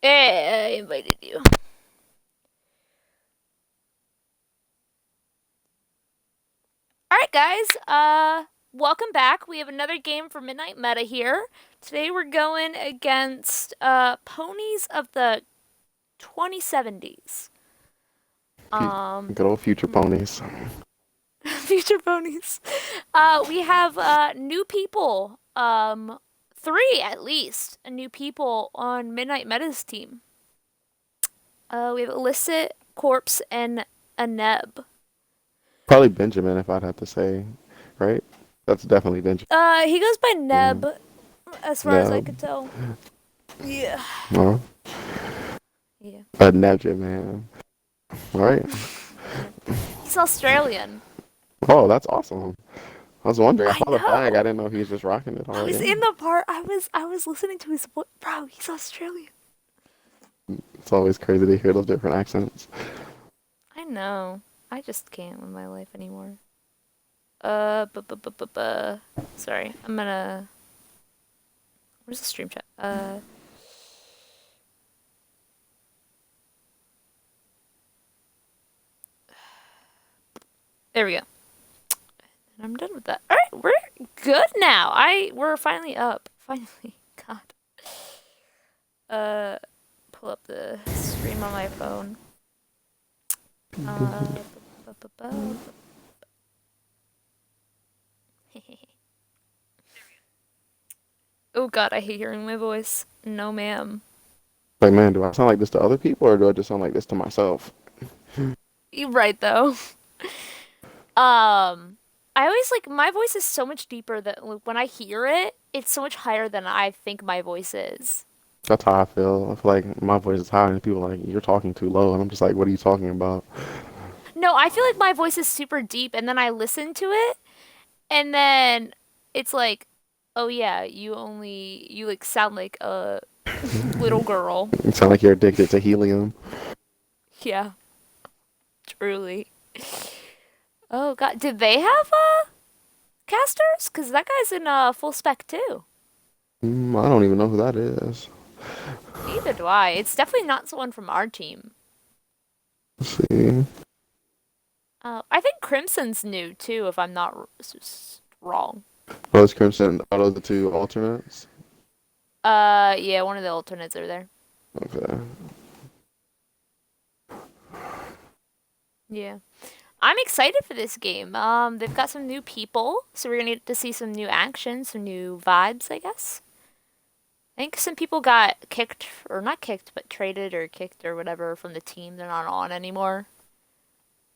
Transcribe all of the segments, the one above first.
Hey, I invited you. Alright, guys. Welcome back. We have another game for Midnight Meta here. Today we're going against Ponies of the 2070s. Fu- Um, Good old future ponies. Future Ponies. We have new people. Three at least new people on Midnight Meta's team. We have Illicit, Corpse, and a Neb. Probably Benjamin, if I'd have to say, right? That's definitely Benjamin. He goes by Neb, as far as I No, could tell. Yeah. no, Yeah. a Nebja man. All right. Yeah. He's Australian. Oh, that's awesome. I was wondering. I I saw the flag. I know. didn't know he was just rocking it I was already. in the part. I was listening to his voice. Bro, he's Australian. It's always crazy to hear those different accents. I know. I just can't live my life anymore. Sorry. I'm gonna. Where's the stream chat? There we go. And I'm done with that. All right, we're good now. We're finally up. Finally, God. Uh, pull up the stream on my phone. Uh, bu- bu- bu- bu- Oh God, I hate hearing my voice. No, ma'am. Like, man, do I sound like this to other people, or do I just sound like this to myself? You're right though. I always like my voice is so much deeper that like, when I hear it, it's so much higher than I think my voice is. That's how I feel. I feel like my voice is high, and people are like, "You're talking too low," and I'm just like, "What are you talking about?" No, I feel like my voice is super deep, and then I listen to it, and then it's like, oh yeah, you like sound like a little girl. You sound like you're addicted to helium. Yeah, truly. Oh God, did they have casters? Cause that guy's in full spec too. I don't even know who that is. Neither do I. It's definitely not someone from our team. Let's see. I think Crimson's new too, if I'm not wrong. Rose Crimson, out of the two alternates. Yeah, one of the alternates are there. Okay. Yeah. I'm excited for this game. They've got some new people, so we're gonna get to see some new action, some new vibes, I guess. I think some people got kicked, or not kicked, but traded or kicked or whatever from the team. They're not on anymore.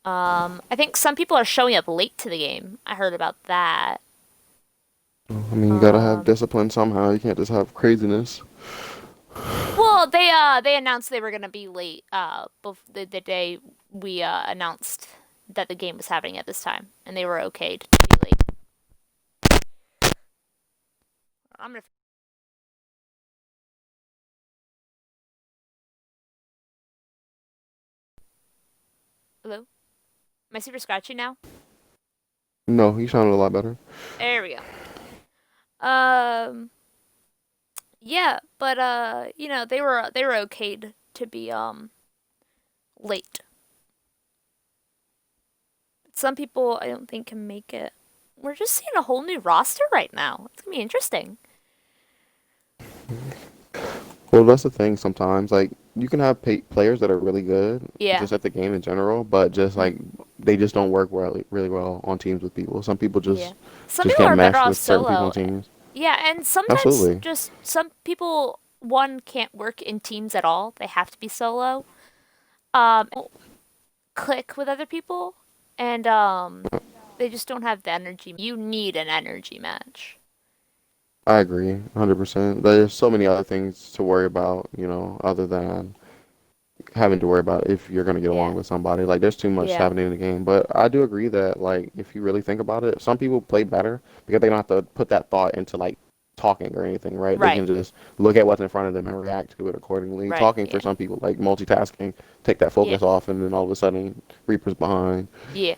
I think some people are showing up late to the game. I heard about that. I mean, you gotta have Um, discipline somehow. You can't just have craziness. well, they announced they were gonna be late. The day we announced that the game was happening at this time, and they were okay to be late. I'm gonna. Hello. Am I super scratchy now? No, you sounded a lot better. There we go. Yeah, but they were okay to be late. Some people I don't think can make it. We're just seeing a whole new roster right now. It's gonna be interesting. Well, that's the thing sometimes. Like, you can have players that are really good Yeah. just at the game in general, but just Mm, like they just don't work really well on teams with people. Some people yeah. Some just people can't are better mesh off with certain people on solo. teams. Yeah, and sometimes Absolutely. just some people one can't work in teams at all. They have to be solo. Click with other people, and they just don't have the energy. You need an energy match. I agree, 100%. There's so many other things to worry about, other than having to worry about if you're going to get along Yeah. with somebody. Like, there's too much Yeah. happening in the game. But I do agree that, like, if you really think about it, some people play better because they don't have to put that thought into, like, talking or anything, right? They Right. can just look at what's in front of them and react to it accordingly. Right. Talking for Yeah. some people, like multitasking, take that Yeah. focus off, and then all of a sudden, Reaper's behind. Yeah.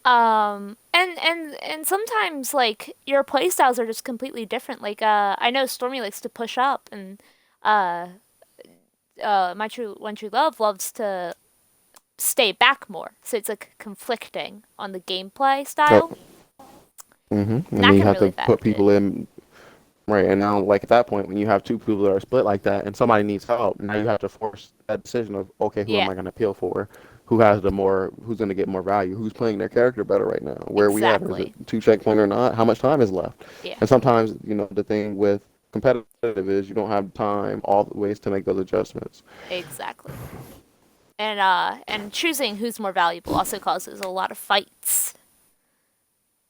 And sometimes like your playstyles are just completely different. Like I know Stormy likes to push up and uh my true one true love loves to stay back more, so it's like conflicting on the gameplay Yep. style, And and then that you can have really to put affect it. people in. Right, and now, like at that point, when you have two people that are split like that, and somebody needs help, now you have to force that decision of, okay, who am Yeah, I going to appeal for? Who has the more? Who's going to get more value? Who's playing their character better right now? Where are we at? Is it exactly. two checkpoint or not? How much time is left? Yeah, And sometimes, the thing with competitive is you don't have time all the ways to make those adjustments. exactly. And choosing who's more valuable also causes a lot of fights.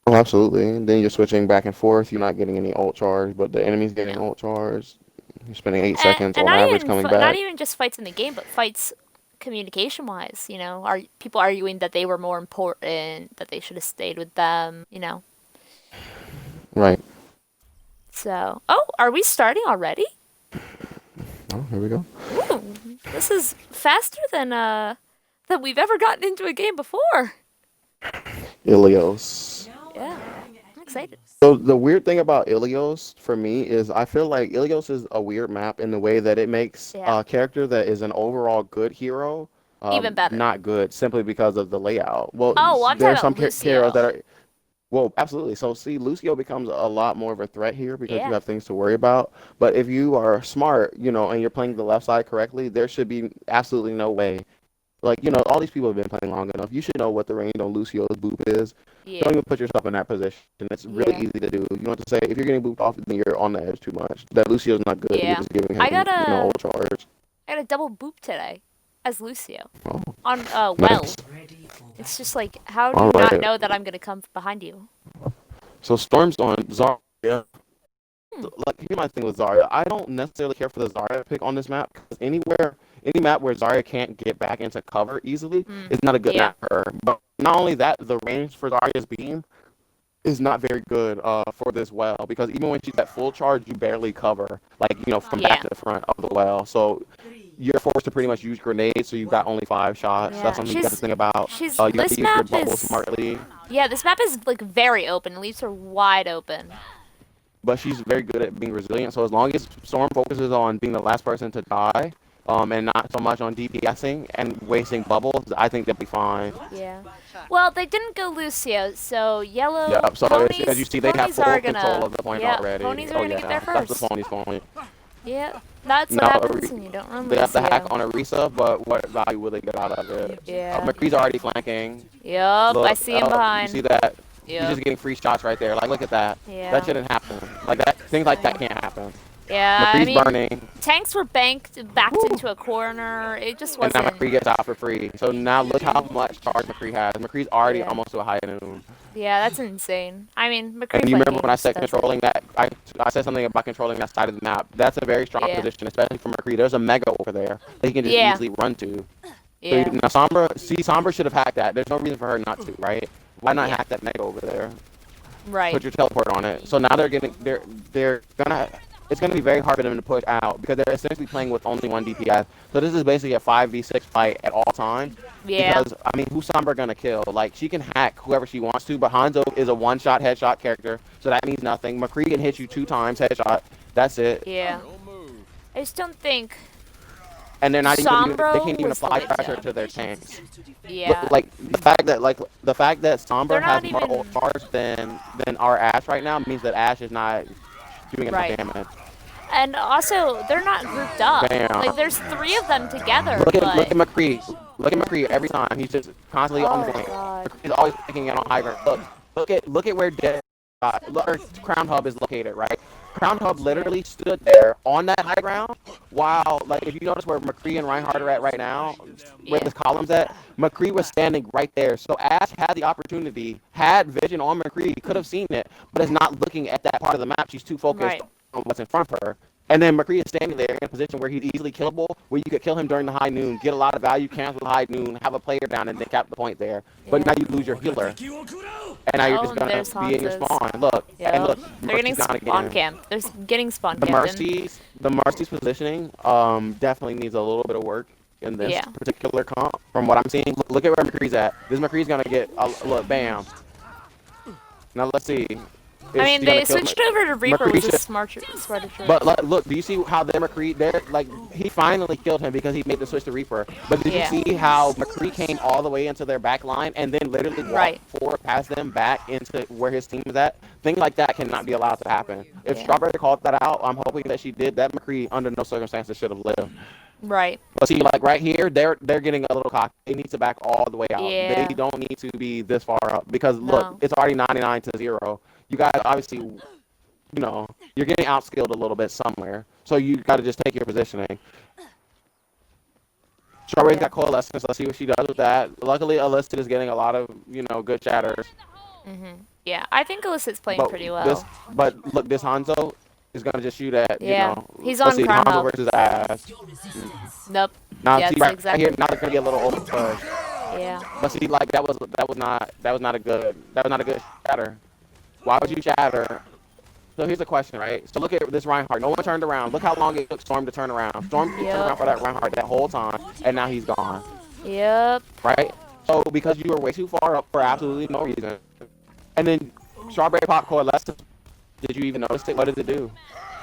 Oh, absolutely. And then you're switching back and forth. You're not getting any ult charge, but the enemy's getting No. ult charge. You're spending 8 seconds And on average coming not back. even just fights in the game, but fights communication wise. Are people arguing that they were more important, that they should have stayed with them. Right. So, oh, are we starting already? Oh, here we go. Ooh, this is faster than we've ever gotten into a game before. Ilios. Yeah, I'm excited. So the weird thing about Ilios for me is I feel like Ilios is a weird map in the way that it makes Yeah, a character that is an overall good hero even better. not good simply because of the layout. Well, Oh, well, I'm there talking are some about heroes Lucio. that are well, absolutely. So see, Lucio becomes a lot more of a threat here because you Yeah, have things to worry about. But if you are smart, and you're playing the left side correctly, there should be absolutely no way. Like, all these people have been playing long enough. You should know what the range on Lucio's boop is. Don't yeah, even put yourself in that position. It's really yeah, easy to do. You know what to say? If you're getting booped off, then you're on the edge too much. That Lucio's not good. You're yeah. just giving him, I got a old charge. I got a double boop today as Lucio Oh, on nice. well. It's just like, how do All you not right. know that I'm gonna come behind you? So Storm's on Zarya. Hmm. Like, here's my thing with Zarya. I don't necessarily care for the Zarya pick on this map because any map where Zarya can't get back into cover easily Mm. is not a good Yeah. map for her. But not only that, the range for Zarya's beam is not very good for this well because even when she's at full charge, you barely cover, like, from back Yeah. to the front of the well. So you're forced to pretty much use grenades, so you've got only 5 shots. That's Yeah. something you got to think about. She's You got to this use your map bubble is smartly, yeah, this map is like very open. It leaves her wide open. but she's very good at being resilient. So as long as Storm focuses on being the last person to die, and not so much on DPSing and wasting bubbles, I think they'll be fine. Yeah. Well, they didn't go Lucio, so Yeah. yellow So as you see, they have ponies full are control gonna of the point yeah, already. ponies are Oh gonna get there yeah, that's the first. pony's point. Yeah. That's what Now, happens when you don't run they have the hack Lucio. on Arisa, but what value will they get out of it? Yeah. McCree's already flanking. Yup, I Look, see him you see behind. that? He's Yep. just getting free shots right there. Like, look at that. That Yeah. shouldn't happen. Like that, things like that can't happen. Yeah, I McCree's mean, burning, tanks were backed into a corner. It just and now wasn't. McCree gets out for free. So now look how much charge McCree has. McCree's already Yeah. almost to a high noon. Yeah, that's insane. I mean, And McCree you remember flanking when I just said does it. controlling that? I said something about controlling that side of the map. That's a very strong Yeah. position, especially for McCree. There's a mega over there that he can just Yeah. easily run to. So Yeah. now Sombra should have hacked that. There's no reason for her not to, right? Why not Yeah. hack that mega over there? Right. Put your teleport on it. So now they're gonna it's gonna be very hard for them to push out because they're essentially playing with only one DPS. So this is basically a 5v6 fight at all times. Yeah. Because I mean, who's Sombra gonna kill? Like she can hack whoever she wants to, but Hanzo is a one-shot headshot character, so that means nothing. McCree can hit you 2 times headshot. That's it. Yeah. I just don't think And they're not even they Sombro can't even was the apply way to pressure go. to their tanks. Yeah. Like the fact that They're Sombra has not more ult even charge than our Ash right now means that Ash is not doing enough right. damage. And also, they're not grouped up. Bam. Like, there's three of them together, Look but at McCree. Look at McCree every time. He's just constantly on oh the point. god. McCree's always picking it on high ground. Look at where Crown Hub is located, right? Crown Hub literally stood there on that high ground while, like, if you notice where McCree and Reinhardt are at right now, where Yeah. this column's at, McCree was standing right there. So Ash had the opportunity, had vision on McCree, could have seen it, but is not looking at that part of the map. She's too focused Right. on what's in front of her. And then McCree is standing there in a position where he's easily killable, where you could kill him during the high noon, get a lot of value, cancel the high noon, have a player down, and then cap the point there. But now Yeah. you lose your healer, and now you're Oh, just and gonna there's be in your Hanzo's. spawn. Look, and Yep. look, They're getting Mercy's down spawn again. camped. They're getting spawn The camped. And Mercy's positioning definitely needs a little bit of work in this yeah. particular comp. From what I'm seeing, look at where McCree's at. This McCree's gonna get a look, bam. Now let's see. I Is mean, she gonna they kill switched over to Reaper, McCree? was a smarter But choice. look, do you see how their McCree there? Like he finally killed him because he made the switch to Reaper. But did you Yeah. see how McCree came all the way into their back line and then literally walked Right. forward past them back into where his team was at? Things like that cannot be allowed to happen. If Yeah. Strawberry called that out, I'm hoping that she did. That McCree under no circumstances should have lived. Right. But see, like right here, they're getting a little cocky. They need to back all the way out. They Yeah. don't need to be this far up because look, No. it's already 99-0. You guys obviously, you're getting outskilled a little bit somewhere. So you got to just take your positioning. Strawberry's Yeah. got coalescence. Let's see what she does with that. Luckily, Alyssa is getting a lot of good chatters. Yeah. I think Illicit's playing But pretty this, well. but look, this Hanzo is gonna just shoot at Yeah. He's Let's on see, Crown Hanzo Hub. versus Ash. Nope. Now Yeah, see it's right here, exactly. now there's gonna be a little over push. Yeah. But see, like that was not a good chatter. Why would you chatter? So here's the question, right? So look at this Reinhardt. No one turned around. Look how long it took Storm to turn around. Storm turned around Yep. for that Reinhardt that whole time, and now he's gone, Yep. right? So because you were way too far up for absolutely no reason, and then Strawberry Pop Coalescence. Did you even notice it? What did it do?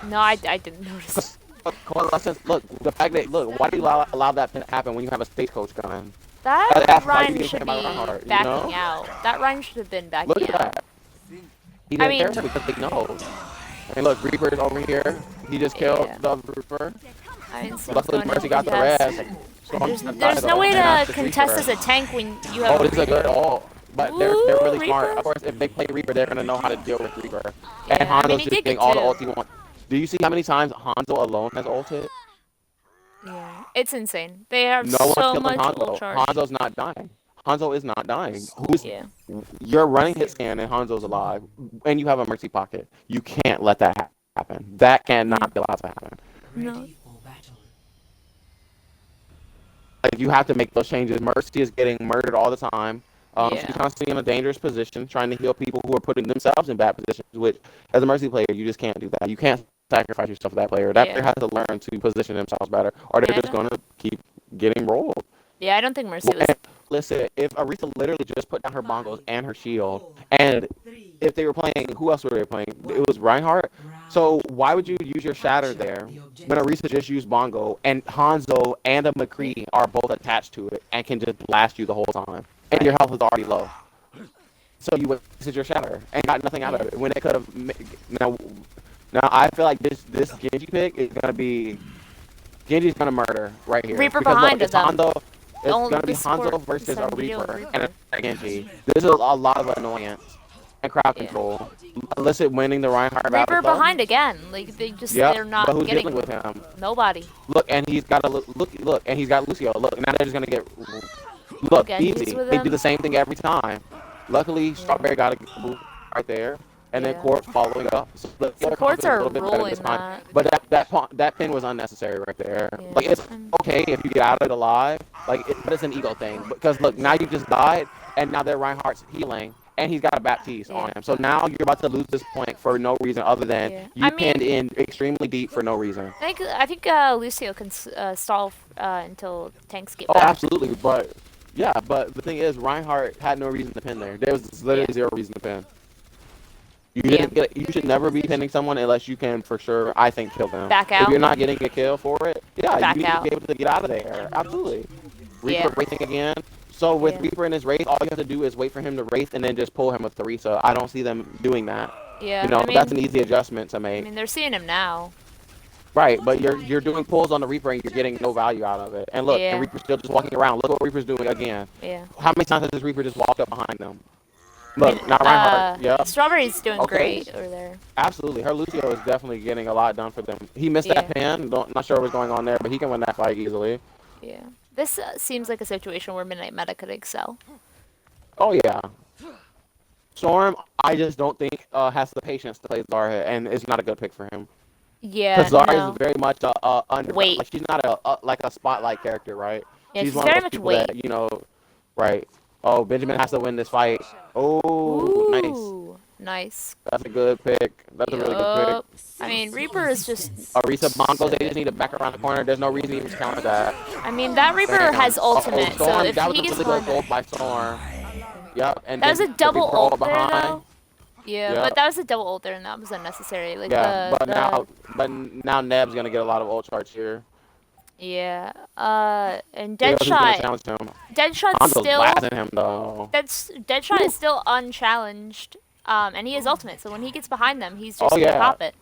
No, I didn't notice. Coalescence. Look, the fact that why do you allow that to happen when you have a stagecoach gun? That That's why you Ryan get should hit be by Reinhardt. backing out. That Ryan should have been Look backing at out. that. He I didn't mean, care because they know. And look, Reaper's over here. He just killed yeah. the Reaper. I didn't see what's Luckily, going on. Mercy got the Contest. res. Storm's gonna die, There's no though, way and that's to the contest Reaper. as a tank when you Oh, have. this is a good ult. But they're really Ooh, smart. Reaper? Of course, if they play Reaper, they're gonna know how to deal with Reaper. And Yeah, I mean, Hanzo's he just did getting get all the two. ults he wants. Do you see how many times Hanzo alone has ulted? Yeah, it's insane. They have No one's so killing much ult Hanzo. charge. Hanzo's not dying. Hanzo is not dying. Yeah. You're running hit scan and Hanzo's alive, and you have a mercy pocket. You can't let that happen. That cannot be allowed to happen. No. Like you have to make those changes. Mercy is getting murdered all the time. She's Yeah. constantly in a dangerous position, trying to heal people who are putting themselves in bad positions. Which, as a mercy player, you just can't do that. You can't sacrifice yourself for that player. That player Yeah. has to learn to position themselves better, or they're Yeah, I just don't. gonna keep getting rolled. Yeah, I don't think Mercy was. And listen, if Arisa literally just put down her bongos and her shield, and if they were playing, who else were they playing? It was Reinhardt. So why would you use your shatter there when Arisa just used bongo and Hanzo and a McCree are both attached to it and can just blast you the whole time, and your health is already low. So you wasted your shatter and got nothing out of it when it could have. Now, now I feel like this Genji pick is gonna be Genji's gonna murder right here Reaper because look, behind it's them. Hanzo. It's Only gonna be the score Hanzo versus a instead of dealing with Reaper and Reaper. a Genji. This is a lot of annoyance and crowd Yeah. control. Illicit winning the Reinhardt battle. Reaper Though. behind again. Like they're Yep, not but who's getting dealing with him? nobody. Look, and he's got a look, and he's got Lucio. Look, now they're just gonna get look Genji's easy. with They do him. the same thing every time. Luckily, Strawberry got a move right there, and then Yeah. Court following up. So the The other Courts confidence a are little bit better rolling this time. that. But that pin was unnecessary right there. Yeah. Like it's okay if you get out of it alive, but it's an ego thing. Because look, now you just died, and now their Reinhardt's healing, and he's got a Baptiste on him. So now you're about to lose this point for no reason other than you pinned in extremely deep for no reason. I think Lucio can stall until tanks get Oh, back. absolutely, but yeah, but the thing is, Reinhardt had no reason to pin there. There was literally zero reason to pin. You should never be pinning someone unless you can for sure, I think, kill them. Back out. If you're not getting a kill for it, yeah, Back you need out. to be able to get out of there. Absolutely. Reaper Yeah. racing again. So with Yeah. Reaper in his race, all you have to do is wait for him to race and then just pull him with Theresa. I don't see them doing that. Yeah. You know, I mean, that's an easy adjustment to I make. mean, they're seeing him now. Right, but you're doing pulls on the Reaper and you're getting no value out of it. And look, Yeah. and Reaper's still just walking around. Look what Reaper's doing again. Yeah. How many times has this Reaper just walked up behind them? Look, not Reinhardt. Yep. Strawberry's doing Okay. great over there. Absolutely. Her Lucio is definitely getting a lot done for them. He missed that pin. Not sure what's going on there, but he can win that fight easily. Yeah. This seems like a situation where Midnight Meta could excel. Oh, yeah. Storm, I just don't think has the patience to play Zarya, and it's not a good pick for him. Yeah. Because Zarya No. is very much under. Wait. Like, she's not like a spotlight character, right? Yeah, she's one very of those much people weight. that, right. Oh, Benjamin has to win this fight. Oh, nice. Ooh, nice. That's a good pick. That's a really good pick. Yup. I mean, Reaper is just. Arisa Bongos, they just need to back around the corner. There's no reason to even counter that. I mean, that Reaper has ultimate, so Storm, if that was he a gets really good behind ult by Storm. Yep. And that was a then the double Reaper ult there, behind. though. Yeah, but Yep. that was a double ult there, and that was unnecessary. Like Yeah, the but now Neb's gonna get a lot of ult charge here. yeah. And Who's gonna Deadshot, challenge him? Deadshot's Hanzo's still blasting him though. Deadshot is Whew. still unchallenged. And he has ultimate, so when he gets behind them, he's Oh just gonna yeah, pop it.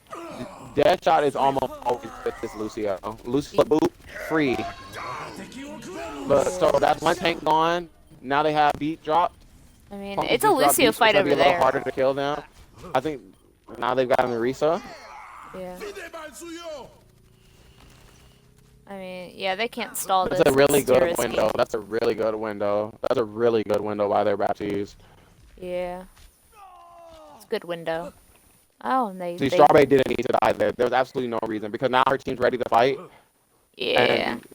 Deadshot is almost always with this Lucio. Lucio boot free. But so Yeah. that's one tank gone. Now they have beat dropped. I mean, Ponies it's a just dropped Lucio beat, so it's fight gonna be over a little there. harder to kill them. I think now they've got Marisa. Yeah. I mean, yeah, they can't stall That's this. a really It's too good risky. window. That's a really good window. That's a really good window by their batteries. Yeah. It's a good window. Oh, and See, they Strawberry didn't need to die there. There was absolutely no reason because now her team's ready to fight yeah. and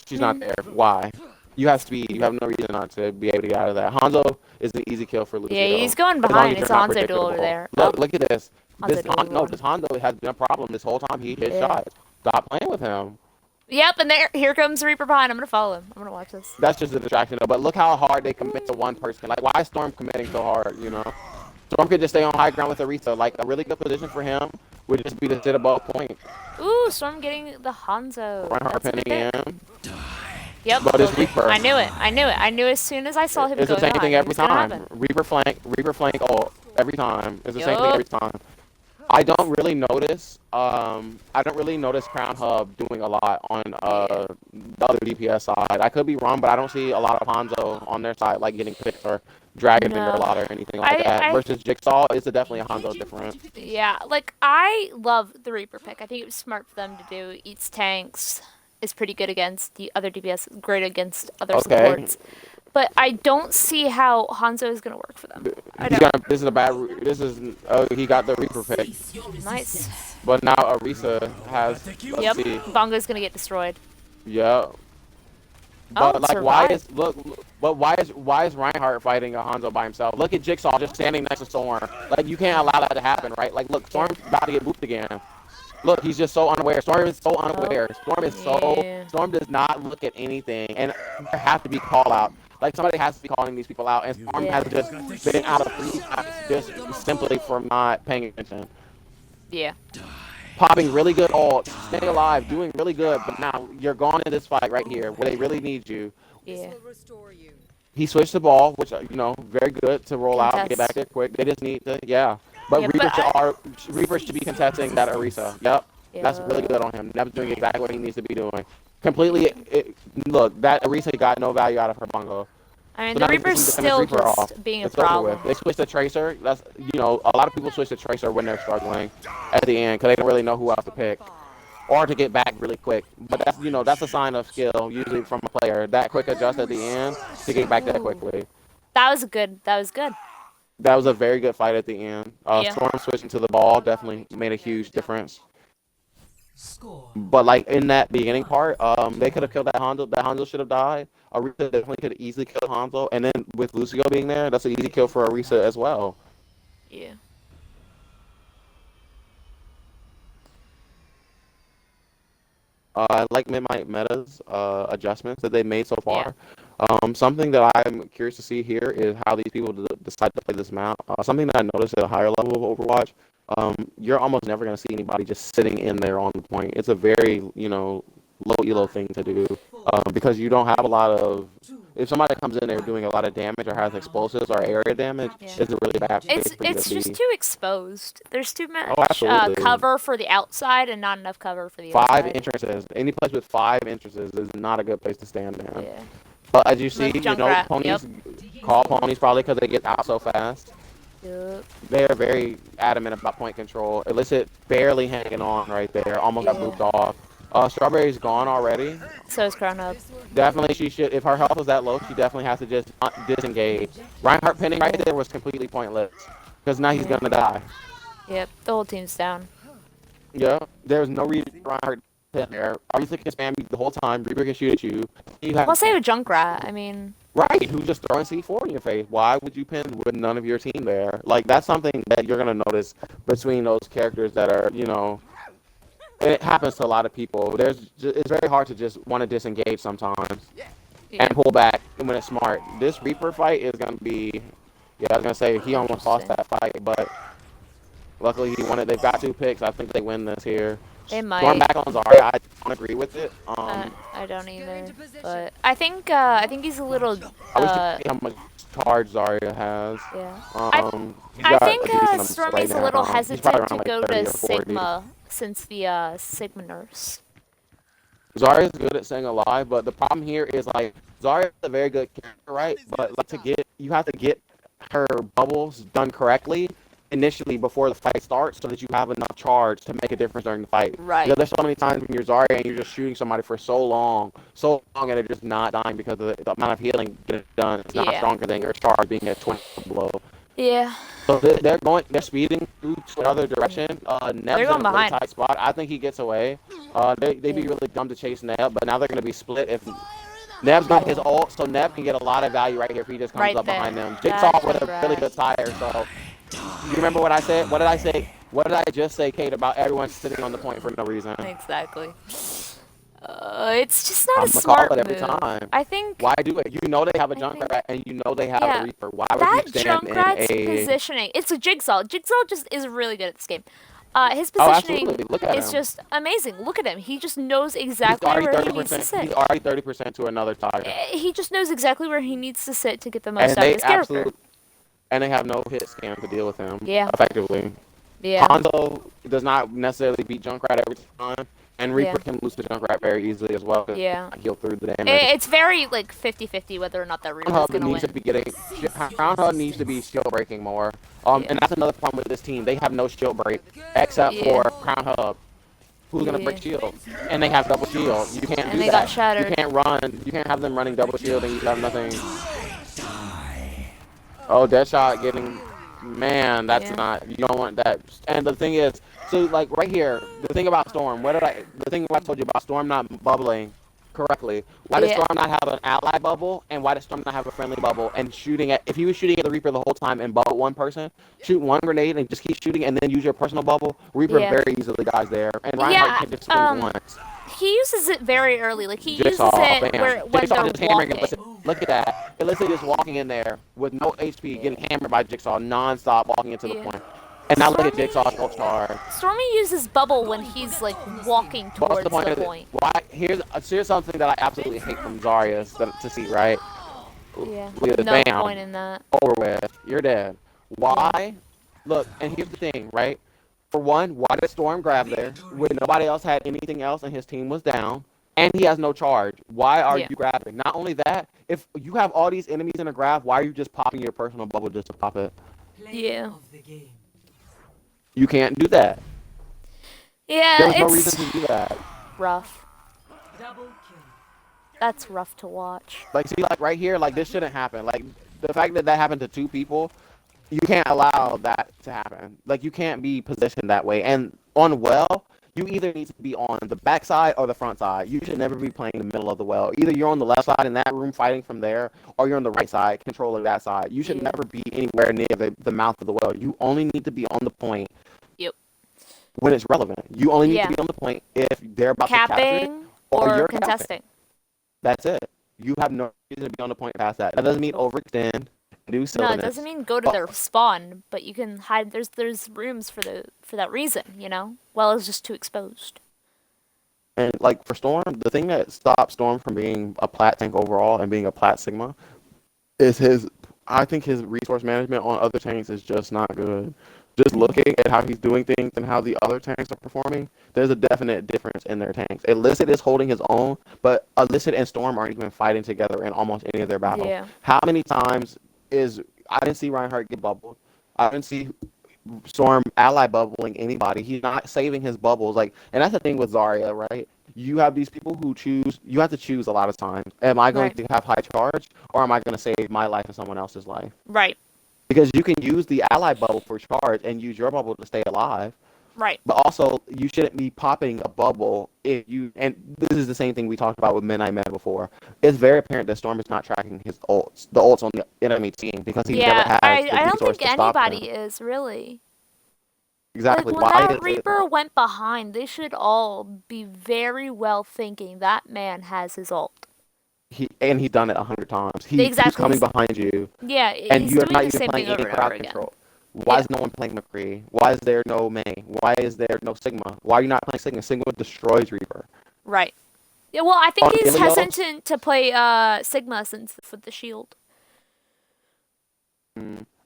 she's not there. Why? You have speed. You have no reason not to be able to get out of that. Hanzo is an easy kill for Yeah, he's Lucio going as long behind. as It's you're a not Hanzo duel over predictable. there. Oh, Look at this. Hanzo duel over This Hanzo has been a problem this whole time. He hit Yeah. shots. Stop playing with him. Yep, and here comes Reaper behind. I'm gonna follow him. I'm gonna watch this. That's just a distraction though. But look how hard they commit to one person. Like, why is Storm committing so hard? You know, Storm could just stay on high ground with Arisa. Like, a really good position for him would just be to sit above point. Ooh, Storm getting the Hanzo. Reinhardt That's a good pinning pick. in. Yep. But it's Reaper. I knew it. I knew it. I knew as soon as I saw him It's the going same on, thing it every was gonna time. happen. Reaper flank, ult every time. It's the same thing Yup. every time. I don't really notice. I don't really notice Crown Hub doing a lot on Yeah. the other DPS side. I could be wrong, but I don't see a lot of Hanzo on their side, like getting picked or Dragon Finger a No. lot or anything like that. I Versus Jigsaw, it's definitely a Hanzo different. yeah, like I love the Reaper pick. I think it was smart for them to do. Eats tanks, is pretty good against the other DPS, great against other Okay, supports. But I don't see how Hanzo is gonna work for them. I he's don't. gonna. This is a bad. This is. Oh, he got the Reaper pick, Nice. but now Arisa has. Yep. Let's see. Bongo's gonna get destroyed. Yeah. Oh, But like, why survive. is But why is Reinhardt fighting a Hanzo by himself? Look at Jigsaw just standing next to Storm. Like, you can't allow that to happen, right? Like, look, Storm's about to get booped again. Look, he's just so unaware. Storm is so unaware. Yeah. Storm does not look at anything, and there have to be call out. Like, somebody has to be calling these people out, and Storm Yeah. has just been out of 3 times just simply for not paying attention. Yeah. Popping really good ult, staying alive, doing really good, but now you're gone in this fight right here where they really need you. Yeah. He switched the ball, which, very good to roll out and get Contest. back there quick. They just need to, yeah. But Yeah, but Reaper should be contesting that Arisa. Yep. That's really good on him. That's doing exactly what he needs to be doing. Completely, look, that Arisa got no value out of her bongo. I mean, So the now they Reaper's just need to finish still Reaper off. just being a It's over problem. with. They switched to Tracer. That's, a lot of people switch to Tracer when they're struggling at the end because they don't really know who else to pick or to get back really quick. But that's a sign of skill usually from a player. That quick adjust at the end to get back that quickly. That was good. That was good. That was a very good fight at the end. Yeah. Storm switching to the ball definitely made a huge difference. But like in that beginning part, they could have killed that Hanzo. That Hanzo should have died. Arisa definitely could have easily killed Hanzo. And then with Lucio being there, that's an easy kill for Arisa as well. Yeah. I like Midnight Meta's adjustments that they made so far. Something that I'm curious to see here is how these people decide to play this map. Something that I noticed at a higher level of Overwatch, you're almost never going to see anybody just sitting in there on the point. It's a very, low elo thing to do because you don't have a lot of. If somebody comes in there doing a lot of damage or has explosives or area damage, Yeah. it's a really bad space for you It's to just be. too exposed. There's too much Absolutely. cover for the outside and not enough cover for the 5 inside. entrances. Any place with 5 entrances is not a good place to stand in. Yeah. But as you see, Junkrat, Ponies call Ponies probably because they get out so fast. Yep. They're very adamant about point control. Illicit barely hanging on right there. Almost got Yeah. booped off. Strawberry's gone already. So is Crown Hub. Definitely she should. If her health was that low, she definitely has to just disengage. Reinhardt pinning right there was completely pointless because now he's gonna die. Yep. The whole team's down. Yeah, there's no reason for Reinhardt to pin there. Obviously can spam you the whole time. Reaper can shoot at you. You have Well, say with Junkrat. I mean, right, who's just throwing C4 in your face. Why would you pin with none of your team there? Like, that's something that you're going to notice between those characters that are, it happens to a lot of people. It's very hard to just want to disengage sometimes yeah. and pull back when it's smart. This Reaper fight is going to be, I was going to say he almost lost that fight, but Luckily, he won it. They've got 2 picks. I think they win this here. They Storm might. back on Zarya. I don't agree with it. I don't either. But I think he's a little I wish you could see how much charge Zarya has. yeah. I He's I got think a decent amount right Stormy's a little now. He's probably hesitant to around like go to 30 or 40. Sigma since the Sigma nurse. Zarya's good at staying alive, but the problem here is like Zarya's a very good character, right? But like you have to get her bubbles done correctly initially before the fight starts, so that you have enough charge to make a difference during the fight. Right. Because there's so many times when you're Zarya and you're just shooting somebody for so long, and they're just not dying because of the amount of healing getting done. It's not Yeah. stronger than your charge being at 20 below. Yeah. So they're speeding through to another direction. Neb's They're in a going really behind. tight spot. I think he gets away. They'd be really dumb to chase Neb, but now they're going to be split if Neb's got his ult, so Neb can get a lot of value right here if he just comes Right up there. behind them. That's Jigsaw with a really good congrats. tire, so you remember what I said? What did I say? What did I just say, Kate, about everyone sitting on the point for no reason? Exactly. It's just not I'm a gonna call smart it every move. time. I think. Why do it? You know they have a I think. Junkrat and you know they have a Yeah. Reaper. Why would you That stand in Junkrat's a? positioning. It's a Jigsaw. Jigsaw just is really good at this game. His Oh, positioning absolutely. Look at is him. just amazing. Look at him. He just knows He's exactly already where he thirty needs to percent. sit. He's already 30% to another tire, He just knows exactly where he needs to sit to get the most and out of they his character. absolutely and they have no hit scan to deal with him Yeah. effectively. Yeah. Hanzo does not necessarily beat Junkrat every time, and Yeah. Reaper can lose to Junkrat very easily as well. Yeah. Heal through the damage. It's very like 50-50 whether or not that Reaper's Groundhog gonna needs to win. be getting Groundhog needs to be shield breaking more. Yeah. And that's another problem with this team. They have no shield break except Yeah. for Crown Hub, who's gonna Yeah. break shield, and they have double shield. You can't And do they that. got You shattered. can't run. You can't have them running double shield and you have nothing. Oh, Deadshot getting. Man, that's Yeah. not. You don't want that. And the thing is, so like right here, the thing about Storm. The thing I told you about Storm not bubbling correctly. Why does Yeah. Storm not have an ally bubble, and why does Storm not have a friendly bubble? And shooting at, if he was shooting at the Reaper the whole time and bubble one person, shoot one grenade and just keep shooting, and then use your personal bubble. Reaper Yeah. very easily dies there, and Reinhardt Yeah. can just swing once. He uses it very early. Like he uses Jigsaw, it bam. when Jigsaw they're just hammering walking. Illicit. Look at that. Illicit just walking in there with no HP, getting hammered by Jigsaw, non-stop walking into the Yeah. point. And now look at Stormy, Jigsaw's ult charge. Stormy uses bubble when he's like walking What's towards the point the of it? point. Why? Here's something that I absolutely hate from Zarya to see, right? Yeah. Look at this, No bam, point in that. over with. You're dead. Why? Look, and here's the thing, right? For one, why did Storm grab there when nobody else had anything else and his team was down? And he has no charge. Why are Yeah. you grabbing? Not only that, if you have all these enemies in a grab, why are you just popping your personal bubble just to pop it? Yeah. You can't do that. Yeah, There's no it's reason to do that. rough. That's rough to watch. Like, see, like right here, like this shouldn't happen. Like the fact that that happened to 2 people, you can't allow that to happen. Like you can't be positioned that way. And on well, you either need to be on the back side or the front side. You should never be playing in the middle of the well. Either you're on the left side in that room fighting from there, or you're on the right side controlling that side. You should Yeah. never be anywhere near the mouth of the well. You only need to be on the point Yep. when it's relevant. You only need Yeah. to be on the point if they're about to capture it, Capping or or you're capping. contesting. That's it. You have no reason to be on the point past that. That doesn't mean overextend, do No, it silliness. doesn't mean go to their spawn, but you can hide. There's rooms for that reason, you know. Well, it's just too exposed. And like for Storm, the thing that stops Storm from being a plat tank overall and being a plat sigma is I think his resource management on other tanks is just not good. Just looking at how he's doing things and how the other tanks are performing, there's a definite difference in their tanks. Illicit is holding his own, but Illicit and Storm aren't even fighting together in almost any of their battles. Yeah. How many times I didn't see Reinhardt get bubbled. I didn't see Storm ally bubbling anybody. He's not saving his bubbles. Like, and that's the thing with Zarya, right? You have these people who choose. You have to choose a lot of times. Am I going Right. to have high charge, or am I going to save my life and someone else's life? Right. Because you can use the ally bubble for charge and use your bubble to stay alive. Right. But also, you shouldn't be popping a bubble if you. And this is the same thing we talked about with Midnight Man before. It's very apparent that Storm is not tracking his ults, the ults on the enemy team, because he never Yeah. has I the don't resource think to stop them. anybody is really. Exactly. Like when Why that is it? Reaper went behind, they should all be very well thinking that man has his ult. He's done it 100 times. He's Exactly. coming behind you, Yeah, and he's you're doing not the even same playing thing over any and over crowd again. control. Why Yeah. is no one playing McCree? Why is there no May? Why is there no Sigma? Why are you not playing Sigma? Sigma destroys Reaper. Right. Yeah, well, I think On he's Ilios, hesitant to play Sigma since with the shield.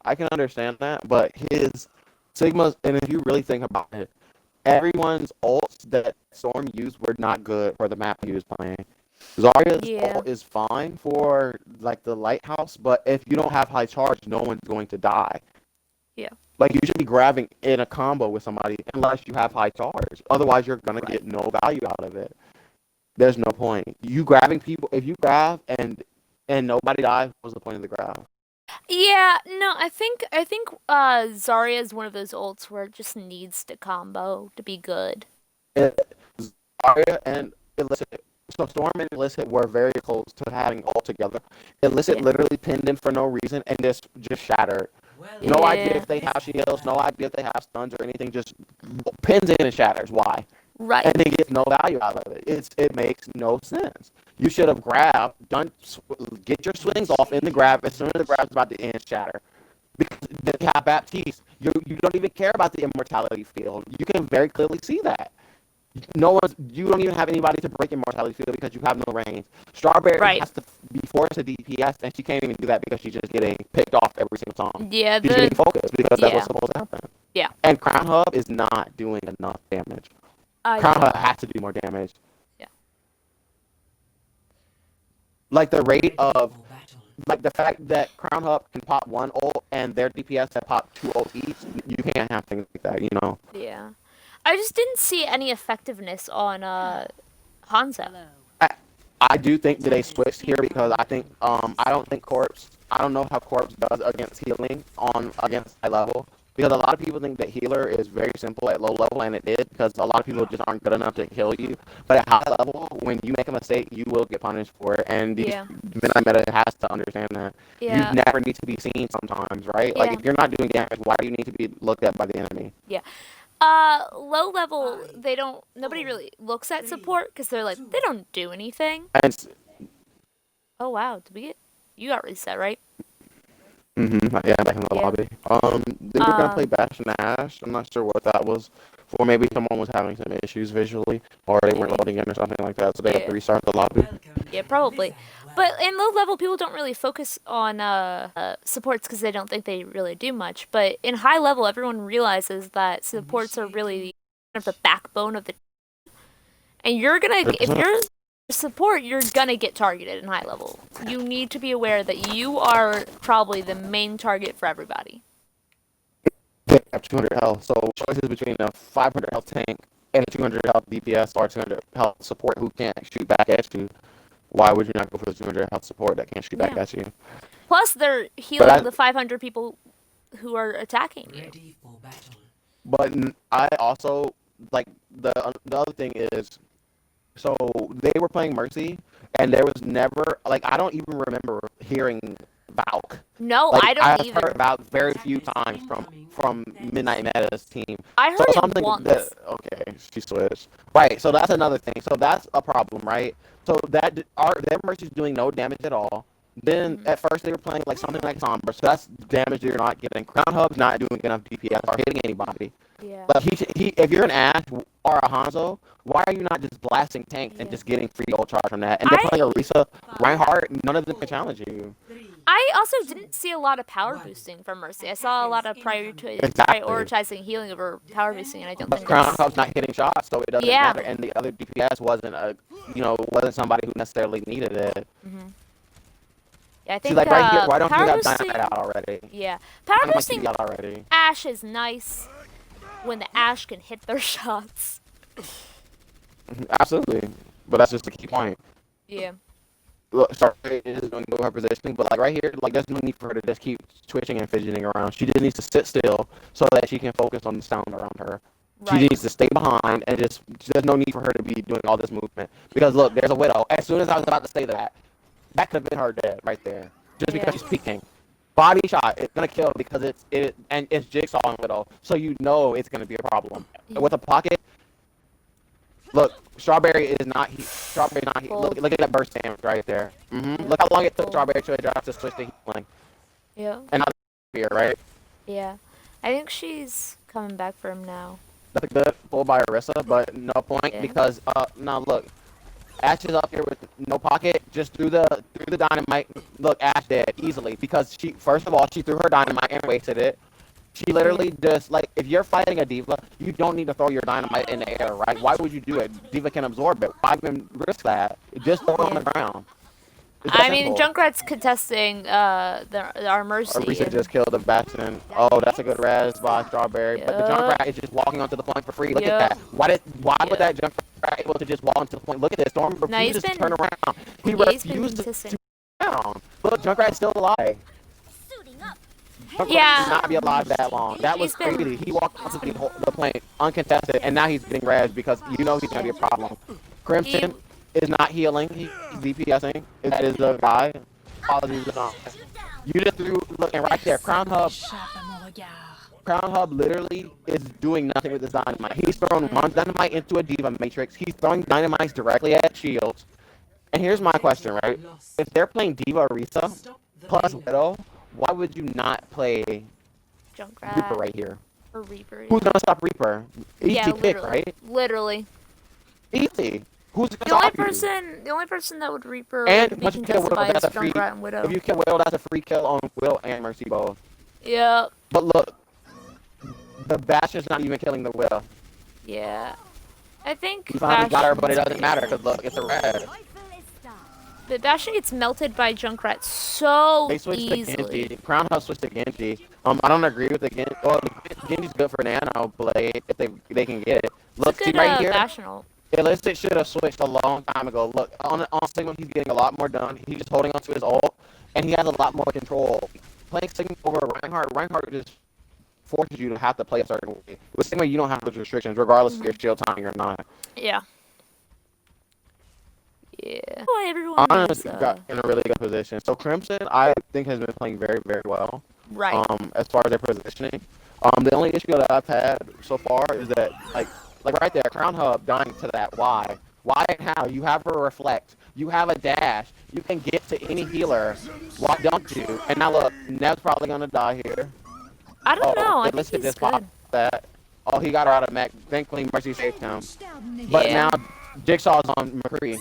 I can understand that, but his Sigmas, and if you really think about it, everyone's ults that Storm used were not good for the map he was playing. Zarya's Yeah. ult is fine for like the lighthouse, but if you don't have high charge, no one's going to die. Yeah. Like you should be grabbing in a combo with somebody unless you have high charge. Otherwise, you're gonna Right. get no value out of it. There's no point. You grabbing people if you grab and nobody dies, what's the point of the grab? Yeah, no, I think Zarya is one of those ults where it just needs to combo to be good. It, Zarya and Illicit, so Storm and Illicit were very close to having all together. Illicit Yeah. literally pinned in for no reason and just shattered. No idea Yeah. if they have shields, no idea if they have stuns or anything. Just pins in and shatters. Why? Right. And then gets no value out of it. It makes no sense. You should have grabbed, get your swings off in the grab as soon as the grab's about to end, shatter. Because they have Baptiste. You don't even care about the immortality field. You can very clearly see that. You don't even have anybody to break immortality field because you have no range. Strawberry Right. has to be forced to DPS, and she can't even do that because she's just getting picked off every single time. Yeah, She's getting focused because that's what's yeah. supposed to happen. Yeah. And Crown Hub is not doing enough damage. Crown Yeah. Hub has to do more damage. Yeah. Like the rate of like the fact that Crown Hub can pop one ult and their DPS have popped two ult each, you can't have things like that, you know. Yeah. I just didn't see any effectiveness on Hanzo. I, I do think that they switched here because I don't think Corpse I don't know how Corpse does against healing on against high level. Because a lot of people think that healer is very simple at low level, and it is because a lot of people just aren't good enough to heal you. But at high level, when you make a mistake, you will get punished for it. And these Yeah. midnight meta has to understand that you Yeah. never need to be seen sometimes, right? Like Yeah. if you're not doing damage, why do you need to be looked at by the enemy? Yeah. Low level, they don't. Nobody really looks at support because they're like they don't do anything. And Oh wow, did we get? You got reset, right? yeah, back in the Yeah. lobby. They were gonna play Um. Bash and Ash. I'm not sure what that was for. Maybe someone was having some issues visually, or they weren't Maybe. loading in or something like that, so they had to Yeah. restart the lobby. Yeah. Probably. But in low level, people don't really focus on supports because they don't think they really do much. But in high level, everyone realizes that supports are really kind of the backbone of the. And you're gonna, if 100%. you're support, you're gonna get targeted in high level. You need to be aware that you are probably the main target for everybody. They have 200 health, so choices between a 500 health tank and a 200 health DPS or 200 health support who can't shoot back at you. Why would you not go for the 200 health support that can't shoot back Yeah. at you? Plus, they're But healing the 500 people who are attacking you. I also like the other thing is so they were playing Mercy, and there was never like I don't even remember hearing Valk. No, Like I don't I've heard either. Valk very few times from Midnight Meta's team. I So heard it something that once. okay, she switched. Right, so that's another thing. So that's a problem, right? So that their Mercy's doing no damage at all. Then Mhm. at first they were playing like something like Sombra, so that's damage you're not getting. Crown Hub's not doing enough DPS or hitting anybody. Yeah. Like if you're an Ash or a Hanzo, why are you not just blasting tanks and Yeah. just getting free ult charge from that? And they're I playing Orisa, Reinhardt, none of them can challenge you. I also didn't see a lot of power boosting from Mercy. I saw a lot of Exactly. prioritizing healing over power boosting, and I don't But think Crown that's. Hub's not hitting shots, so it doesn't Yeah. matter. And the other DPS wasn't somebody who necessarily needed it. Hmm. Yeah, I See, think like right here, why don't you power have boosting. Dynamite out already? Yeah, power Dynamite should boosting be out already. Ash is nice when the Ash can hit their shots. Absolutely. But that's just the key point. Yeah. Look, Starfleet is doing good with her positioning, but like right here, like there's no need for her to just keep twitching and fidgeting around. She just needs to sit still so that she can focus on the sound around her. She Right. needs to stay behind and just there's no need for her to be doing all this movement. Because look, there's a widow. As soon as I was about to say that, that could have been her dead right there. Just Yeah. because she's peeking. Body shot, it's gonna kill because it's Jigsaw and Widow, so you know it's gonna be a problem. Yeah. With a pocket, look, Strawberry's not heat. Look at that burst damage right there. Look how long it took Strawberry to adjust to switch to healing. Yeah. And now here, right? Yeah. I think she's coming back for him now. That's a good pull by Orisa, but no point Yeah. because now look, Ash is up here with no pocket, just threw the dynamite. Look, Ash dead easily because she first of all she threw her dynamite and wasted it. She Yeah. literally just like if you're fighting a diva, you don't need to throw your dynamite in the air, right? Why would you do it? Diva can absorb it. Why even risk that? Just throw it on Yeah. the ground. It's that I mean, simple. Junkrat's contesting our Mercy Orisa just and killed the Bastion. Oh, that's a good res by Strawberry. But the yup, Junkrat is just walking onto the point for free. Look at yup, that. Why was yup. that Junkrat able to just walk onto the point? Look at this. Storm No, he's refuses to turn been around. He yeah, he's been refused to consistent. turn around. Look, Junkrat's still alive. Junkrat should Yeah, not be alive that long. That was he's been crazy. He walked onto the plane uncontested, and now he's getting res because you know he's going to be a problem. he Crimson is not healing. He's DPSing. That is the guy. Apologies. You just threw, looking right there, Crown Hub literally is doing nothing with this dynamite. He's throwing one dynamite into a diva matrix. He's throwing dynamites directly at shields. And here's my question, right? If they're playing Diva Orisa plus Widow, why would you not play Reaper Junkrat right here? or Reaper. Who's Yeah, gonna stop Reaper? Easy yeah, pick, literally, right? literally. Easy. Who's gonna The only stop you? the only person that would Reaper And would be once you kill contested Widow, by is that's a free. Junkrat and If Widow. you kill Widow, that's a free kill on Will and Mercy both. Yeah, But look, the Bastion's not even killing the Will. yeah. I think He finally got her, but it Bastion, doesn't matter because look, it's a red. but Bastion gets melted by Junkrat so They switched to easily. Genji. Crown House switched to Genji. I don't agree with the Genji. Well, Genji's good for Nano Blade if they can get it. It's a Look, see good right here. Bastion ult. Illicit should have switched a long time ago. Look, on Sigma, he's getting a lot more done. He's just holding onto his ult, and he has a lot more control. Playing Sigma over Reinhardt just forces you to have to play a certain way. With Sigma, you don't have those restrictions, regardless if you're shield timing or not. Yeah. Yeah. Why everyone Honest is got in a really good position. So Crimson, I think, has been playing very, very well. right. As far as their positioning. The only issue that I've had so far is that like right there, Crown Hub dying to that. Why? Why and how? You have her reflect. You have a dash. You can get to any healer. Why don't you? And now look, Nev's probably gonna die here. I don't know. I It think listed he's this pop good. that. Oh, he got her out of mech. Thankfully, Mercy saved him. But Yeah. now Jigsaw's on McCree.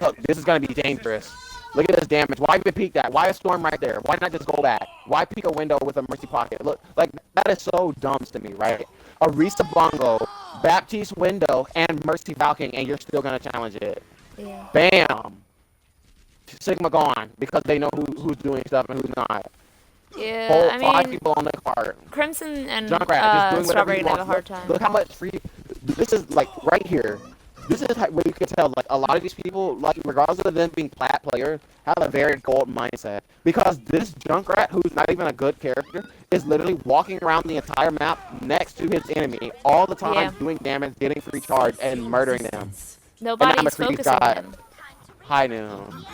Look, this is gonna be dangerous. Look at this damage. Why even peek that? Why a storm right there? Why not just go back? Why peek a window with a Mercy pocket? Look, like that is so dumb to me, right? Arisa Bongo, Baptiste window, and Mercy Falcon, and you're still gonna challenge it. Yeah. Bam. Sigma gone because they know who's doing stuff and who's not. Yeah. Whole I 5 mean, people on the card. Crimson and Junkrat just doing whatever Strawberry he gonna have wants. a hard time. Look how much free. This is like right here. This is where you can tell like a lot of these people, like regardless of them being plat players, have a very gold mindset. Because this Junkrat, who's not even a good character, is literally walking around the entire map next to his enemy all the time, Yeah. doing damage, getting free charge, and murdering them. Nobody's McCree's focusing got him. high noon.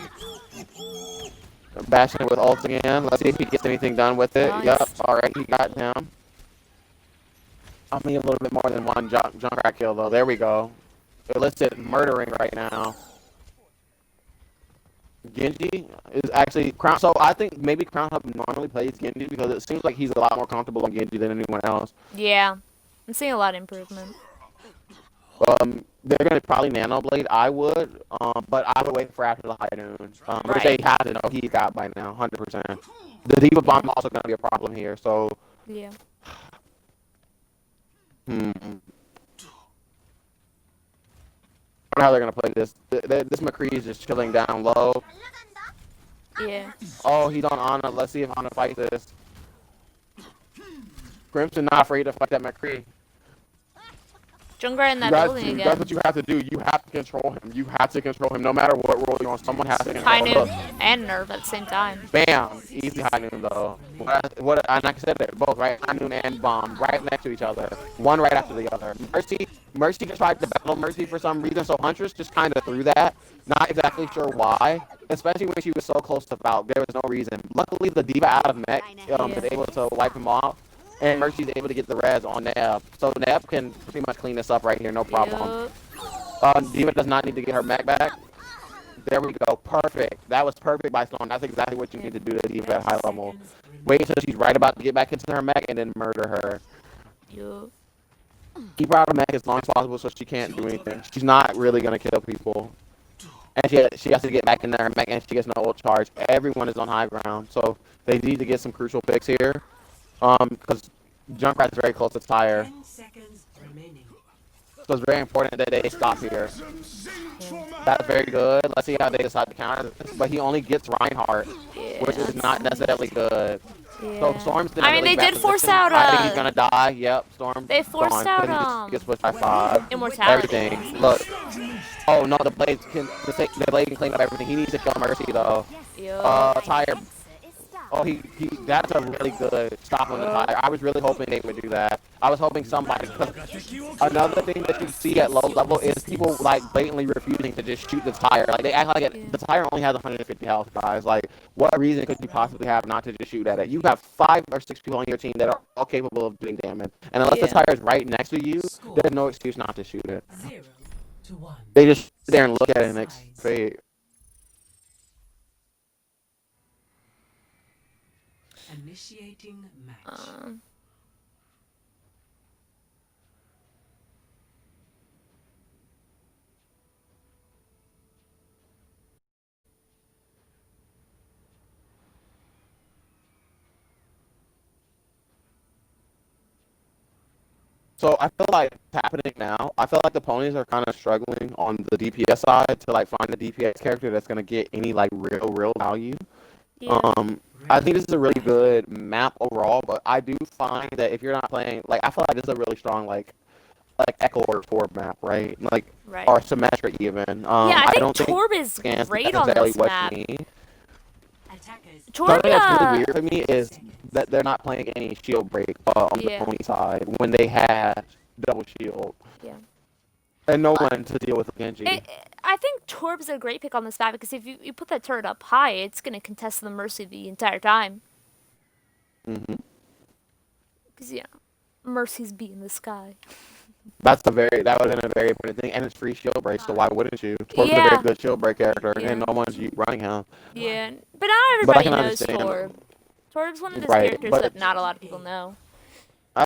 Bashing it with ult again. Let's see if he gets anything done with it. Nice. Yep. All right, he got him. I mean, a little bit more than one Junkrat kill, though. There we go. Illicit murdering right now. Genji is actually Crown. So I think maybe Crown Hub normally plays Genji because it seems like he's a lot more comfortable on Genji than anyone else. Yeah. I'm seeing a lot of improvement. They're gonna probably Nano Blade. I would, but I would wait for after the high noon, which Right. they have to know he got by now, 100%. The Diva Bomb also gonna be a problem here. So, Yeah. I don't know how they're gonna play this. This McCree is just chilling down low. Yeah. Oh, he's on Ana. Let's see if Ana fights this. Crimson not afraid to fight that McCree. Junkrat in that You guys, building that's again. what you have to do. You have to control him. You have to control him. No matter what role you're on, someone has to High control noon him. and nerve at the same time. Bam! Easy high noon though. And like I said, they're both right. High noon and bomb right next to each other. One right after the other. Mercy just tried to battle Mercy for some reason, so Huntress just kind of threw that. Not exactly sure why. Especially when she was so close to Valk, there was no reason. Luckily, the Diva out of mech is able to wipe him off. And Mercy's able to get the res on Neb. So Neb can pretty much clean this up right here, no problem. Yup. Diva does not need to get her mech back. There we go. Perfect. That was perfect by Storm. That's exactly what you need to do to leave at high level. Wait until she's right about to get back into her mech and then murder her. Yup. Keep her out of mech as long as possible so she can't do anything. She's not really going to kill people. And she has to get back in there and she gets no ult charge. Everyone is on high ground, so they need to get some crucial picks here. Because Junkrat's very close to Tyre. 10 seconds remaining. So it's very important that they stop here. Yeah. That's very good. Let's see how they decide to counter this. But he only gets Reinhardt, Yeah, which is not necessarily good. yeah. So Storm's in a I mean, really they bad did force position. out. I think he's gonna die. Yep, Storm. They forced gone. out He gets pushed by 5. immortality. Everything. Look. Oh no, the blade can clean up everything. He needs to kill Mercy though. Yup. Tyre. Oh, that's a really good stop on the Tyre. I was really hoping they would do that. I was hoping somebody. Another thing that you see at low level is people like blatantly refusing to just shoot the Tyre. Like they act like the Tyre only has 150 health, guys. Like what reason could you possibly have not to just shoot at it? You have 5 or 6 people on your team that are all capable of doing damage, and unless the Tyre is right next to you, there's no excuse not to shoot it. 0-1. They just sit there and look at it and expect. Initiating match. So I feel like it's happening now. I feel like the ponies are kind of struggling on the DPS side to like find a DPS character that's gonna get any like real value. Yeah. I think this is a really good map overall, but I do find that if you're not playing, like I feel like this is a really strong like Echo or Torb map, right? Like Right. or Symmetric even. Yeah, I don't think Torb is scans great on necessarily this what map. you need. Attackers. Torb, Something that's really weird to me is that they're not playing any shield break on the Yeah. pony side when they had double shield. Yeah. And no one to deal with Genji. I think Torb's a great pick on this map because if you put that turret up high, it's going to contest the Mercy the entire time. Mm-hmm. Because, yeah, Mercy's be in the sky. That would have been a very important thing, and it's free shield break, so why wouldn't you? Torb's a Yeah. very good shield break character, Yeah. and no one's running him. Yeah, but not But I everybody can knows understand. Torb. Torb's one of those Right, characters but- that not a lot of people know.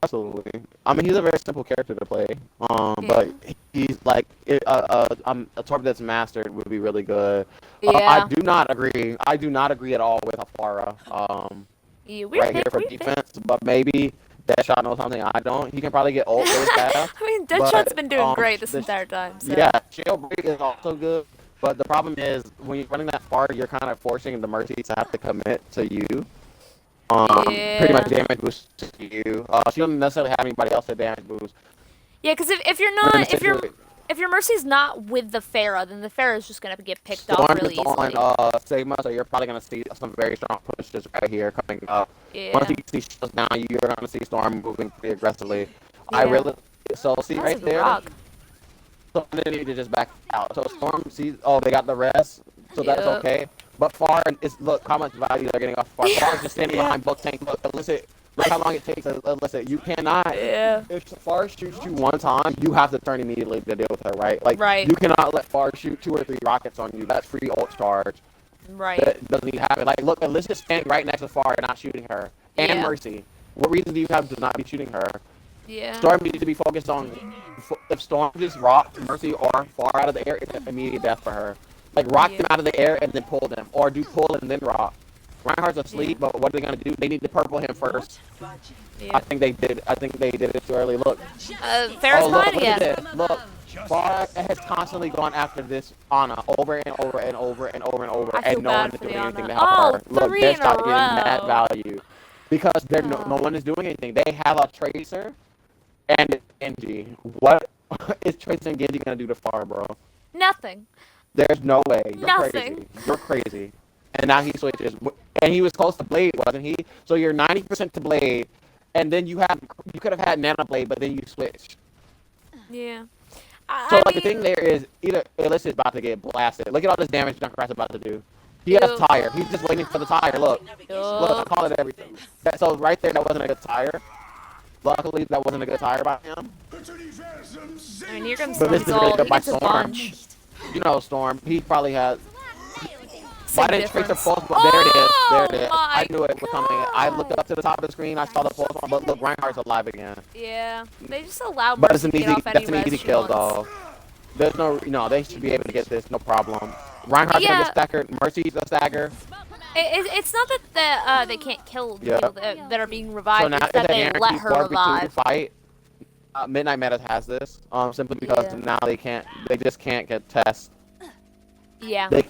Absolutely. I mean, he's a very simple character to play. Yeah. But he's like a Torb that's mastered would be really good. Yeah. I do not agree. I do not agree at all with Afara. Yeah, Right here for defense, but maybe Deadshot knows something I don't. He can probably get ult really fast. I mean, Deadshot's but, been doing great this entire time. So. Yeah, shield break is also good. But the problem is when you're running that far, you're kind of forcing the Mercy to have to commit to you. Pretty much damage boost to you. She doesn't necessarily have anybody else to damage boost. Yeah, because if you're not, if your Mercy's not with the Pharah, then the Pharah's just gonna get picked off Storm really is on easily. Sigma, so you're probably gonna see some very strong pushes right here coming up. Yeah. Once you see shields down, you're gonna see Storm moving pretty aggressively. I Yeah. really so see That's right a good there. rock. So they need to just back out. So Storm sees, oh, they got the rest, so that's Yep. okay. But Far is look how much value they're getting off Far. Far is just standing behind book tank. Look, elicit. Look how long it takes to elicit. You cannot. Yeah. If Far shoots you one time, you have to turn immediately to deal with her, right? Like Right. you cannot let Far shoot 2 or 3 rockets on you. That's free ult charge. Right. That doesn't need to happen. Like look, elicit standing right next to Far and not shooting her. And Yeah. Mercy. What reason do you have to not be shooting her? Yeah. Storm needs to be focused on if Storm just rock Mercy or Far out of the air, it's immediate death for her. Like rock them out of the air and then pull them, or do pull and then rock. Reinhardt's asleep, but what are they gonna do? They need to purple him first. Yeah. I think they did. I think they did it too early. Look. Pharah's look, fine look at again. this. Look. Far has constantly gone after this Ana over and over and over and over and over, I feel and no bad one is for the doing anything Ana. to help Oh, her. Look, 3 they're in a starting getting that row. value because they're no one is doing anything. They have a Tracer and Genji. What is Tracer and Genji gonna do to Far, bro? Nothing. There's no way. You're Nothing. crazy. You're crazy. And now he switches, and he was close to Blade, wasn't he? So you're 90% to Blade, and then you could have had Nano Blade, but then you switched. Yeah. So I like mean, the thing there is either Illis is about to get blasted. Look at all this damage Junkrat's about to do. He has Ew. Tire. He's just waiting for the Tire. Look, I call it everything. So right there, that wasn't a good Tire. Luckily, that wasn't a good Tire by him. I mean, here comes But this is really Storm. good He by gets a Storm. bunch. You know, Storm. He probably has. Why big didn't Tracer difference. pulse bomb? There it is. There Oh it is. I my knew it was coming. I looked god! up to the top of the screen. I saw the pulse bomb, but look, Reinhardt's alive again. Yeah, they just allow But it's Mercy an to get easy. off any That's an res easy she kill, wants. though. There's no, they should be able to get this, no problem. Reinhardt's gonna get Yeah, staggered. Mercy's a stagger. it's not that they can't kill the Yeah. people that are being So revived. now It's it's that a they let guaranteed her 4v2 revive. fight. Midnight Metas has this, simply because Yeah. now they just can't get test. Yeah. They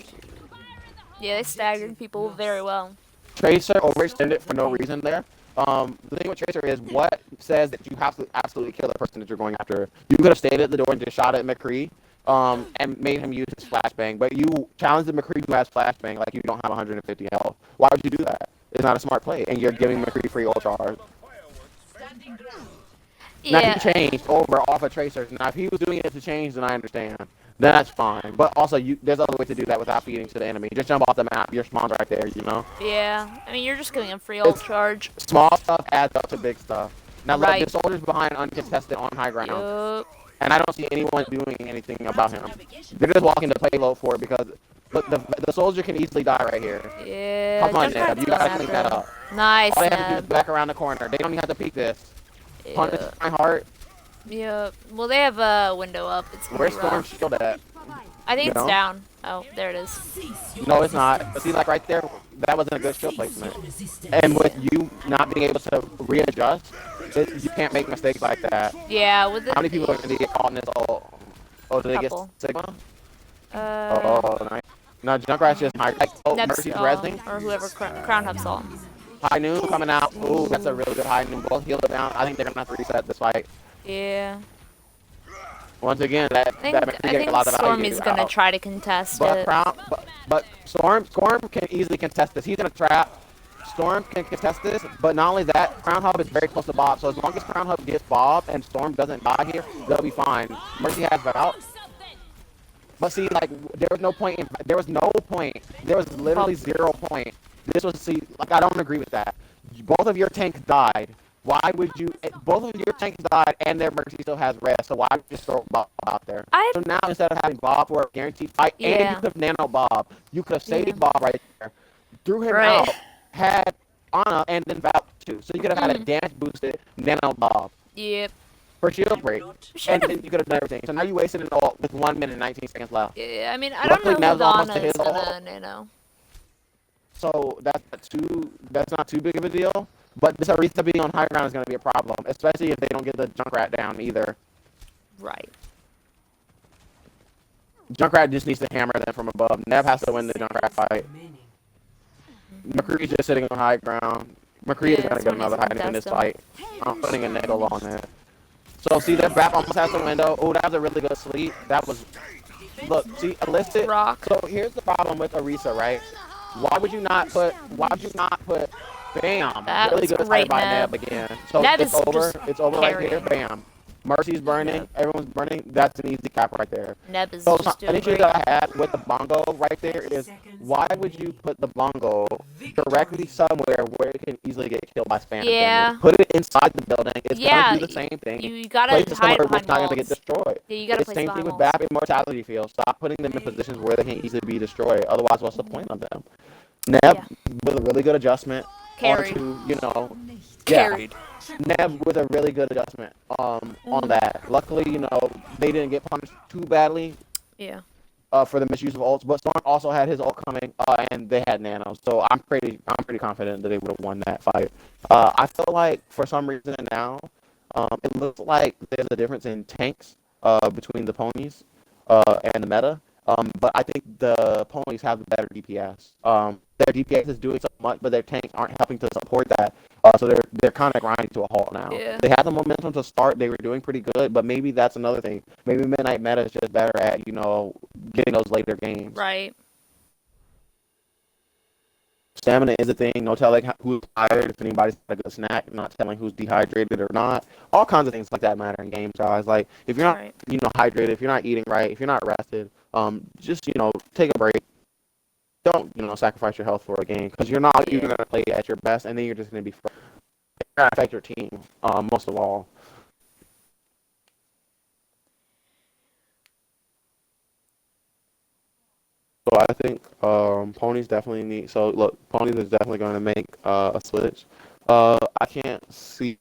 Yeah, they staggered people very well. Tracer overextended for no reason there. The thing with Tracer is what says that you have to absolutely kill the person that you're going after. You could have stayed at the door and just shot at McCree, and made him use his flashbang, but you challenged the McCree who has flashbang like you don't have 150 health. Why would you do that? It's not a smart play, and you're giving McCree free ult charge. Now Yeah. he changed over off of Tracer. Now if he was doing it to change, then I understand. Then that's fine. But also, there's other ways to do that without feeding to the enemy. Just jump off the map. Your spawn's right there, you know? Yeah. I mean, you're just giving him free ult charge. Small stuff adds up to big stuff. Now look, Right. the soldier's behind uncontested on high ground. Yup. And I don't see anyone doing anything about him. They're just walking the payload for it because look, the soldier can easily die right here. Yeah. Come on, Junkrat's Neb. You going gotta clean that after him. up. Nice, All they have to do is Neb. back around the corner. They don't even have to peek this. Punish Yeah. my heart. Yep. Well, they have a window up. It's gonna Where's be Storm rough. Shield at? I think it's No? down. Oh, there it is. No, it's not. But see, like right there, that wasn't a good shield placement. And with you not being able to readjust, you can't make mistakes like that. Yeah, with the How many people are going to get caught in this ult? Oh, do they get Couple. Sigma? uh Oh, nice. No, Junkrat's just high. Like, oh, next Mercy's resing. or whoever Crown Hub saw him. High noon coming out. Ooh, that's a really good high noon. Both heal it down. I think they're gonna have to reset this fight. Yeah. Once again, that I that think a lot of value Stormy's gonna out. try to contest But it. but Storm can easily contest this. He's in a trap. Storm can contest this, but not only that, Crown Hub is very close to Bob. So as long as Crown Hub gets Bob and Storm doesn't die here, they'll be fine. Mercy has Valve. But see, like, there was no point. There was literally 0 point. This was, see, like, I don't agree with that. Both of your tanks died. Why would you? Both of your tanks died, and their Mercy still has rest. So why would you just throw Bob out there? So now instead of having Bob for a guaranteed fight, and you could have nano Bob, you could have saved Bob right there, threw him out, had Ana, and then Valve too. So you could have had a damage boosted nano Bob. Yep. For shield break, and then you could have done everything. So now you wasted an ult with 1 minute and 19 seconds left. Yeah, I mean, I don't know Luckily, Nev's who almost to Donna is his gonna ult. nano. So that's not too big of a deal. But this Aretha being on high ground is going to be a problem, especially if they don't get the Junkrat down either. Right. Junkrat just needs to hammer them from above. Nev has to win the Junkrat fight. McCree's just sitting on high ground. McCree is going to get another high in this fight. I'm putting a nickel on it. So see, that Bap almost has the window. Oh, that was a really good sleep. That was... Look, see, illicit... Rock. So here's the problem with Orisa, right? Why would you not put... Bam! That Really was good great, fight by Neb. Neb again. So Neb it's is over. just It's over right here. carrying. Bam. Mercy's burning. Everyone's burning. That's an easy cap right there. Neb is So just an doing issue great. that I had with the bongo right there is why would you put the bongo directly somewhere where it can easily get killed by spam? Yeah. Put it inside the building. It's Yeah, gonna do the same thing. You gotta Place it hide somewhere where behind it's not gonna get walls. destroyed. Yeah, you gotta It's place the same behind thing with walls. BAP immortality field. Stop putting them in positions where they can easily be destroyed. Otherwise, what's the point of them? Neb with a really good adjustment. Carried. Onto, you know, Carried. Neb with a really good adjustment on that. Luckily, you know, they didn't get punished too badly Yeah. for the misuse of ults, but Storm also had his ult coming, and they had nano. So I'm pretty confident that they would have won that fight. I feel like for some reason now, it looks like there's a difference in tanks between the ponies and the meta. But I think the ponies have the better DPS. Their DPS is doing so much, but their tanks aren't helping to support that. So they're kind of grinding to a halt now. Yeah. They had the momentum to start. They were doing pretty good, but maybe that's another thing. Maybe Midnight Meta is just better at, you know, getting those later games. Right. Stamina is a thing. No telling who's tired, if anybody's had a good snack, not telling who's dehydrated or not. All kinds of things like that matter in games, guys. Like, if you're not, you know, hydrated, if you're not eating right, if you're not rested, just, you know, take a break. Don't, you know, sacrifice your health for a game, because you're not even going to play at your best, and then you're just going to be going to affect your team, most of all. So I think Ponies definitely need. So look, Ponies is definitely going to make a switch. I can't see.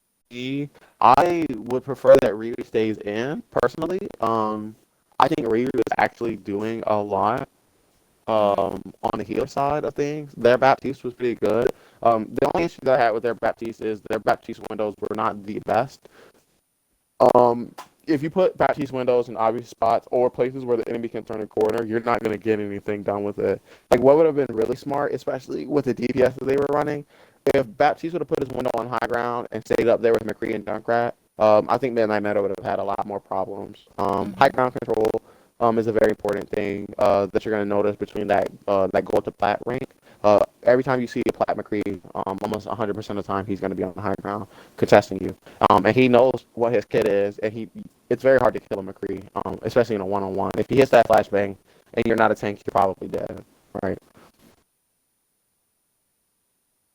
I would prefer that Riri stays in personally. I think Riri is actually doing a lot Mm-hmm. on the healer side of things. Their Baptiste was pretty good. The only issue that I had with their Baptiste is their Baptiste windows were not the best. Um, if you put Baptiste windows in obvious spots or places where the enemy can turn a corner, you're not going to get anything done with it. Like, what would have been really smart, especially with the DPS that they were running, if Baptiste would have put his window on high ground and stayed up there with McCree and Junkrat, I think Midnight Meadow would have had a lot more problems. High Mm-hmm. ground control is a very important thing that you're going to notice between that gold to plat rank. Every time you see a plat McCree, almost 100% of the time he's going to be on the high ground contesting you. And he knows what his kit is, and it's very hard to kill a McCree, especially in a one-on-one. If he hits that flashbang and you're not a tank, you're probably dead, right?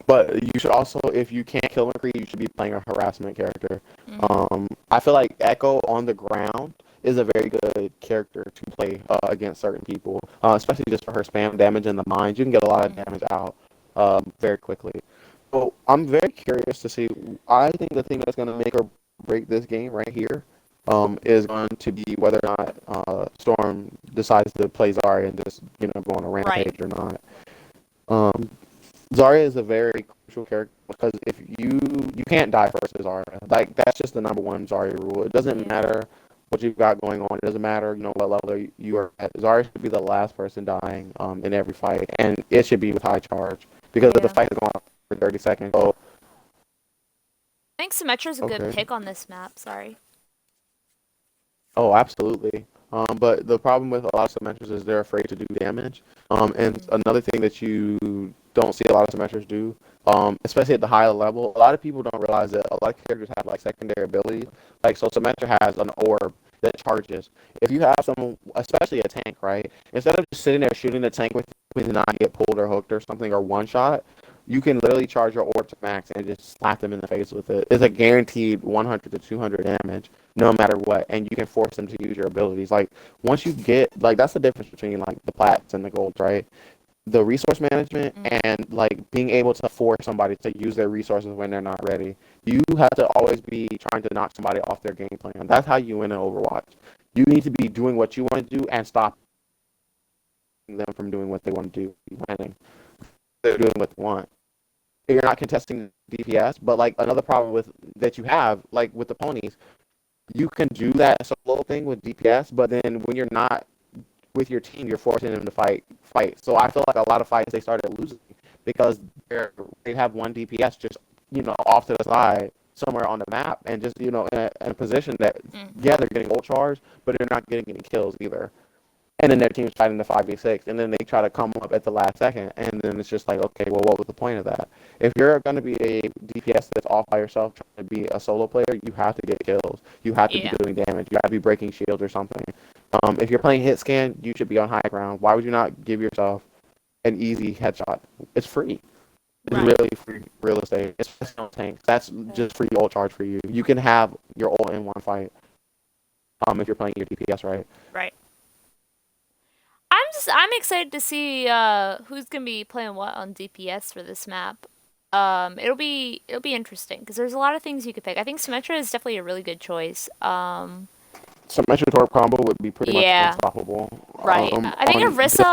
But you should also, if you can't kill McCree, you should be playing a harassment character. Mm-hmm. I feel like Echo on the ground is a very good character to play against certain people, especially just for her spam damage in the mines. You can get a lot of Mm-hmm. damage out very quickly. So I'm very curious to see. I think the thing that's going to make or break this game right here is going to be whether or not Storm decides to play Zarya and just go on a Right. rampage or not. Um, Zarya is a very crucial character because if you can't die first as Zarya. Like that's just the number one Zarya rule. It doesn't Yeah. matter what you've got going on. It doesn't matter what level you are at. Zarya should be the last person dying in every fight, and it should be with high charge because if the Yeah. fight is going on for 30 seconds. Oh, I think Symmetra's a good okay. pick on this map. Sorry. Oh, absolutely. But the problem with a lot of cementers is they're afraid to do damage. And Mm-hmm. another thing that you don't see a lot of cementers do, especially at the higher level, a lot of people don't realize that a lot of characters have like secondary abilities. Like so, cementer has an orb that charges. If you have someone, especially a tank, right? Instead of just sitting there shooting the tank with not get pulled or hooked or something or one shot, you can literally charge your orb to max and just slap them in the face with it. It's a guaranteed 100 to 200 damage no matter what, and you can force them to use your abilities. Like once you get like that's the difference between like the plats and the golds, right? The resource management Mm-hmm. and like being able to force somebody to use their resources when they're not ready. You have to always be trying to knock somebody off their game plan. That's how you win in Overwatch. You need to be doing what you want to do and stop them from doing what they want to do. Winning. They're doing what they want. You're not contesting DPS, but like another problem with that you have, like with the ponies, you can do that solo thing with DPS, but then when you're not with your team, you're forcing them to fight. So I feel like a lot of fights they started losing because they have one DPS just off to the side somewhere on the map and just in a position that Mm-hmm. yeah they're getting ult charge, but they're not getting any kills either. And then their team's fighting the 5v6, and then they try to come up at the last second, and then it's just like, okay, well, what was the point of that? If you're going to be a DPS that's off by yourself trying to be a solo player, you have to get kills. You have to be Yeah. doing damage. You have to be breaking shields or something. If you're playing hit scan, you should be on high ground. Why would you not give yourself an easy headshot? It's free. It's Right. really free real estate, especially on tanks. That's Okay. just free ult charge for you. You can have your ult in one fight if you're playing your DPS right. Right. I'm excited to see who's gonna be playing what on DPS for this map. It'll be interesting because there's a lot of things you could pick. I think Symmetra is definitely a really good choice. Symmetric torp combo would be pretty much Yeah, unstoppable. right. I think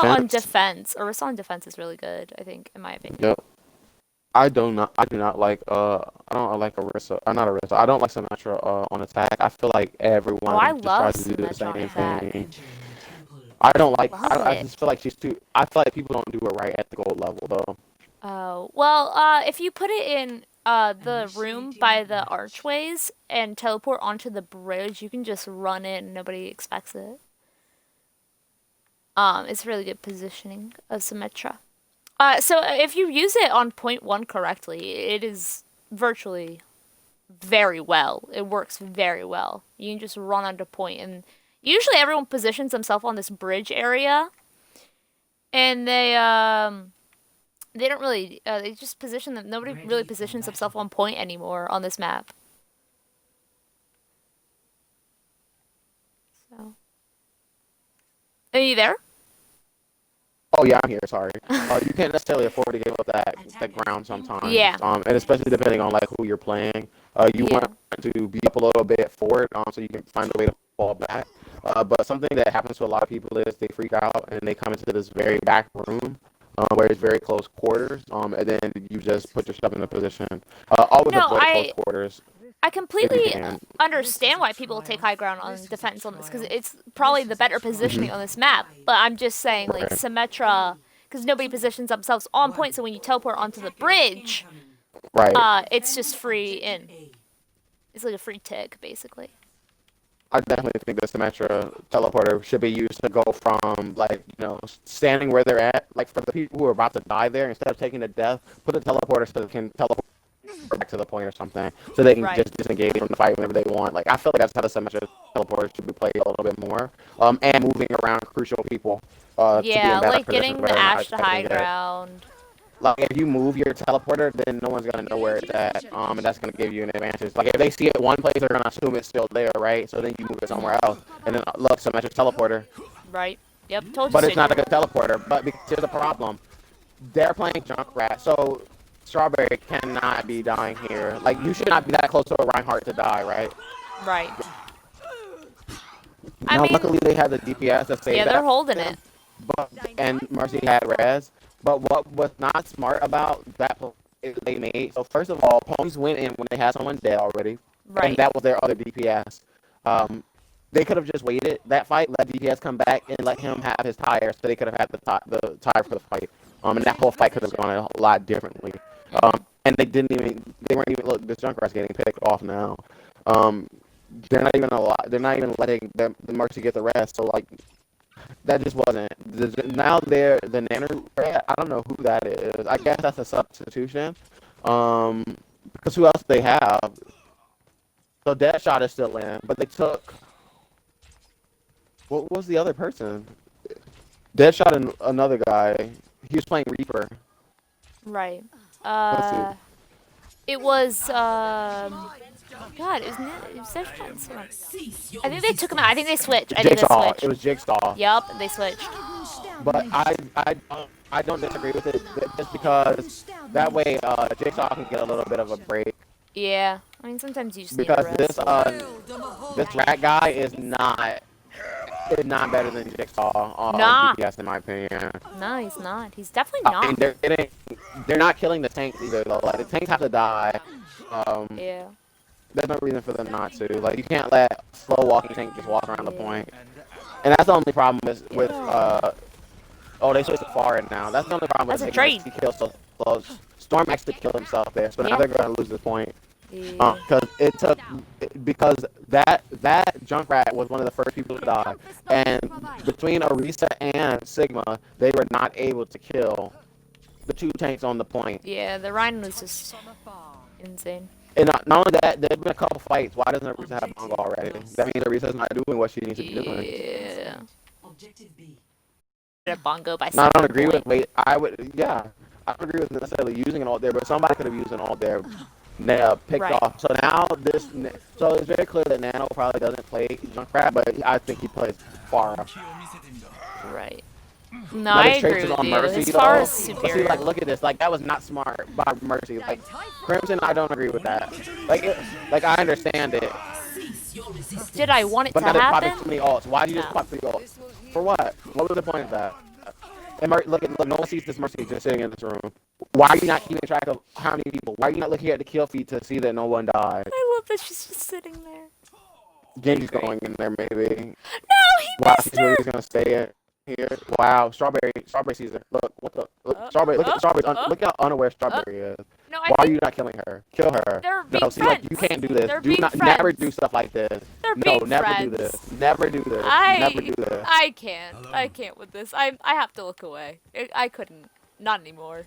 On defense, Orisa on defense is really good. I think, in my opinion. yep. I do not like I don't like Orisa. Not Orisa. I don't like Symmetra on attack. I feel like Oh, I everyone just love tries to do the Symmetra on same attack. thing. Entering the temple. I don't like. Love I it. just feel like she's too. I feel like people don't do it right at the gold level though. Oh, well, if you put it in the room by Initiating the match. archways and teleport onto the bridge, you can just run it and nobody expects it. It's really good positioning of Symmetra. So if you use it on point one correctly, it is virtually very well. It works very well. You can just run onto point, and usually everyone positions themselves on this bridge area, and they don't really they just position them. Nobody really Ready for positions battle. themselves on point anymore on this map. So, are you there? Oh yeah, I'm here. Sorry. You can't necessarily afford to give up that ground sometimes. Yeah. And especially depending on like who you're playing. You Yeah. want to be up a little bit forward, so you can find a way to fall back. But something that happens to a lot of people is they freak out and they come into this very back room. Where it's very close quarters, and then you just put yourself in a position. Always No, avoid close quarters I if you completely can. understand why people take high ground on defense on this, because it's probably the better positioning Hmm. on this map. But I'm just saying, like, Right, Symmetra, because nobody positions themselves on point, so when you teleport onto the bridge, right. it's just free Objective in. A. It's like a free tick, basically. I definitely think the Symmetra teleporter should be used to go from like standing where they're at, like for the people who are about to die there, instead of taking the death, put the teleporter so they can teleport back to the point or something, so they can Right. just disengage from the fight whenever they want. Like I feel like that's how the Symmetra teleporter should be played a little bit more, and moving around crucial people, to be Yeah, in better like positions getting the where they're not Ash to high attacking it. ground. Like if you move your teleporter, then no one's gonna know where it's at, and that's gonna give you an advantage. Like if they see it one place, they're gonna assume it's still there, right? So then you move it somewhere else, and then look, Symmetra's teleporter. Right. Yep, told you But it's so. not a good teleporter. But because here's the problem, they're playing Junkrat, so Strawberry cannot be dying here. Like you should not be that close to a Reinhardt to die, right? Right. I Now, mean, luckily they had the DPS to save yeah, they're that, holding them, it. but and Mercy had res. But what was not smart about that play they made? So first of all, Ponies went in when they had someone dead already, and Right. that was their other DPS. Um, they could have just waited that fight, let DPS come back, and let him have his tire, so they could have had the tire for the fight. And that whole fight could have gone a lot differently. Hmm. And they weren't even, look, this Junkrat's getting picked off now. Um, they're not even letting the Mercy get the rest. So like that just wasn't. Now they're the Nano. I don't know who that is. I guess that's a substitution. Um, because who else they have? So Deadshot is still in, but they took. What was the other person? Deadshot and another guy. He was playing Reaper. Right. Let's see. It was, God, it was someone. I think they took him out. I think they switched. I think they Jigsaw. It switched. was Jigsaw. Yup, they switched. But I don't disagree with it just because that way Jigsaw can get a little bit of a break Yeah. I mean, sometimes you just need a because rest. this rat guy is not better than Jigsaw on Nah. DPS in my opinion. No, he's not. He's definitely I mean not. they're not killing the tanks either though. Like the tanks have to die. Um, Yeah. there's no reason for them not to. Like you can't let a slow walking tank just walk around the Yeah. point. And that's the only problem with Yeah. oh, they switched to Foreign now. That's the only problem That's with a making trade. Mercy kill so close. Storm actually killed himself there, so now Yeah. they're going to lose the point. Yeah. Because that Junkrat was one of the first people to die, and between Orisa and Sigma, they were not able to kill the two tanks on the point. Yeah, the Rhine was just insane. And not only that, there's been a couple fights. Why doesn't Orisa have Mongo already? That means Orisa's not doing what she needs to be doing. Yeah. Objective B. A bongo by No, I don't some agree with. point. Wait, I don't agree with necessarily using an alt there, but somebody could have used an alt there. Picked Right. off. So now so it's very clear that Nano probably doesn't play Junkrat, but I think he plays Pharah. Right. No, Now I this agree traits is with on you. Mercy His though. far is But see, superior. like, look at this. Like that was not smart by Mercy. Like Crimson, I don't agree with that. Like I understand it, Did I want it but to now they're popping too happen? many alts. Why do you just No. pop 3 alts? For what? What was the point of that? And look, no one sees this Mercy just sitting in this room. Why are you not keeping track of how many people? Why are you not looking at the kill feed to see that no one died? I love that she's just sitting there. Genji's going in there maybe. No, he Wow, missed she's really her. just gonna stay here. Wow, Strawberry sees her. Look, what the? Strawberry, look at look how unaware Strawberry is. No, Why are you not killing her? Kill her. they're No, being see, like you friends. can't do this. They're Do being not, never friends. do stuff like this. They're No, being never do friends. this. Never do this. Never do this. I can't. I can't with this. I have to look away. I couldn't. Not anymore.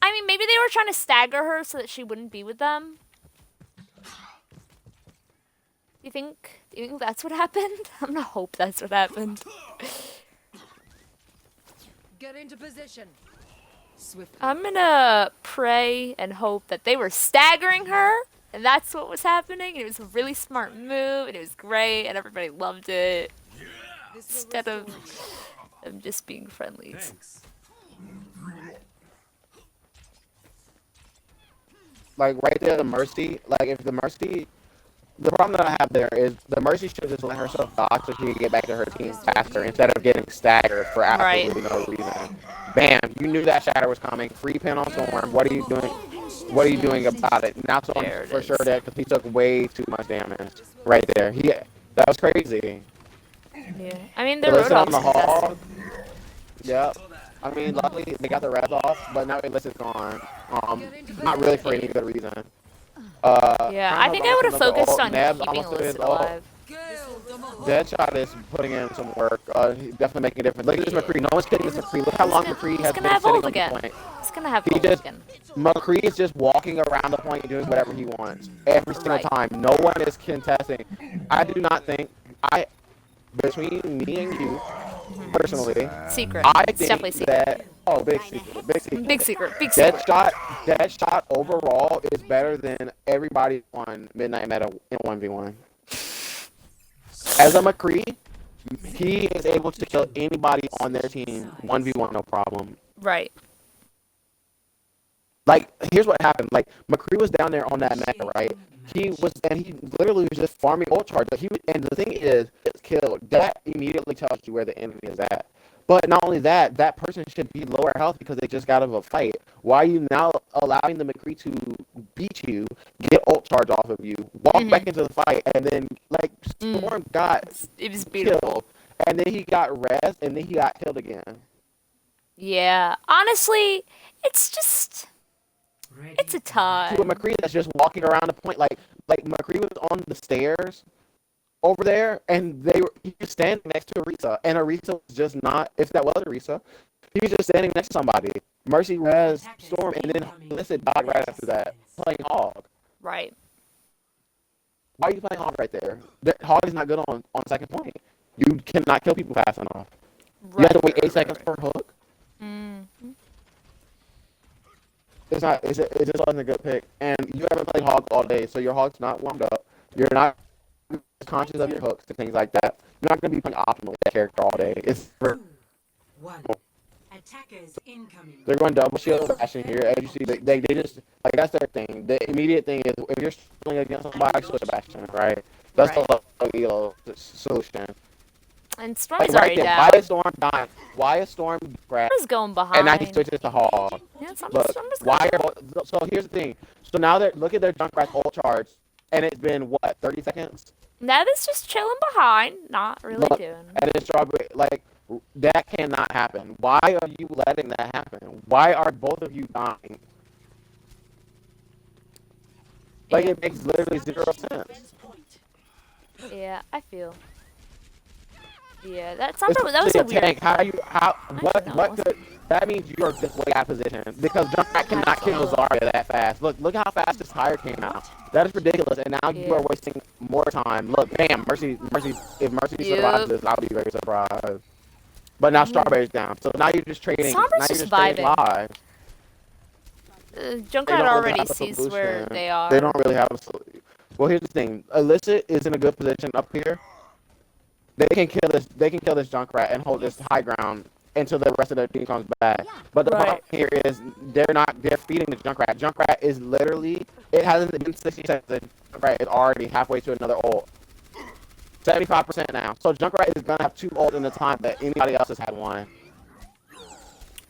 I mean, maybe they were trying to stagger her so that she wouldn't be with them. Do you think that's what happened? I'm gonna hope that's what happened. Get into position. Swiftly. I'm gonna pray and hope that they were staggering her, and that's what was happening. And it was a really smart move, and it was great, and everybody loved it. This will Instead of restore I'm just being friendly. Thanks. Like right there, the Mercy. Like if the Mercy, the problem that I have there is the Mercy should just let herself dodge so she can get back to her team faster instead of getting staggered for Right. absolutely no reason. Bam! You knew that shatter was coming. Free pin on Storm. What are you doing? What are you doing about it? Now Storm There it for is. sure dead because he took way too much damage right there. That was crazy. Yeah. I mean, their Listen on Roadhog's the hall. contested. Yep. I mean, luckily they got the res off, but now Illicit's gone. Not really for any good reason. Yeah, I think I would have focused on Neb's keeping almost to his Illicit ult. alive. Deadshot is putting in some work. He's definitely making a difference. Look at this McCree. No one's kidding this McCree. Look how long McCree He's has gonna been have sitting ult on the again. point. He's gonna have He ult just again. McCree is just walking around the point and doing whatever he wants every single Right. time. No one is contesting. I do not think between me and you personally, Secret. I It's think definitely secret. that big secret, big secret. Big secret. Big secret. Deadshot overall is better than everybody on Midnight Meta in 1v1. As a McCree, he is able to kill anybody on their team 1v1 no problem. Right. Like, here's what happened. Like, McCree was down there on that meta, right? He literally was just farming ult charge. Like, and the thing is, it's killed. That immediately tells you where the enemy is at. But not only that, that person should be lower health because they just got out of a fight. Why are you now allowing the McCree to beat you, get ult charge off of you, walk back into the fight, and then, like, Storm got It was beautiful. killed. And then he got rezzed, and then he got killed again. Yeah. Honestly, it's just. Ready It's a tie. To a McCree that's just walking around the point, like McCree was on the stairs over there, and he was standing next to Arisa, and Arisa was just not. If that was Arisa, he was just standing next to somebody. Mercy res Storm, and then Illicit died right after that, playing Hog. Right. Why are you playing Hog right there? Hog is not good on second point. You cannot kill people fast enough. You have to wait 8 seconds per hook. It's not. It just wasn't a good pick. And you haven't played Hog all day, so your Hog's not warmed up. You're not conscious of your hooks and things like that. You're not going to be playing optimally with that character all day. One. Attackers incoming. They're going double shield bashing here. As you see, they just, like, that's their thing. The immediate thing is, if you're struggling against somebody, switch bashing, right? That's the solution. And Storm's Like, right already there, down. why is Storm dying? Why is Storm grabbed? Storm's going behind. And now he switches to Hog. Yeah, Storm's Look, going why so here's the thing. So now look at their Junkrat's ult charge, and it's been, what, 30 seconds? Nev is just chilling behind, not really Look, doing. and it's Strawberry, like, that cannot happen. Why are you letting that happen? Why are both of you dying? Like, Yeah. it makes literally 0 sense. Yeah, I feel. Yeah, that was a weird. Tank. What could, that means you are just way out of position because Junkrat cannot kill Zarya that fast. Look how fast this tire came out. That is ridiculous, and now you are wasting more time. Look, bam, Mercy. If Mercy survives this, I'll be very surprised. But now Strawberry's down, so now you're just trading. Strawberry's Now you're just trading vibing. lives. Junkrat They don't really already have a sees where solution. they are. They don't really have a solution. Well, here's the thing. Illicit is in a good position up here. They can kill this. They can kill this Junkrat and hold this high ground until the rest of their team comes back. But the problem here is they're feeding the Junkrat. Junkrat is literally. It hasn't been 60 seconds. And Junkrat is already halfway to another ult. 75% now. So Junkrat is gonna have 2 ult in the time that anybody else has had 1.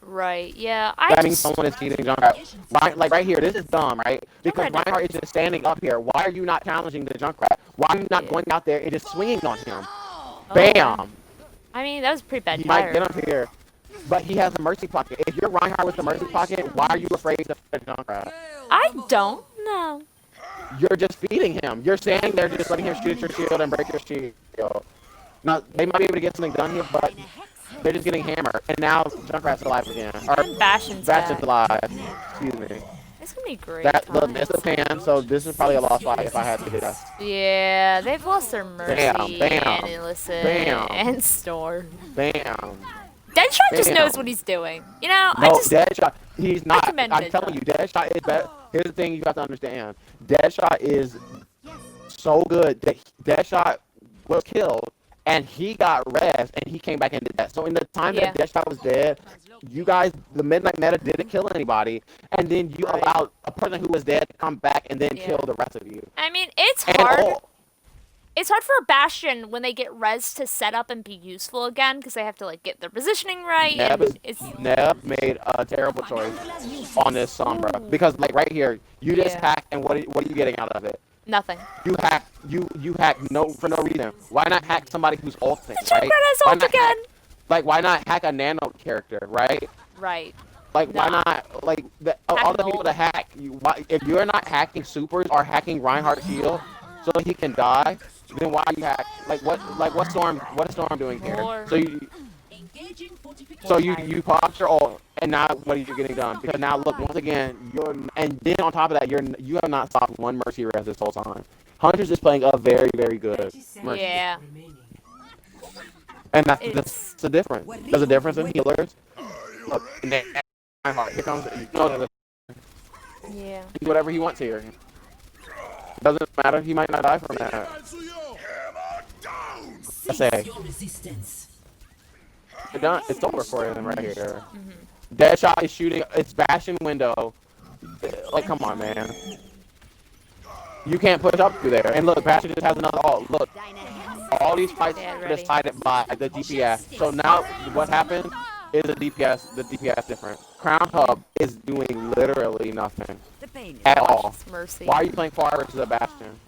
Right. Yeah. That means someone is feeding Junkrat. Like right here, this is dumb, right? Because Reinhardt is just standing up here. Why are you not challenging the Junkrat? Why are you not going out there and just swinging on him? Bam! I mean, that was a pretty bad He might tire. get up here, but he has a mercy pocket. If you're Reinhardt with the mercy pocket, why are you afraid to fight a Junkrat? I don't know. You're just feeding him. You're standing there just letting him shoot your shield and break your shield. Now, they might be able to get something done here, but they're just getting hammered. And now Junkrat's alive again. Or Bastion's Bastion's back. alive. Excuse me. It's gonna be great. Look, it's the pan, so this is probably a lost fight if I had to guess. Yeah, they've lost their Mercy and Illicit and Storm. Bam. Deadshot just knows what he's doing. You know, No, I just Deadshot, he's not. commend I'm Deadshot. telling you, Deadshot is better. Here's the thing you have to understand. Deadshot is so good that Deadshot was killed and he got res, and he came back and did that. So in the time Yeah. that Deadshot was dead, you guys, the Midnight Meta didn't kill anybody, and then you Right. allowed a person who was dead to come back and then Yeah. kill the rest of you. I mean, it's And hard. all, It's hard for a Bastion when they get res to set up and be useful again because they have to like get their positioning right, and it's Neb made a terrible choice on this Sombra because like right here, you just Yeah. hack, and what are you getting out of it? nothing. You hack no for no reason. Why not hack somebody who's ulting, The right? Junkrat has Why ult not again. why not hack a nano character, right? Right. Like why Nah. not like all Hack the an people ult. that hack if you're not hacking supers or hacking Reinhardt shield so he can die, then why you hack? What's Storm doing here? More. So you popped your ult, and now what are you getting done? Because now look, once again, and then on top of that, you have not stopped one mercy res this whole time. Hunter's is playing a very, very good 30 seconds mercy. Yeah. remaining. And that's It's the difference. There's a difference in healers. Look, and then Reinhardt, here comes yeah. do whatever he wants here. Doesn't matter, he might not die from that. I say, it's over for him right here. Deadshot is shooting, it's bashing window. Like, come on, man. You can't push up through there. And look, Bastion just has another ult. Look, all these fights Yeah, are ready. decided by the DPS. So now what happened is the DPS different. Crown Hub is doing literally nothing at all. It's mercy. Why are you playing far versus a Bastion?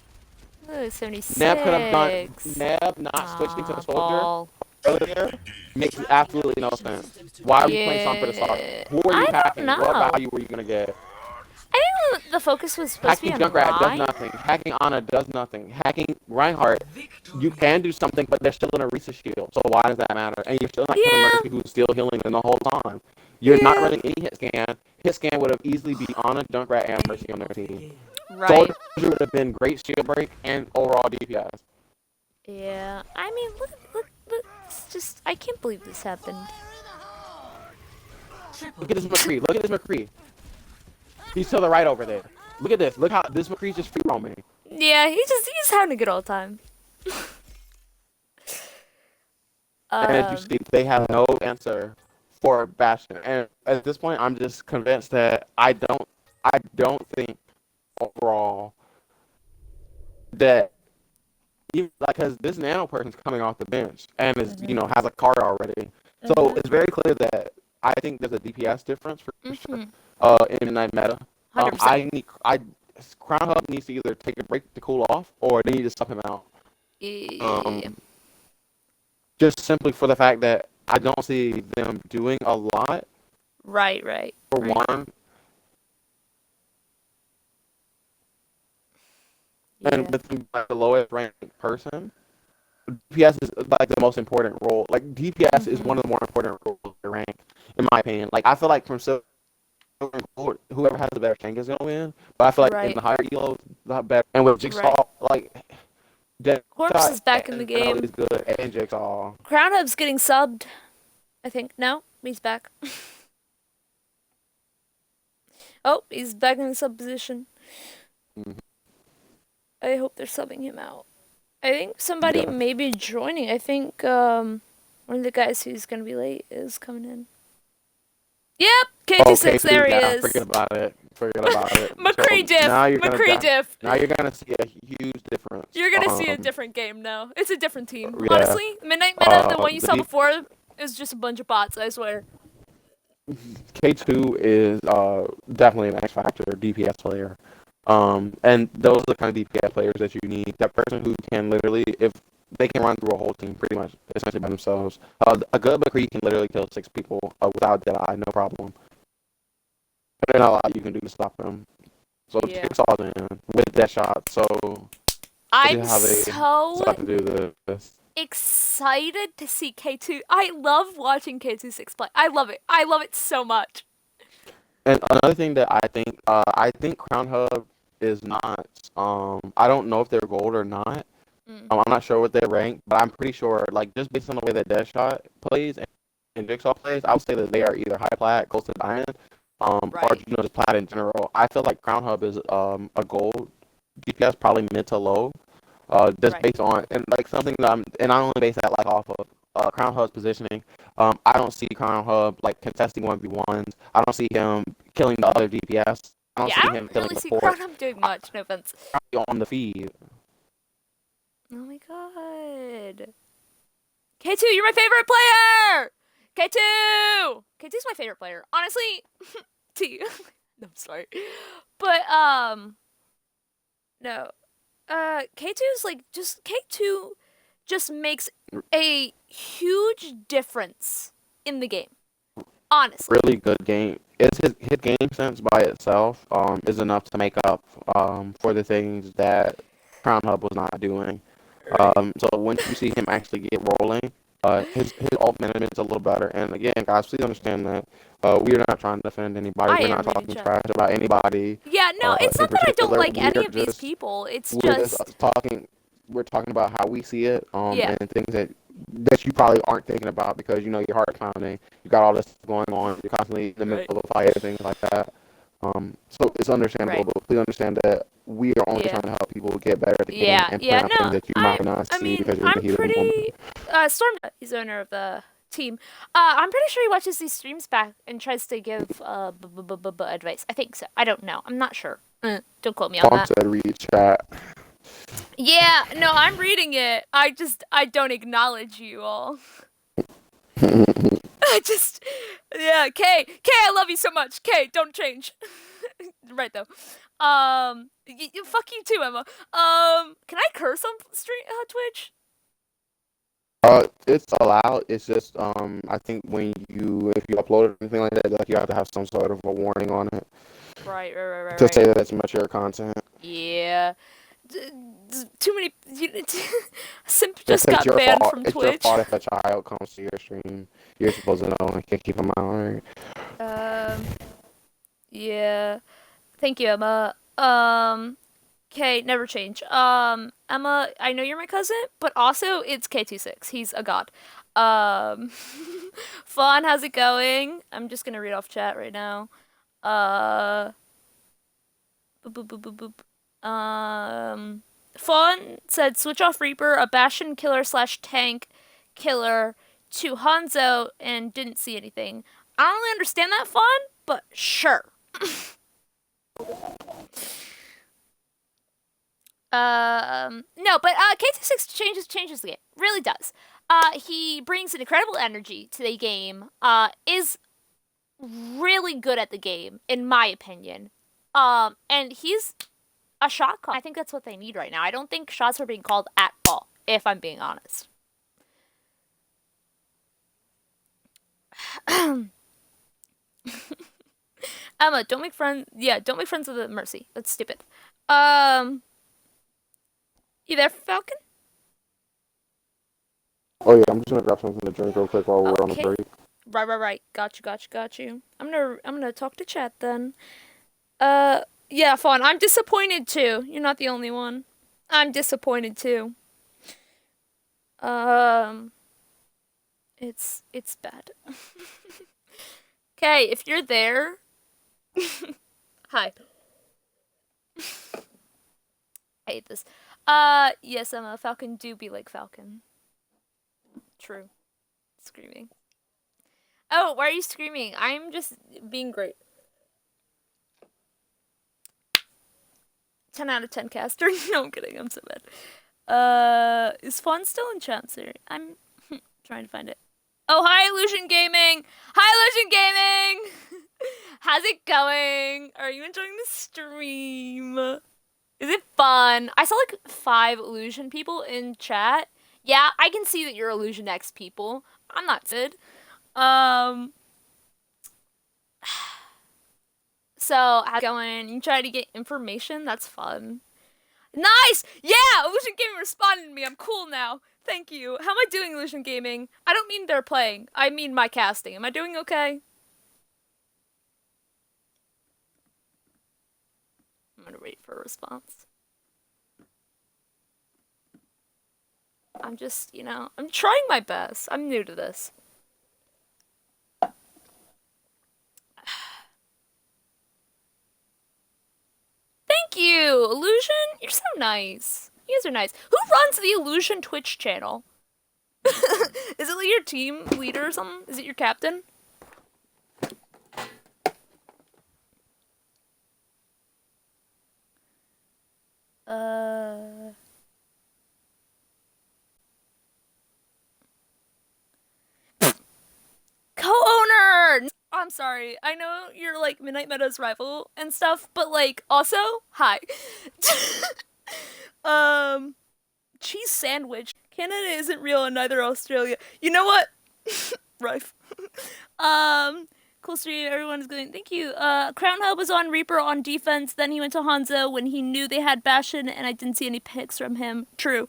Ooh, 76. Neb could have done, Neb not switching to a soldier Ball. earlier makes absolutely no sense. Why are you playing something for the start? Who are you I don't hacking? know. What value were you going to get? I think the focus was supposed Hacking to be on Junkrat does Ryan. nothing. Hacking Ana does nothing. Hacking Reinhardt, you can do something, but they're still in a Risa shield. So why does that matter? And you're still not killing Yeah. Mercy, who's still healing them the whole time. You're not Yeah. running any hit scan. Hit scan would have easily beat Ana, Junkrat, and Mercy on their team. Right. Soldier would have been great shield break and overall DPS. Yeah. I mean, look. It's just, I can't believe this happened. Look at this McCree. Look at this McCree. He's to the right over there. Look at this. Look how this McCree's just free roaming. Yeah, he's having a good old time. And as you see, they have no answer for Bastion. And at this point, I'm just convinced that I don't think overall that even because this nano person's coming off the bench and is has a card already. So it's very clear that I think there's a DPS difference for sure in Midnight Meta. 100%. Crown Hub needs to either take a break to cool off or they need to sub him out. Yeah. Just simply for the fact that I don't see them doing a lot. Right. For one, and Yeah. with him, like, the lowest ranked person, DPS is like the most important role. Like DPS is one of the more important roles to rank, in my opinion. Like I feel like from silver and gold, whoever has the better tank is gonna win. But I feel like in Right. the higher elos, not better. And with Jigsaw, like Corpse is back in the game. Is good, and Jigsaw. Crown Hub's getting subbed. I think. No, he's back. Oh, he's back in the sub position. Mhm. I hope they're subbing him out. I think somebody Yeah. may be joining. I think one of the guys who's gonna be late is coming in. Yep, K26, there he is. Forget about it. McCree diff. Now you're McCree diff. Now you're gonna see a huge difference. You're gonna see a different game now. It's a different team. Yeah. Honestly, Midnight Meta, the one you the saw deep- before, is just a bunch of bots. I swear. K2 is definitely an X Factor DPS player. And those are the kind of DPS players that you need. That person who can literally, if they can run through a whole team pretty much essentially by themselves. A good McCree can literally kill 6 people without Deadeye, no problem. But there's not a lot you can do to stop them. So Yeah. Jigsaw's in with Deadshot. So I'm how they so start to do this. excited to see K2. I love watching K26 play. I love it. I love it so much. And another thing that I think Crown Hub is not. I don't know if they're gold or not. I'm not sure what they rank, but I'm pretty sure, like, just based on the way that Deadshot plays and Jigsaw plays, I would say that they are either high plat, close to diamond, or Right. just plat in general. I feel like Crown Hub is a gold DPS, probably mid to low. just Right. based on and like something that and I only base that like off of Crown Hub's positioning. I don't see Crown Hub like contesting 1v1s. I don't see him killing the other DPS. I don't Yeah, I see him don't killing really see support Crown doing much. No offense. on the feed. Oh my god. K2, you're my favorite player! K2! K2's my favorite player. Honestly, T. No, I'm sorry. But, no. K2's like, just, K2 just makes a huge difference in the game. Honestly. Really good game. Is his game sense by itself is enough to make up for the things that Crown Hub was not doing. Right. So once you see him actually get rolling, his ult management's a little better. And again, guys, please understand that we're not trying to defend anybody. I We're am not reading talking chat. trash about anybody Yeah, no, it's in not that I don't particular. like any of these people. It's We're just just, talking. We're talking about how we see it, yeah, and things that you probably aren't thinking about because you know your heart pounding. You got all this going on. You're constantly in the middle right, of a fight and things like that. So it's understandable, right. but please understand that we are only Yeah. trying to help people get better at the game Yeah, and yeah, point out no, things that you might not I see mean, because you're in the I'm heat of the moment. pretty, Storm, he's the owner of the team. I'm pretty sure he watches these streams back and tries to give, advice. I think so. I don't know. I'm not sure. Don't quote me on Mom that. said read chat. Yeah, no, I'm reading it. I don't acknowledge you all. I just, yeah, K, I love you so much. K, don't change. Right though. Fuck you too, Emma. Can I curse on stream Twitch? It's allowed. It's just I think when you if you upload it or anything like that, like you have to have some sort of a warning on it to Right. say that it's mature content. Yeah. Too many. Simp It's, just got your banned fault. from It's your Twitch. fault if a child comes to your stream. You're supposed to know and can keep them out. Right? Um. Yeah. Thank you, Emma. Okay, never change. Emma, I know you're my cousin, but also it's K26. He's a god. Um, Fawn, how's it going? I'm just gonna read off chat right now. Uh, boop, boop, boop, boop, boop. Fawn said switch off Reaper, a Bastion killer slash tank killer to Hanzo, and didn't see anything. I don't really understand that, Fawn, but sure. No, but K26 changes the game. Really does. He brings an incredible energy to the game. Is really good at the game, in my opinion. And he's a shot call. I think that's what they need right now. I don't think shots are being called at all, if I'm being honest. Emma, don't make friends. Yeah, don't make friends with the Mercy. That's stupid. Um, you there, Falcon? Oh yeah, I'm just gonna grab something to drink real quick while we're on a Okay. break. Right. Got you. I'm gonna talk to chat then. Yeah, Fawn, I'm disappointed too. You're not the only one. I'm disappointed too. Um, it's bad. Okay, if you're there, hi. I hate this. Yes, I'm a Falcon. Do be like Falcon. True. Screaming. Oh, why are you screaming? I'm just being great. 10 out of 10 caster. No, I'm kidding. I'm so bad. Is Fawn still in Chancery? I'm trying to find it. Oh, hi, Illusion Gaming! Hi, Illusion Gaming! How's it going? Are you enjoying the stream? Is it fun? I saw like 5 Illusion people in chat. Yeah, I can see that you're Illusion X people. I'm not good. Um, so how's it going? You try to get information? That's fun. Nice! Yeah! Illusion Gaming responded to me. I'm cool now. Thank you. How am I doing, Illusion Gaming? I don't mean they're playing. I mean my casting. Am I doing okay? I'm gonna wait for a response. I'm just, I'm trying my best. I'm new to this. Thank you, Illusion. You're so nice. You guys are nice. Who runs the Illusion Twitch channel? Is it like your team leader or something? Is it your captain? Uh... Co-owner! I'm sorry. I know you're like Midnight Meadows rival and stuff, but like also, hi. um cheese sandwich. Canada isn't real and neither Australia. You know what? Rife. Cool stream. Everyone's going. Thank you. Crown Hub was on Reaper on defense. Then he went to Hanzo when he knew they had Bastion, and I didn't see any picks from him. True.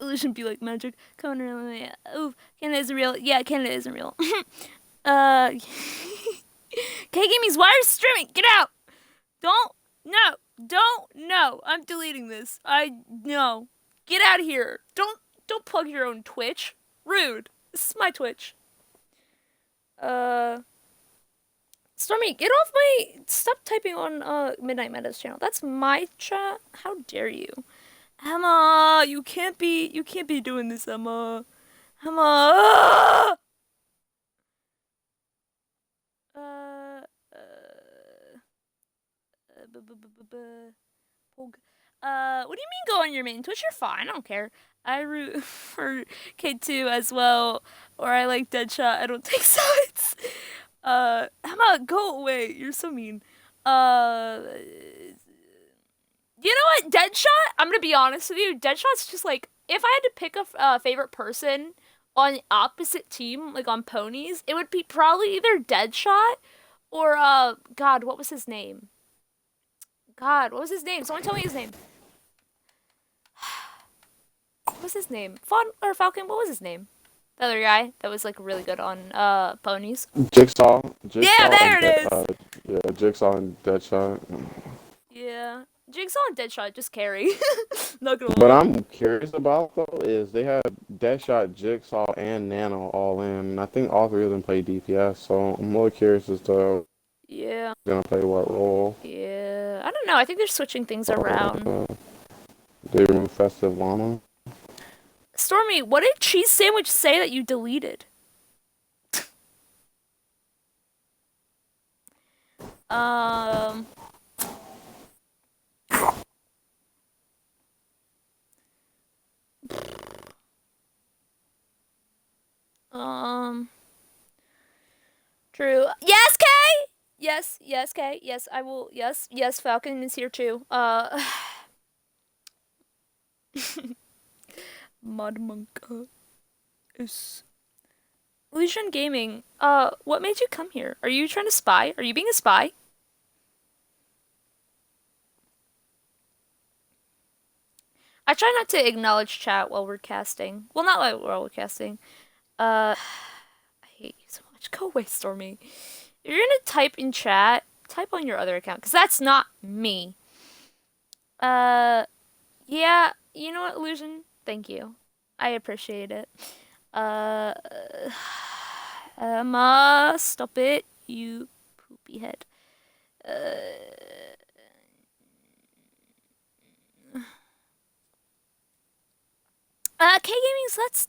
Illusion be like magic. Conan. Ooh, Canada isn't real. Yeah, Canada isn't real. K Gaming's wire streaming. Get out. Don't. No. Don't. No. I'm deleting this. No. Get out of here. Don't plug your own Twitch. Rude. This is my Twitch. Stormy, get off my. Stop typing on Midnight Meadows channel. That's my chat. How dare you, Emma? You can't be doing this, Emma. Emma. What do you mean go on your main Twitch? You're fine. I don't care. I root for K2 as well, or I like Deadshot. I don't take sides. Emma, go away. You're so mean. You know what? Deadshot? I'm gonna be honest with you. Deadshot's just like, if I had to pick a favorite person on the opposite team, like on Ponies, it would be probably either Deadshot or, God, what was his name? God, what was his name? Someone tell me his name. What was his name? Falcon, what was his name? The other guy that was like really good on Ponies. Jigsaw. Yeah, there it is. Yeah, Jigsaw and Deadshot. Yeah, Jigsaw and Deadshot just carry. Not gonna What lie. I'm curious about though is they had Deadshot, Jigsaw, and Nano all in. And I think all three of them play DPS, so I'm really curious as to Yeah. who's gonna play what role. Yeah. I don't know. I think they're switching things around. They removed Festive Llama. Stormy, what did Cheese Sandwich say that you deleted? Um. True. Yes, Kay. Yes, Kay. Yes, I will. Yes, Falcon is here too. Mud Monk is Legion Gaming. What made you come here? Are you trying to spy? Are you being a spy? I try not to acknowledge chat while we're casting. Well, not while we're casting. I hate you so much. Go away, Stormy. If you're gonna type in chat, type on your other account, because that's not me. Yeah, you know what, Illusion? Thank you. I appreciate it. Emma, stop it, you poopy head. K Gaming, so that's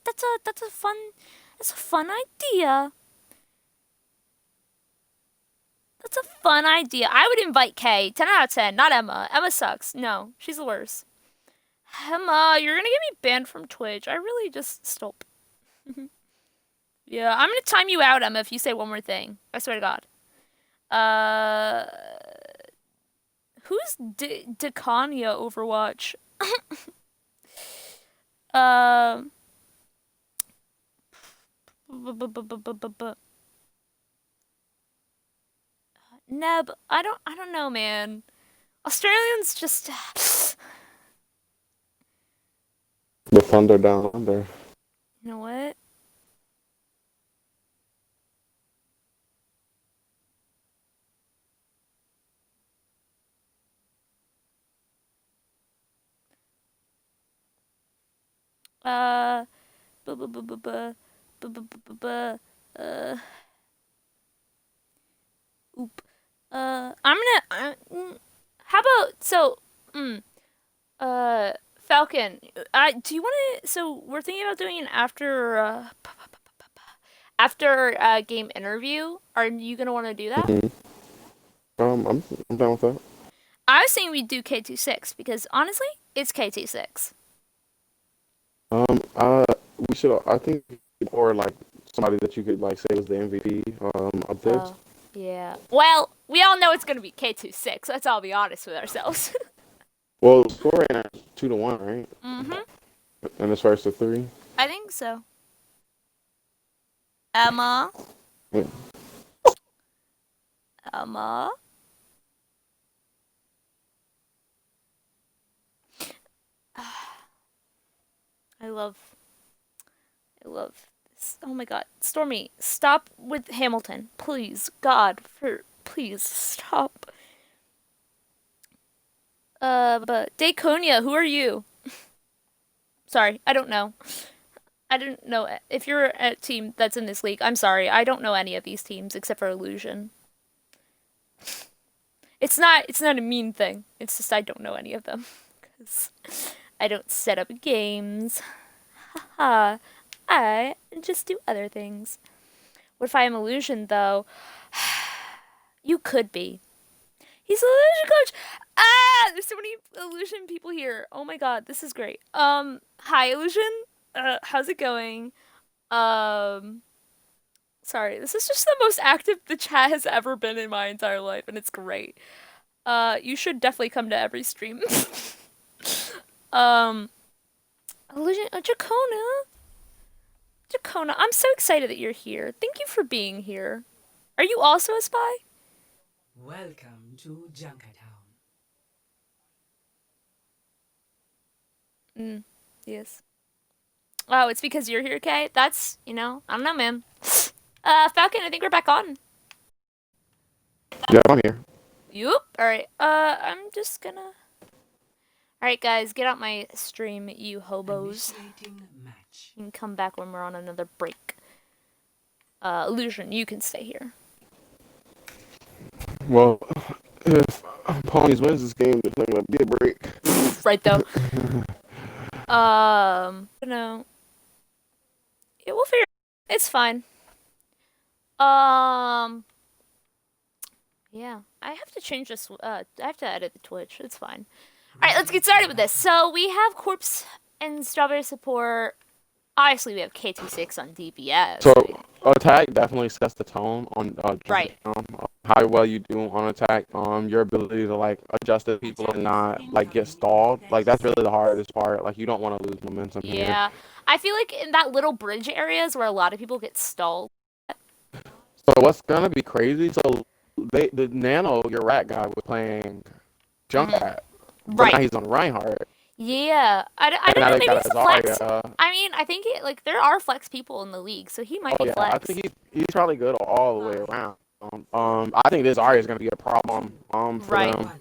a fun idea. That's a fun idea. I would invite Kay. 10 out of 10. Not Emma. Emma sucks. No, she's the worst. Emma, you're gonna get me banned from Twitch. I really just stop. Yeah, I'm gonna time you out, Emma, if you say one more thing. I swear to God. Who's Decania Overwatch? Neb, I don't know, man. Australians just The Thunder Down Under. You know what? Uh, bu- bu- bu- bu- bu- bu- bu- bu- bu- bu- oop. I'm gonna. How about so? Falcon, do you want to? So we're thinking about doing an after game interview. Are you gonna want to do that? Hmm. I'm down with that. I was saying we do K26 because honestly, it's K26. Uh, we should. I think, or like somebody that you could like say was the MVP of this. Oh, yeah. Well, we all know it's gonna be K26. Let's all be honest with ourselves. Well, the score right now is 2-1, right? Mhm. And it's first to three. I think so. Emma. Yeah. Emma. I love. I love this. Oh my God, Stormy, stop with Hamilton, please. God, please stop. But Daconia, who are you? Sorry, I don't know. I didn't know if you're a team that's in this league. I'm sorry, I don't know any of these teams except for Illusion. It's not a mean thing. It's just I don't know any of them because I don't set up games. Haha. I just do other things. What if I am Illusion though? You could be. He's an illusion coach. Ah, there's so many illusion people here. Oh my God, this is great. Hi illusion. How's it going? Um, sorry, this is just the most active the chat has ever been in my entire life, and it's great. You should definitely come to every stream. um, illusion, Jacona, I'm so excited that you're here. Thank you for being here. Are you also a spy? Welcome to Junkertown. Yes. Oh, it's because you're here, Kay? That's, I don't know, man. Falcon, I think we're back on. Yeah, I'm here. Yup. Alright, I'm just gonna... Alright, guys, get out my stream, you hobos. Initiating match. You can come back when we're on another break. Illusion, you can stay here. Well, if Ponies wins this game, there's not gonna be a break. Right, though. No. Yeah, we'll figure it out. It's fine. Yeah. I have to change this, I have to edit the Twitch. It's fine. Alright, let's get started with this. So, we have Corpse and Strawberry support. Obviously, we have K26 on DPS. So attack definitely sets the tone on Right. how well you do on attack. Your ability to like adjust to people and not like get stalled. Like that's really the hardest part. Like you don't want to lose momentum here. Yeah. I feel like in that little bridge areas where a lot of people get stalled. So what's gonna be crazy? So the Nano, your rat guy, was playing Junkrat, but Right. now he's on Reinhardt. Yeah. I And don't now know, they maybe got it's a flex. Zarya. I mean, I think there are flex people in the league, so he might Oh be yeah, flex. I think he's probably good all the way around. I think this Zarya is gonna be a problem for Right. them.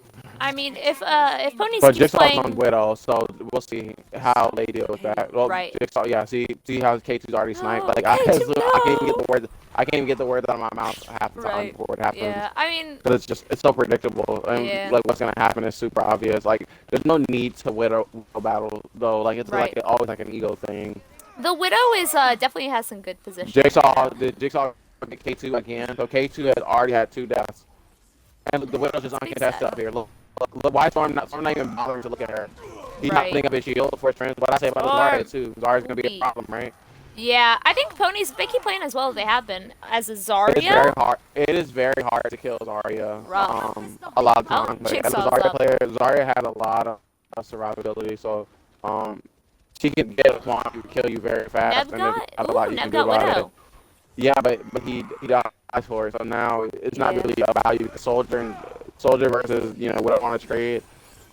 I mean, if Ponies But keeps Jigsaw's playing, on Widow, so we'll see how they deal with that. Well, Right. Jigsaw, yeah. See how K2's already sniped. No, Like K2, I can't even no. get the words. I can't even get the words out of my mouth half the time Right. before it happens. Yeah. I mean, Because it's so predictable, and Yeah. like what's gonna happen is super obvious. Like there's no need to Widow battle though. Like it's Right. like always like an ego thing. the Widow is definitely has some good position. Jigsaw get K2 again. So K2 has already had 2 deaths, and the Widow's just uncontested up here. Look, why Storm not even bothering to look at her? He's not Right. putting up his shield for his friends. What I say about Zarya too. Zarya's gonna be a problem, right? Yeah, I think Ponies they keep playing as well as they have been as a It's very Zarya. hard. It is very hard to kill Zarya. Rough. A lot of Oh, times. Like, as a Jigsaw's Zarya up. player, Zarya had a lot of survivability, so she can get a swamp and kill you very fast, and there's not a lot you can do about it. Widow. Yeah, but he died for it, so now it's not Yeah. really about you. Soldier versus Widow on a trade.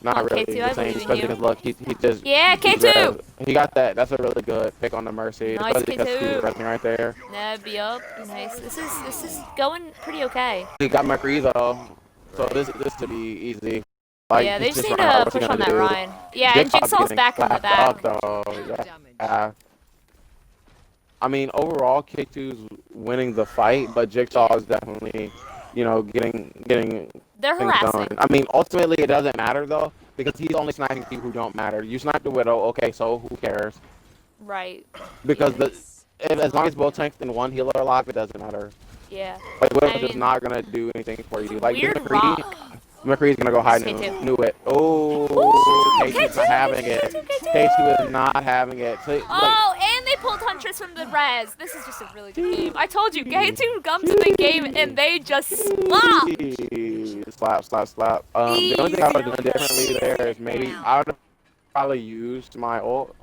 Not On really K2, I the same, believe in especially you. because look, he just Yeah, K2. he got that. That's a really good pick on the Mercy, Nice, especially because he was K2. resting right there. Neb, yup. Nice. This is going pretty okay. He got McCree though, so this to be easy. Like, Yeah, they it's just need Reinhardt, to what's he push on gonna that do? Ryan. Yeah, and Jigsaw's getting back in the clapped back. up, though. Yeah. I mean, overall, K2's winning the fight, but Jigsaw is definitely, getting They're things harassing. done. I mean, ultimately, it doesn't matter though, because he's only sniping people who don't matter. You snipe the Widow, okay, so who cares? Right. Because Yeah. as long as both tanks and one healer are alive, it doesn't matter. Yeah. Like Widow's I just mean, not gonna do anything for you. Like weird McCree, rock. McCree's gonna go high K2. noon. Knew it. Oh, Ooh, K2's K2, not having K2, it. K2. K2 is not having it. So, like, Oh, and they pulled Huntress from the res. This is just a really good game. I told you, K2 comes in the game and they just slop. slap, slap, slap. The only thing I would have done differently there is maybe I would have probably used my ult,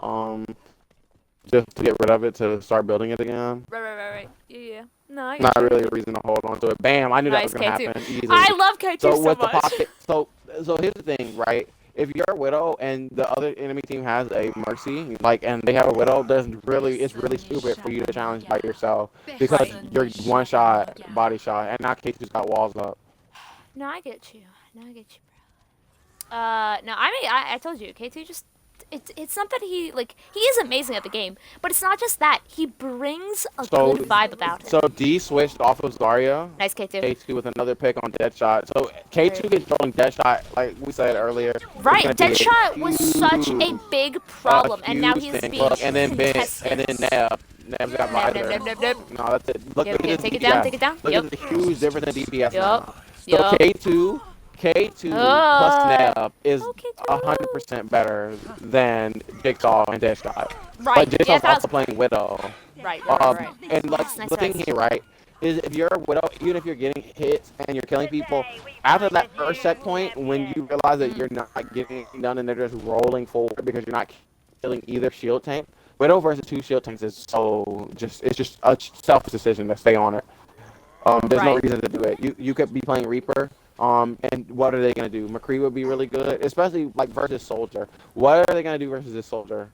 just to get rid of it to start building it again. Right. Yeah. No, I Not got you. really a reason to hold on to it. Bam! I knew that was Nice, gonna K2. happen easily. I love K2 So so with the much. pocket, so here's the thing, right? If you're a Widow and the other enemy team has a Mercy, like, and they have a Widow, it's really stupid for you to challenge by yourself because Right. you're one shot, body shot, and now K2's got walls up. No, I get you. No, I get you, bro. No, I told you, K2 just, it's not that he is amazing at the game, but it's not just that. He brings a So- good vibe about him. So D switched off of Zarya. Nice, K2. K2 with another pick on Deadshot. So K2 controlling Deadshot, like we said earlier. Right, it's gonna be a Deadshot was such a huge, big problem, and now huge he is thing. being Look, and then Ben, contested. and then Neb. Neb's got Neb, visor. Neb. No, that's it. Look Yep, at yeah, the take it DPS. down, take it down. Look Yep. at the huge difference in DPS now. Yup. So K2 plus Neb is Okay, 100% better than Jigsaw and Deadshot. Right, But Jigsaw's yeah, also playing Widow. Right. And like Nice, the thing nice. here, right, is if you're a Widow, even if you're getting hits and you're killing people, after that first checkpoint, when you realize that you're not getting anything done and they're just rolling forward because you're not killing either shield tank, Widow versus 2 shield tanks is it's just a selfish decision to stay on it. There's no Right. reason to do it. You could be playing Reaper. And what are they gonna do? McCree would be really good, especially like versus Soldier. What are they gonna do versus this Soldier?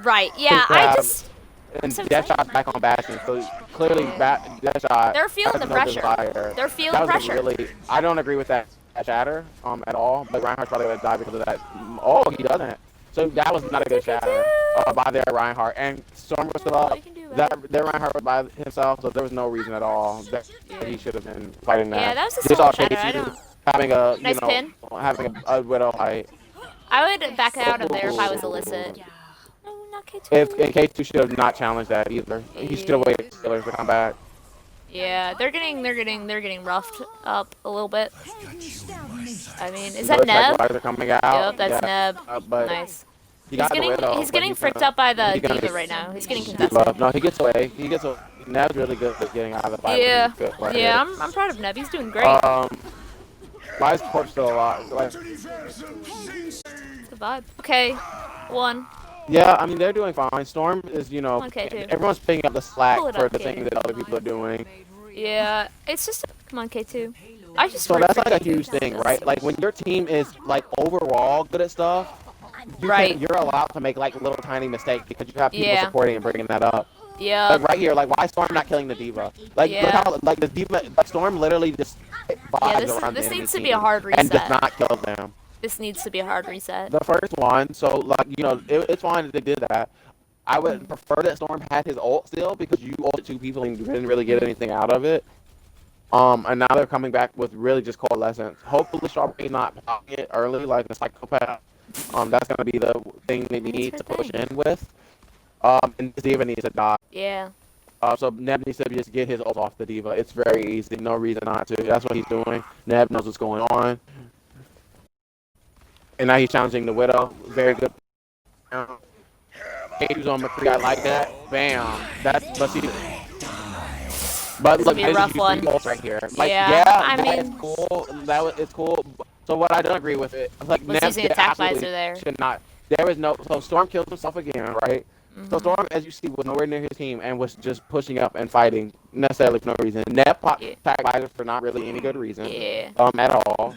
Right, yeah, And so Deadshot's back on Bastion, so clearly Deadshot. They're feeling has the no pressure. desire. They're feeling That was a pressure. Really, I don't agree with that shatter at all. But Reinhardt's probably gonna die because of that. Oh, he doesn't. So that was not a good shatter by their Reinhardt. And Storm was still up. You can do Their Reinhardt was by himself, so there was no reason at all that he should have been fighting that. Yeah, that was a Just solid saw shatter. I K2 don't. having a Nice pin. having a Widow fight. I would back out of there if I was illicit. No, not K2. If K2 should have not challenged that either. He should have waited for killers to come back. Yeah, they're getting roughed up a little bit. I mean, is that Neb? Are coming out. Yep, that's Yeah. Neb. But Nice. he got the Widow, He's but getting he's fricked gonna- up by the he's gonna diva get- right now. He's getting contested. No, he gets away. Neb's really good at getting out of the fight. Yeah, He's good right yeah, here. I'm proud of Neb. He's doing great. Why is Corp still alive? Like, It's the vibe. Okay, 1. yeah, I mean they're doing fine. Storm is, Okay, too. everyone's picking up the slack Pull it for up, the Katie. things that other people are doing. Yeah, it's just come on, K2. I just So root that's for like a K2. huge thing, right? Like when your team is like overall good at stuff, Right. you're allowed to make like little tiny mistakes because you have people Yeah. supporting and bringing that up. Yeah. Like right here, like why is Storm not killing the diva? Like look Yeah. how like the diva, like Storm literally just vibes this around the needs enemy to be team a hard and does reset. not kill them. This needs to be a hard reset. The first one, so like it's fine that they did that. I would prefer that Storm had his ult still because you ulted 2 people and you didn't really get anything out of it. And now they're coming back with really just coalescence. Hopefully Strawberry's not popping it early like the psychopath. That's gonna be the thing they need to push in with. And this diva needs to die. Yeah. So Neb needs to just get his ult off the diva. It's very easy. No reason not to. That's what he's doing. Neb knows what's going on. And now he's challenging the Widow. Very good. K2's on McCree. I like that. Bam. But see. But This look, will be a rough one. right here. Like, Yeah, I that is mean- cool. It's cool. So what I don't agree with it, like Was Neb using attack absolutely visor there. should not. There is no. So Storm killed himself again, right? So Storm, as you see, was nowhere near his team and was just pushing up and fighting necessarily for no reason. Neb popped Yeah. attack visor for not really any good reason. Yeah. At all.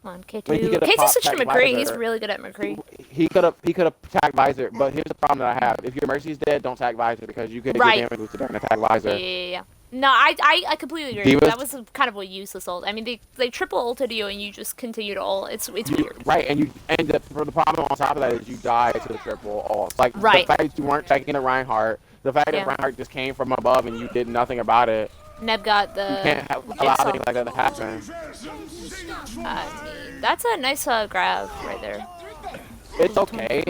Come on, When K2. he could've K2 popped switched to that McCree. visor. He's really good at McCree. He could have attacked visor, but here's the problem that I have. If your Mercy's dead, don't attack visor because you could Right. get damage boosted during attack visor. Yeah. No, I completely agree. Divas- That was kind of a useless ult. I mean, they triple ulted you and you just continue to ult. It's weird. Right, and the problem on top of that is you die to the triple ults. Like Right. the fact that you weren't taking the Reinhardt, the fact Yeah. that Reinhardt just came from above and you did nothing about it. Neb got You the can't allow jigsaw. things like that to happen. I mean, that's a nice grab right there. It's okay.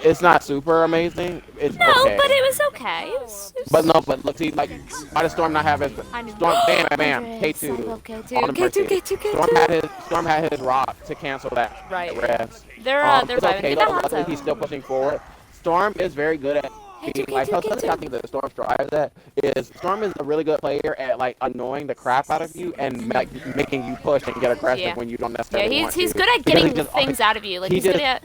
It's not super amazing. It's No, okay. but it was okay. It But was no, but look, see, like, why does Storm not have his I knew. Storm? Bam, bam, bam. Andres, I K2 love K2. on the K2, Mercy. K2, Storm had his rock to cancel that Right. rest. They're It's vibing. okay Get that though. Luckily, Hanzo. he's still pushing forward. Storm is very good at being like. K2, Something I K2. think that Storm strives at is Storm is a really good player at like annoying the crap out of you and like making you push and get aggressive Yeah. when you don't Yeah, necessarily want he's to. good at Because getting things out of you. Like, he's good at...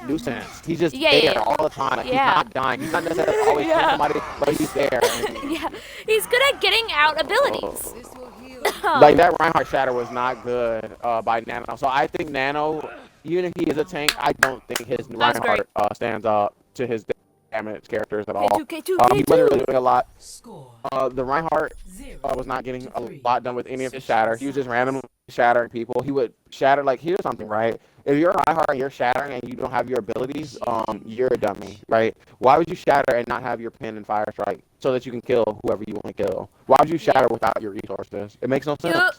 nuisance. He's just Yeah, there yeah. all the time. Like, Yeah. he's not dying. He's not necessarily always Yeah. somebody, but he's there. Yeah, he's good at getting out abilities. This will heal. Like that Reinhardt shatter was not good by Nano. So I think Nano, even if he is a tank, I don't think his That was great. Reinhardt stands up to his damage characters at all. K2, K2, He wasn't really K2. doing a lot. Score The Reinhardt 0 was not getting a to lot done with any of his shatter. He was just randomly shattering people. He would shatter, like, here's something, right? If you're a Reinhardt and you're shattering and you don't have your abilities, you're a dummy, right? Why would you shatter and not have your pin and fire strike so that you can kill whoever you want to kill? Why would you shatter without your resources? It makes no sense. Yup.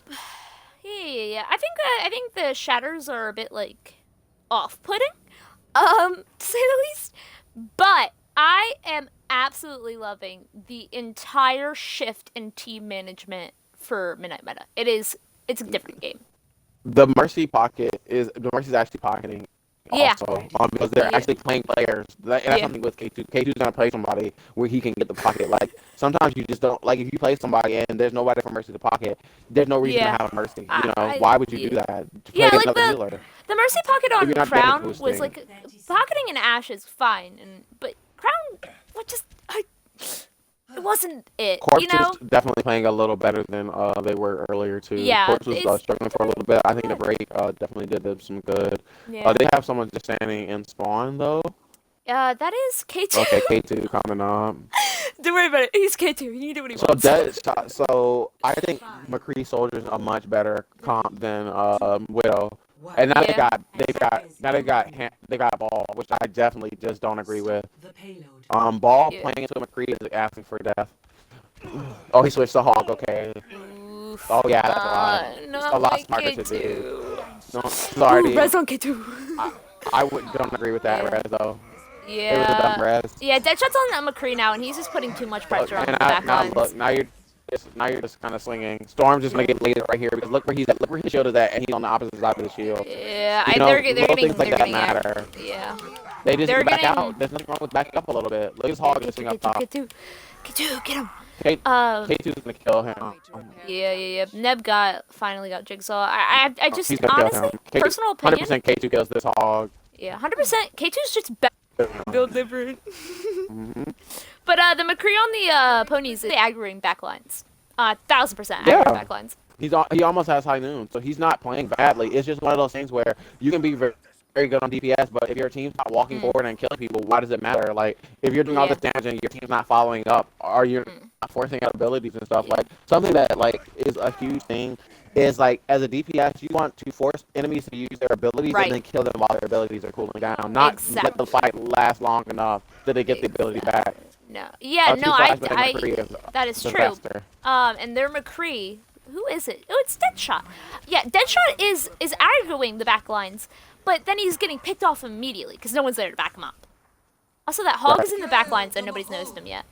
Yeah. I think the shatters are a bit like off-putting, to say the least. But I am absolutely loving the entire shift in team management for Midnight Meta. It's a different game. The Mercy's actually pocketing Yeah. also because they're Yeah. actually playing players. That's Yeah. something with K2. K2's gonna play somebody where he can get the pocket. Like sometimes you just don't like if you play somebody and there's nobody for Mercy to pocket. There's no reason Yeah. to have a Mercy. You know I- why would you do that? To Yeah, play like another the- healer. The Mercy pocket If on you're not Crown damage was boosting. like pocketing an Ashe is fine, but Crown, it wasn't it. Corpse You know? is definitely playing a little better than they were earlier too. Yeah, Corpse was it's- struggling for a little bit. I think the break definitely did them some good. Yeah. They have someone just standing in spawn though. That is K2. Okay, K2 coming up. Don't worry about it. He's K2. He can do what he So wants. so I think McCree Soldier's a much better comp than Widow. 1. And now Yeah. they got Ball, which I definitely just don't agree with. The payload. Ball Yeah. playing into McCree is asking for death. Oh, he switched to Hog. Okay. Oof. Oh yeah, that's a lot. No, It's a lot like smarter to K2. do. No, sorry. Ooh, res on K2. I don't agree with that Yeah. res though. It was a dumb Yeah. res. Yeah, Deadshot's on McCree now, and he's just putting too much pressure on the And back now lines. look, now you're just kind of swinging. Storm's just gonna get laser right here because look where he's at. Look where his shield is at, and he's on the opposite side of the shield. Yeah, You know, they're little getting things like they're that getting out. matter. Yeah. They just They're back getting- out. There's nothing wrong with backing up a little bit. Look at his hog missing up top. K2, get him. K2's Uh, gonna kill him. yeah. Neb finally got Jigsaw. I just He's gonna kill honestly, him. K2 personal opinion. 100% K2 kills this hog. Yeah, 100%. K2's just better. Build different. Mhm. But the McCree on the Ponies is aggroing backlines. 1000% Yeah. aggroing backlines. He almost has high noon, so he's not playing badly. It's just one of those things where you can be very good on DPS, but if your team's not walking forward and killing people, why does it matter? Like, if you're doing all Yeah. this damage and your team's not following up, or you're not forcing out abilities and stuff, like, something that, like, is a huge thing is, like, as a DPS, you want to force enemies to use their abilities Right. and then kill them while their abilities are cooling down, not let the fight last long enough that they get the ability back. No. Yeah, no, that is true. Disaster. And their McCree, who is it? Oh, it's Deadshot. Yeah, Deadshot is aggroing the backlines, but then he's getting picked off immediately because no one's there to back him up. Also, that Hog is in the backlines and nobody's noticed him yet.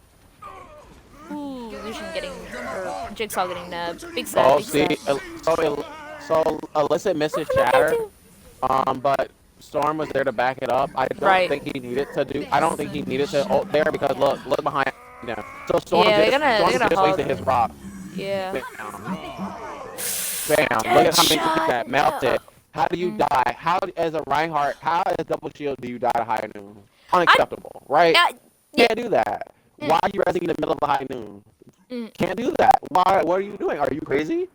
Ooh, Lucian or Jigsaw getting nabbed. Big sad. Oh, big see, sad. so Illicit misses Look at Shatter. K2. But Storm was there to back it up. I don't Right. think he needed to do. I don't think he needed to ult there because look behind him. So Storm Yeah, they're just, gonna Storm just hog. wasted his rock. Yeah. Bam. Look at how many Deadshot. that melted. How do you die? How as a Reinhardt? How as double shield do you die to high noon? Unacceptable, right? Yeah. Can't do that. Why are you resting in the middle of a high noon? Mm. Can't do that. Why? What are you doing? Are you crazy?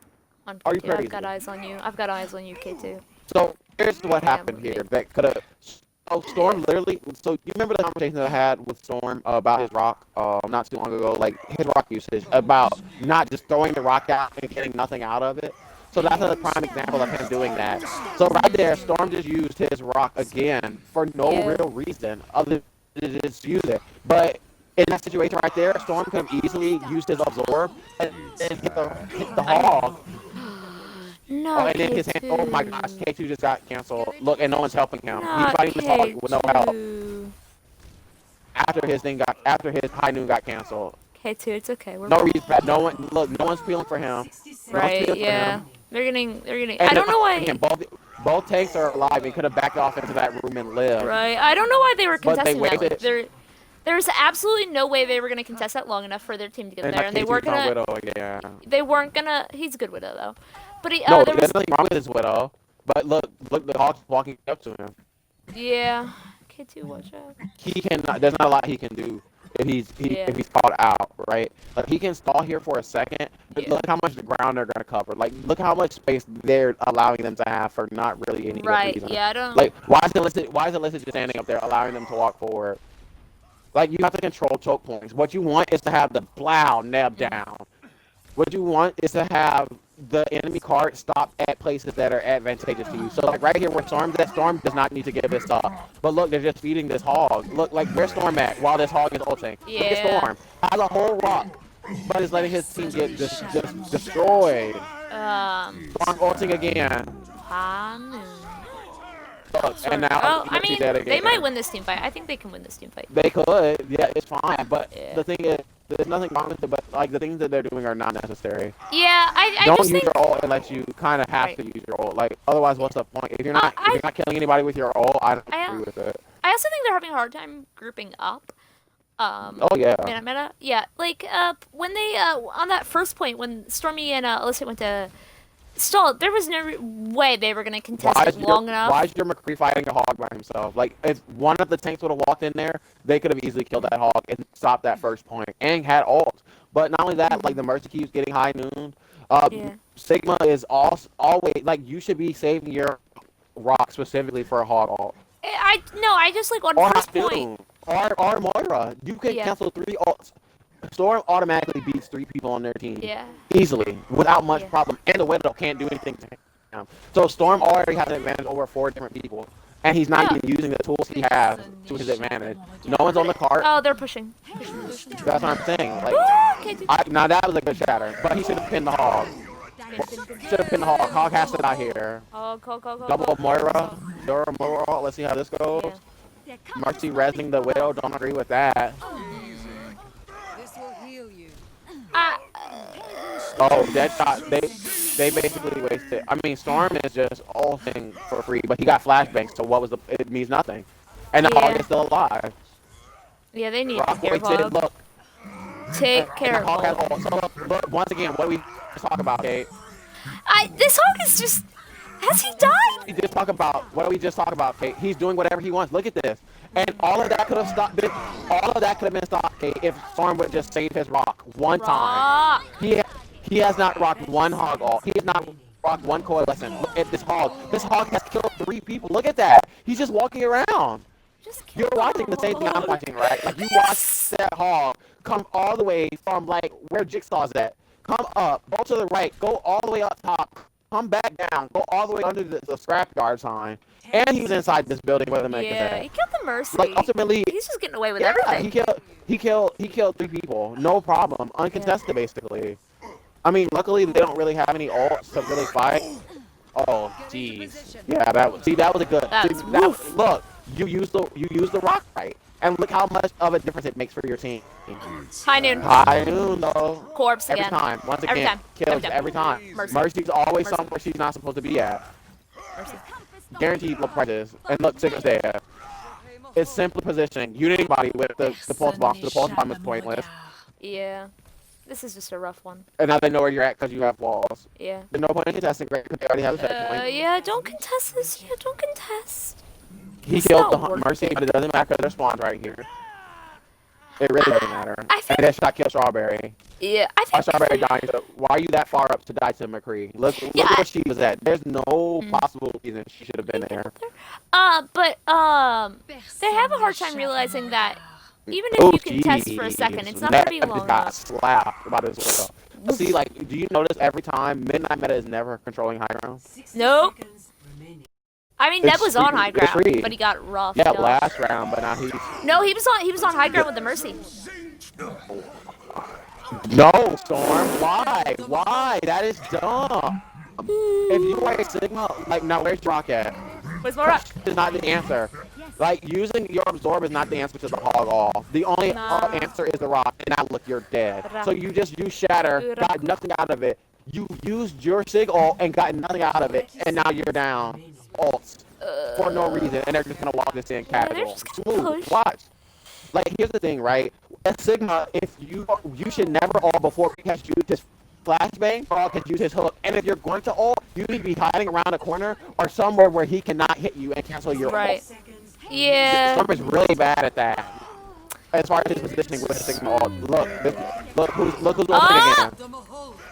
Are you Yeah, crazy? I've got eyes on you. I've got eyes on you, K2. So here's what Yeah, happened here that could have. So Storm literally. So you remember the conversation that I had with Storm about his rock not too long ago, like his rock usage, about not just throwing the rock out and getting nothing out of it. So that's a prime example of him doing that. So right there, Storm just used his rock again for no Yeah. real reason other than just use it. But in that situation right there, Storm could have easily used his absorb and hit the hog. Oh, No, and then his hand. Oh my gosh, K2. K2 just got canceled. Look, and no one's helping him. He's Not fighting this hog with no help K2. after his high noon got canceled. K2, it's okay. We're No fine. reason. No one. Look, no one's feeling for him. 60 seconds. No one's Right, feeling for yeah. him. They're getting. And I don't know why. again, both tanks are alive and could have backed off into that room and lived. Right, I don't know why they were But they contesting that. Like, waited. there's absolutely no way they were gonna contest that long enough for their team to get And there, that and they K2's weren't no gonna. widow, yeah. They weren't gonna. He's a good widow though, but No, there there's was. nothing wrong with his widow. But look, the hog's walking up to him. Yeah, K2, watch out. He cannot. There's not a lot he can do Yeah. if he's called out, right? Like he can stall here for a second, but Yeah. look how much the ground they're gonna cover. Like look how much space they're allowing them to have for not really any good Right, reason. yeah, I don't. Like why is Illicit just standing up there allowing them to walk forward? Like you have to control choke points. What you want is to have the plow nailed down. What you want is to have the enemy card stop at places that are advantageous to you. So like right here where Storm does not need to give this up. But look, they're just feeding this hog. Look, like where's Storm at while this hog is ulting? Look at Yeah. Storm. Has a whole rock, but is letting his team get just destroyed. Storm ulting again. Panu. Look, and now Oh, you I see mean, that they again. might win this team fight. I think they can win this team fight. They could, yeah, it's fine. But Yeah. the thing is, there's nothing wrong with it. But like the things that they're doing are not necessary. Yeah, I Don't just use think. your ult unless you kind of have Right. to use your ult. Like otherwise, what's the point? If you're not killing anybody with your ult, I don't I, agree with it. I also think they're having a hard time grouping up. Oh yeah. Meta. Yeah, like when they on that first point when Stormy and Illicit went to stall, there was no way they were gonna contest it long enough. Why is your McCree fighting a hog by himself? Like if one of the tanks would have walked in there, they could have easily killed that hog and stopped that first point and had ult. But not only that, like the Mercy keeps getting high noon. Yeah. Sigma is always like you should be saving your rock specifically for a hog ult. I just like on Or first Hastoon, point. or Moira. You can Yeah. cancel 3 ults. Storm automatically beats 3 people on their team. Yeah. Easily, without much Yeah. problem. And the Widow can't do anything to him. So Storm already has an advantage over 4 different people. And he's not Yeah. even using the tools he has to his advantage. No one's on the cart. Oh, they're pushing. That's what I'm saying. Like, Okay, dude. now that was a good shatter. But he should have pinned the hog. Should have pinned the hog. Hog has to die here. Oh, go. Double Moira. Dora Moira. Let's see how this goes. Mercy resing the Widow. Don't agree with that. This will heal you. Oh, that shot. They basically wasted. I mean, Storm is just all thing for free, but he got flashbangs, so what was the? It means nothing. And the hog Yeah. is still alive. Yeah, they need to Rock take care Boy of did Hog. look. Take care The hog has of all. So look, once again, what do we talk about, Kate? This Hog is just. Has he died? We just talk about what do we just talk about, Kate? He's doing whatever he wants. Look at this, and all of that could have stopped. All of that could have been stopped, Kate, if Storm would just save his rock one time. Rock. He has not rocked one hog all. He has not rocked one coalescent. Look at this hog. This hog has killed 3 people. Look at that. He's just walking around. Just You're watching the same thing I'm watching, right? Like you watch that hog come all the way from like where Jigsaw's at. Come up, go to the right, go all the way up top, come back down, go all the way under the scrapyard sign. And he was inside this building where the mech is Yeah, at. he killed the Mercy. Like ultimately, He's just getting away with yeah, everything. he killed 3 people, no problem, uncontested basically. I mean, luckily they don't really have any ults to really fight. Oh, jeez. Yeah, that was a good. That's See, woof. look, you use the rock right, and look how much of a difference it makes for your team. High noon. High noon though. Corpse Every again. time, once Every again, time. kills Every time. every time. Mercy. Mercy's always Mercy. somewhere she's not supposed to be at. Mercy. Guaranteed low prices. And look, Sigma's there. It's simple positioning. You need anybody with the pulse bomb. The pulse bomb is pointless. Yeah. This is just a rough one. And now they know where you're at because you have walls. Yeah. There's no point in contesting, right? Because they already have a checkpoint. Yeah, don't contest this. Yeah, don't contest. He It's killed not the worth Mercy, it. but it doesn't matter because they're spawned right here. It really doesn't matter. I think- And that shot killed Strawberry. Yeah, I Why think. Strawberry dying? So why are you that far up to die to McCree? Look Yeah, where she was at. There's no possible reason she should have been there. But they have a hard time realizing that even if Oh, you contest for a second, it's not gonna be Meta long got enough. slapped by this window. See, like, do you notice every time Midnight Meta is never controlling high ground? 60 Nope. seconds remaining. I mean, It's Neb was on free- high it's ground, free. but he got roughed Yeah, up. last round, but now he's. No, he was on high ground with the Mercy. No, Storm. Why? Why? That is dumb. If you are a Sigma, like, now where's Rock at? Where's my Crush rock? is not the answer. Like, using your absorb is not the answer to the hog all. The only Nah. answer is the rock, and now look, you're dead. So Rock. you just used shatter, got nothing out of it. You used your sig ult and got nothing out of it, and now you're down. Ults for no reason, and they're just gonna walk this in Yeah, they're casual. just gonna Smooth. push. Watch. Like, here's the thing, right? At Sigma, if you should never ult before Pikachu use his flashbang, Frog can use his hook. And if you're going to ult, you need to be hiding around a corner or somewhere where he cannot hit you and cancel your Right. ult. Yeah. Storm is really bad at that. As far as his positioning with Sigma ult. Look who's ulting again.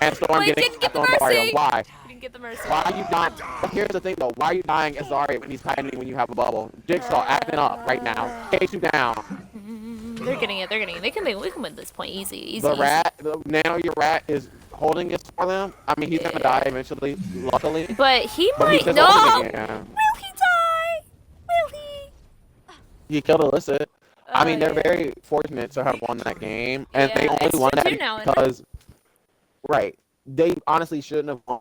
And Storm Well, he getting didn't get snapped the on Dario. mercy. Why? He didn't get the mercy. Why are you dying? But here's the thing though, why are you dying as Zarya when he's hiding when you have a bubble? Jigsaw acting up right now. K2 down. They're getting it. They're getting it. We can win this point easy. Easy. The easy. rat, now your rat is holding it for them. I mean, he's gonna die eventually, luckily. But he But might. he's just No. holding it again. Will he die? Will he? He killed Illicit. I mean, they're yeah. very fortunate to have won that game, and they Yeah, only it's won 2-2 that now, isn't it? because, right, they honestly shouldn't have won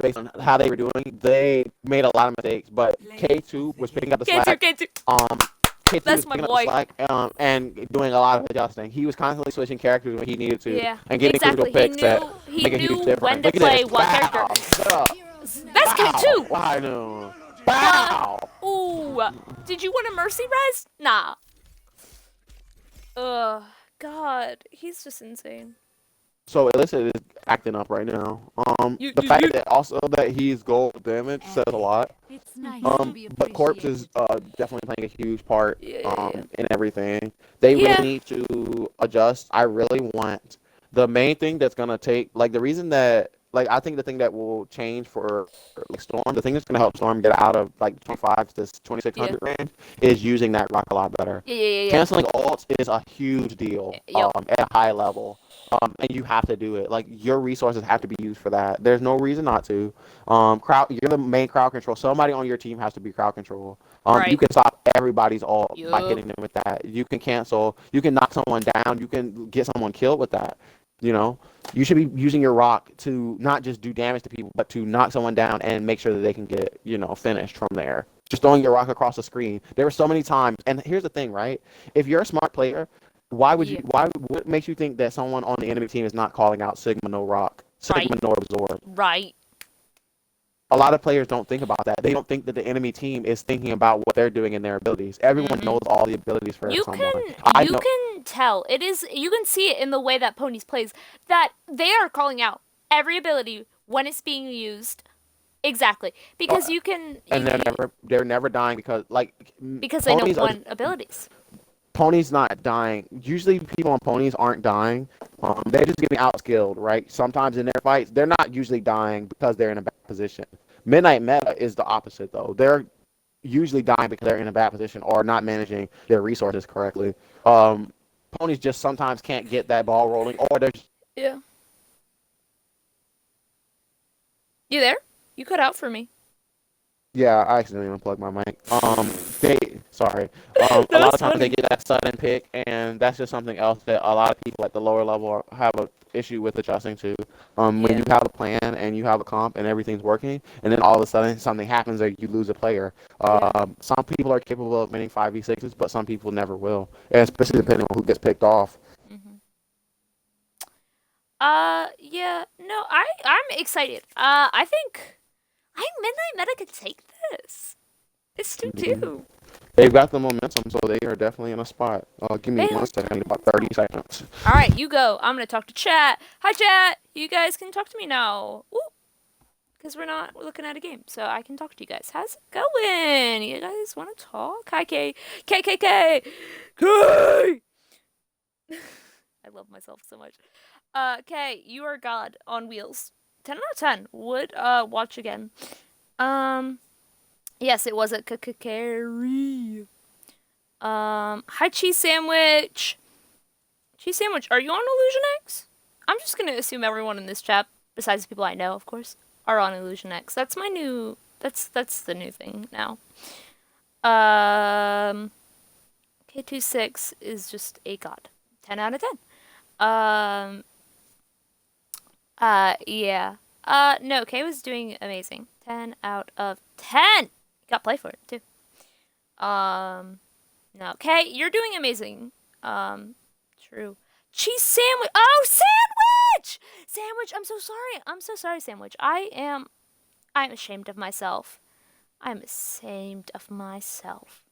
based on how they were doing. They made a lot of mistakes, but K2 was picking up the slack. K2. K2 That's was my picking up boy. the slack, and doing a lot of adjusting. He was constantly switching characters when he needed to, Yeah. and getting Exactly. crucial picks that He make a huge knew difference. when to Look at play this. what Wow. character. Shut up. That's K2. Wow. I knew. Wow. Ooh. Did you want a mercy res? Nah. Ugh. God. He's just insane. So Illicit is acting up right now. You- The you- fact you- that also that he's gold damage says a lot. It's nice to be But Corpse is definitely playing a huge part Yeah. in everything. They Yeah. really need to adjust. I really want the main thing that's gonna take like the reason that like I think the thing that will change for like Storm, the thing that's gonna help Storm get out of like 25 to 2600 range is using that rock a lot better. Yeah. Canceling ults is a huge deal Yep. at a high level. And you have to do it. Like your resources have to be used for that. There's no reason not to. You're the main crowd control. Somebody on your team has to be crowd control. Right. You can stop everybody's ult by Yup. hitting them with that. You can cancel. You can knock someone down. You can get someone killed with that. You know, you should be using your rock to not just do damage to people, but to knock someone down and make sure that they can get finished from there. Just throwing your rock across the screen. There were so many times, and here's the thing, right? If you're a smart player, why would you? What makes you think that someone on the enemy team is not calling out Sigma no rock, Sigma Right. no absorb? Right. A lot of players don't think about that. They don't think that the enemy team is thinking about what they're doing in their abilities. Everyone knows all the abilities for You someone. can tell. You can see it in the way that Ponies plays that they are calling out every ability when it's being used. Exactly. Because you can and they're never dying because because they know Ponies one abilities. Ponies not dying. Usually people on Ponies aren't dying. They're just getting outskilled, right? Sometimes in their fights, they're not usually dying because they're in a bad position. Midnight Meta is the opposite, though. They're usually dying because they're in a bad position or not managing their resources correctly. Ponies just sometimes can't get that ball rolling, or they're just, Yeah. You there? You cut out for me. yeah, I accidentally unplugged my mic. Sorry. A lot of times they get that sudden pick, and that's just something else that a lot of people at the lower level have an issue with adjusting to. When you have a plan and you have a comp and everything's working, and then all of a sudden something happens or you lose a player. Some people are capable of winning 5v6s, but some people never will, and especially depending on who gets picked off. Yeah. No, I'm excited. I think Midnight Meta could take this. It's 2-2. They've got the momentum, so they are definitely in a spot. Give me They 1 second. I need about 30 seconds. All right, you go. I'm gonna talk to chat. Hi, chat. You guys can talk to me now. Because we're looking at a game, so I can talk to you guys. How's it going? You guys want to talk? Hi, K. K. I love myself so much. K, you are God on wheels. 10 out of 10. Would watch again. Yes, it was a carry. Hi, Cheese Sandwich. Cheese Sandwich, are you on Illusion X? I'm just gonna assume everyone in this chat, besides the people I know, of course, are on Illusion X. That's my new. That's the new thing now. K26 is just a god. 10 out of 10. Um, yeah. No, Kay was doing amazing. 10 out of 10. Got play for it too. No, Kay, you're doing amazing. True. Cheese sandwich. Oh, sandwich! Sandwich, I'm so sorry. I'm so sorry, sandwich. I'm ashamed of myself. I'm ashamed of myself.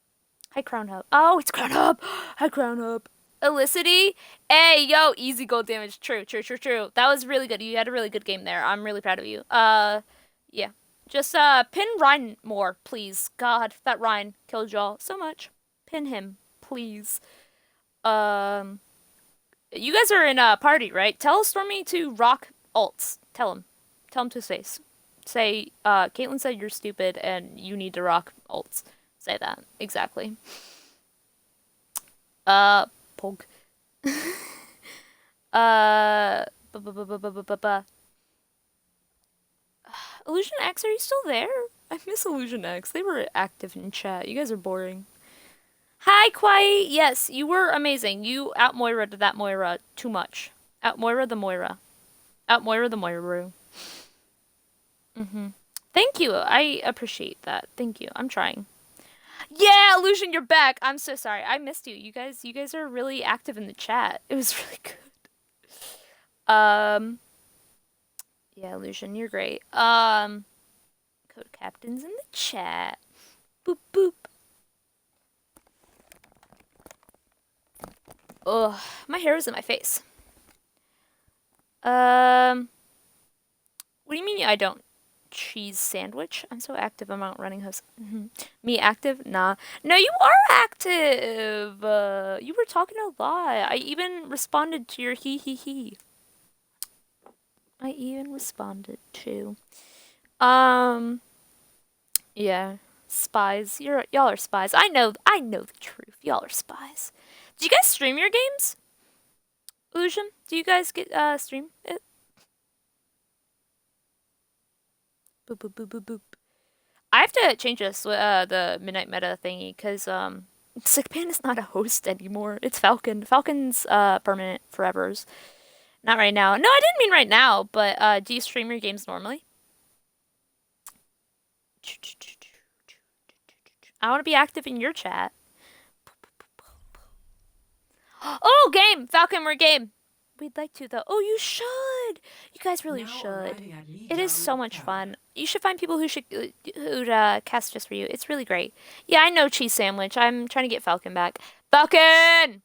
Hi, Crown Hub. Oh, it's Crown Hub. Hi, Crown Hub. Elicity. Hey, yo, easy gold damage. True, true, true, true. That was really good. You had a really good game there. I'm really proud of you. Yeah. Just, pin Ryan more, please. God, that Ryan killed y'all so much. Pin him, please. Um, you guys are in a party, right? Tell Stormy to rock ults. Tell him. Tell him to his face. Say, Caitlyn said you're stupid and you need to rock ults. Say that. Exactly. Pog. Uh, bu- bu- bu- bu- bu- bu- bu- bu- Illusion X, are you still there? I miss Illusion X. They were active in chat. You guys are boring. Hi, Kwai. Yes, you were amazing. You out Moira to that Moira too much. Out Moira the Moira. Out Moira the Moira. Thank you. I appreciate that. Thank you. I'm trying. Yeah, Illusion, you're back. I'm so sorry. I missed you. You guys are really active in the chat. It was really good. Yeah, Illusion, you're great. Code Captain's in the chat. Boop boop. Ugh, my hair is in my face. What do you mean I don't? Cheese sandwich? I'm so active, I'm out running host. Me active? Nah. No, you are active! You were talking a lot. I even responded to your hee hee hee. I even responded to. Yeah. Spies. Y'all are spies. I know the truth. Y'all are spies. Do you guys stream your games? Illusion? Do you guys get stream it? Boop boop boop boop boop. I have to change this the midnight meta thingy because Sickpan is not a host anymore. It's Falcon. Falcon's permanent forevers. Not right now. No, I didn't mean right now, but do you stream your games normally? I want to be active in your chat. Oh, game! Falcon, we're game! We'd like to, though. Oh, you should! You guys really Now should. arriving at Lee It is Town so much Tower. fun. You should find people who'd cast just for you. It's really great. Yeah, I know Cheese Sandwich. I'm trying to get Falcon back. Falcon!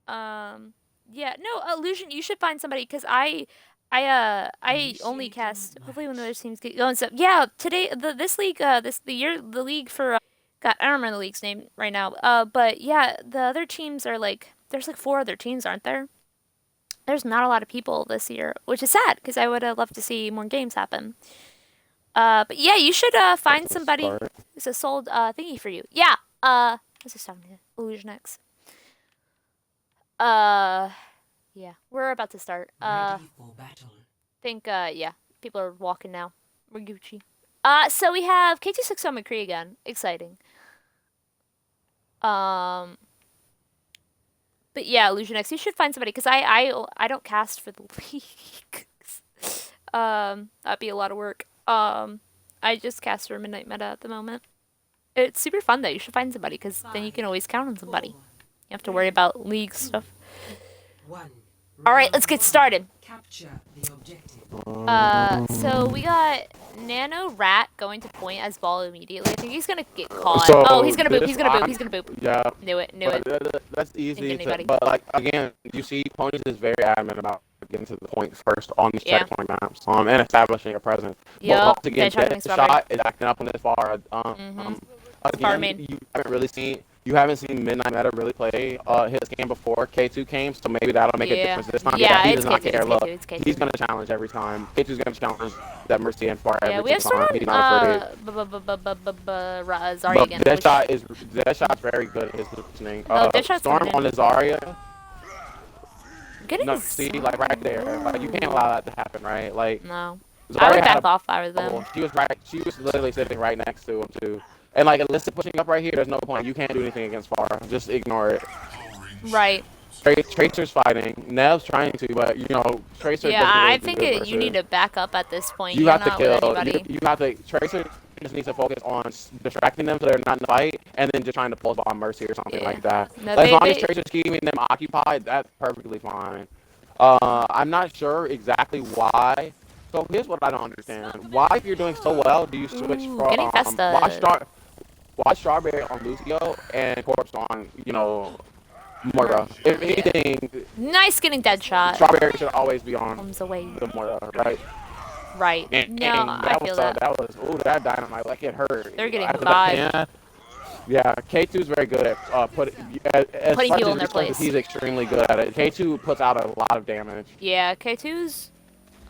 Yeah, no, Illusion, you should find somebody, because I only Initiating cast, hopefully when the other match. teams get going, so, yeah, today, this league, the league for, God, I don't remember the league's name right now, but yeah, the other teams are like, there's like 4 other teams, aren't there? There's not a lot of people this year, which is sad, because I would have loved to see more games happen. But yeah, you should, find somebody Start. who's a sold, thingy for you. Yeah, I was just talking to Illusion X. Yeah, we're about to start. Ready for battle. Think, yeah, people are walking now. We're Gucci. So we have K260 McCree again. Exciting. Um, but yeah, Illusion X, you should find somebody, because I don't cast for the league. That'd be a lot of work. I just cast for Midnight Meta at the moment. It's super fun, though. You should find somebody, because then you can always count on somebody. Four, You have to worry about league stuff. one. Alright, let's get started. Capture the objective. So we got Nano Rat going to point as ball immediately. I think he's gonna get caught. So Oh, he's gonna boop, this he's gonna boop, I- he's gonna boop. Yeah, Knew it, knew but it. that's easy. anybody. But like again, you see, Ponies is very adamant about getting to the point first on these Yeah. checkpoint maps, and establishing a presence. Yup, But once again, Deadshot getting strawberry. Deadshot is acting up on this far. Again, Farming. you haven't seen Midnight Meta really play his game before K2 came, so maybe that'll make a Yeah. difference this time. Yeah, he it's does not K2, care. it's Look, K2, it's K2. he's gonna challenge every time. K2's gonna challenge that Mercy and Far Yeah, every we have time. He's someone, not afraid. Zarya again. But Deadshot's very good at his positioning. Oh, Deadshot's Storm coming in. on the Zarya. Getting No, see, like right there. Like you can't allow that to happen, right? Like No. I Zarya would had back a off if I were them. bubble. She was literally sitting right next to him too. And like Alyssa pushing up right here, there's no point. You can't do anything against Far. Just ignore it. Right. Tracer's fighting. Nev's trying to, but you know, Tracer Yeah, doesn't really I do think good you need versus. to back up at this point. You You're have to not with kill. anybody. You have to. Tracer just needs to focus on distracting them so they're not in the fight, and then just trying to pull bomb Mercy or something Yeah. like that. No, As long as they. Tracer's keeping them occupied, that's perfectly fine. I'm not sure exactly why. So here's what I don't understand: why, if you're doing so well, do you switch Ooh, getting from Festa. why Strawberry on Lucio and Corpse on Moira? If anything, Nice getting dead shot. Strawberry should always be on Comes away. the Moira, right? Right. No, And I feel that. that was ooh, that dynamite, like it hurt. They're getting After vibed. that, yeah, K2 is very good at as Putting far as people his in their responses, place. he's extremely good at it. K2 puts out a lot of damage. Yeah, K2's.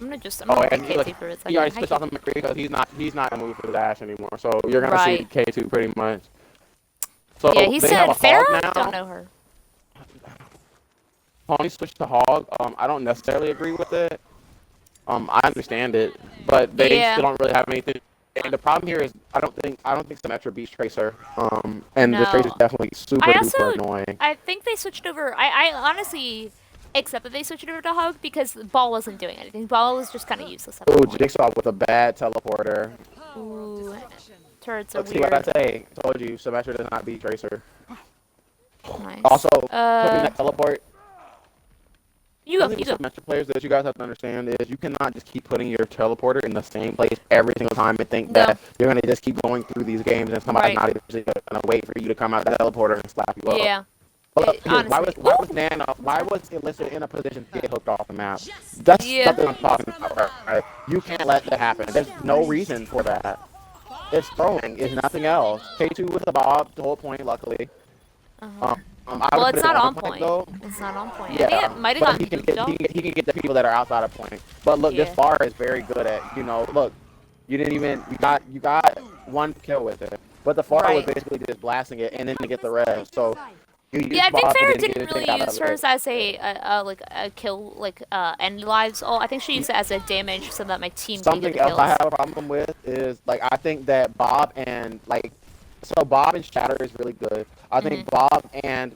I'm gonna Oh, pick and K2 for a second. he already switched off of McCree because he's not in the mood for the dash anymore. So you're gonna see Right. K2 pretty much. So Yeah, he they have said a hog Farah? Don't now. know her. Pony switched to hog. I don't necessarily agree with it. I understand it, but they Yeah. still don't really have anything. And the problem here is I don't think Symmetra beats Tracer. And this Tracer is No. definitely super I duper also. annoying. I think they switched over. I honestly accept that they switched over to Hug because Ball wasn't doing anything. Ball was just kind of useless at that Ooh, point. Jigsaw with a bad teleporter. Ooh. Turrets are Let's see what I weird. say. Told you, Symmetra does not beat Tracer. Nice. Also, putting that teleport. You go, One you thing go. with Symmetra players that you guys have to understand is you cannot just keep putting your teleporter in the same place every single time and think No. that you're going to just keep going through these games and somebody's Right. not even going to wait for you to come out the teleporter and slap you up. Yeah. But look, here, Honestly. why was Alyssa in a position to get hooked off the map? That's Yeah. something I'm talking about, right? You can't let that happen. There's no reason for that. It's throwing. It's nothing else. K2 with the Bob the whole point, luckily. Uh-huh. I Well, would put it's it not on point, point. though. It's not on point. I Yeah, think it might have but gotten booped off. he can get the people that are outside of point. But look, this Yeah. bar is very good at, look, you got one kill with it. But the FAR was Right. basically just blasting it and then to get the rest. So you used Yeah, I think Bob, but Farrah get didn't anything really out use of it. hers as a kill end lives. Oh, I think she used it as a damage so that my team can get Something the else kills. I have a problem with is I think that Bob and Bob and Shatter is really good. I think Bob and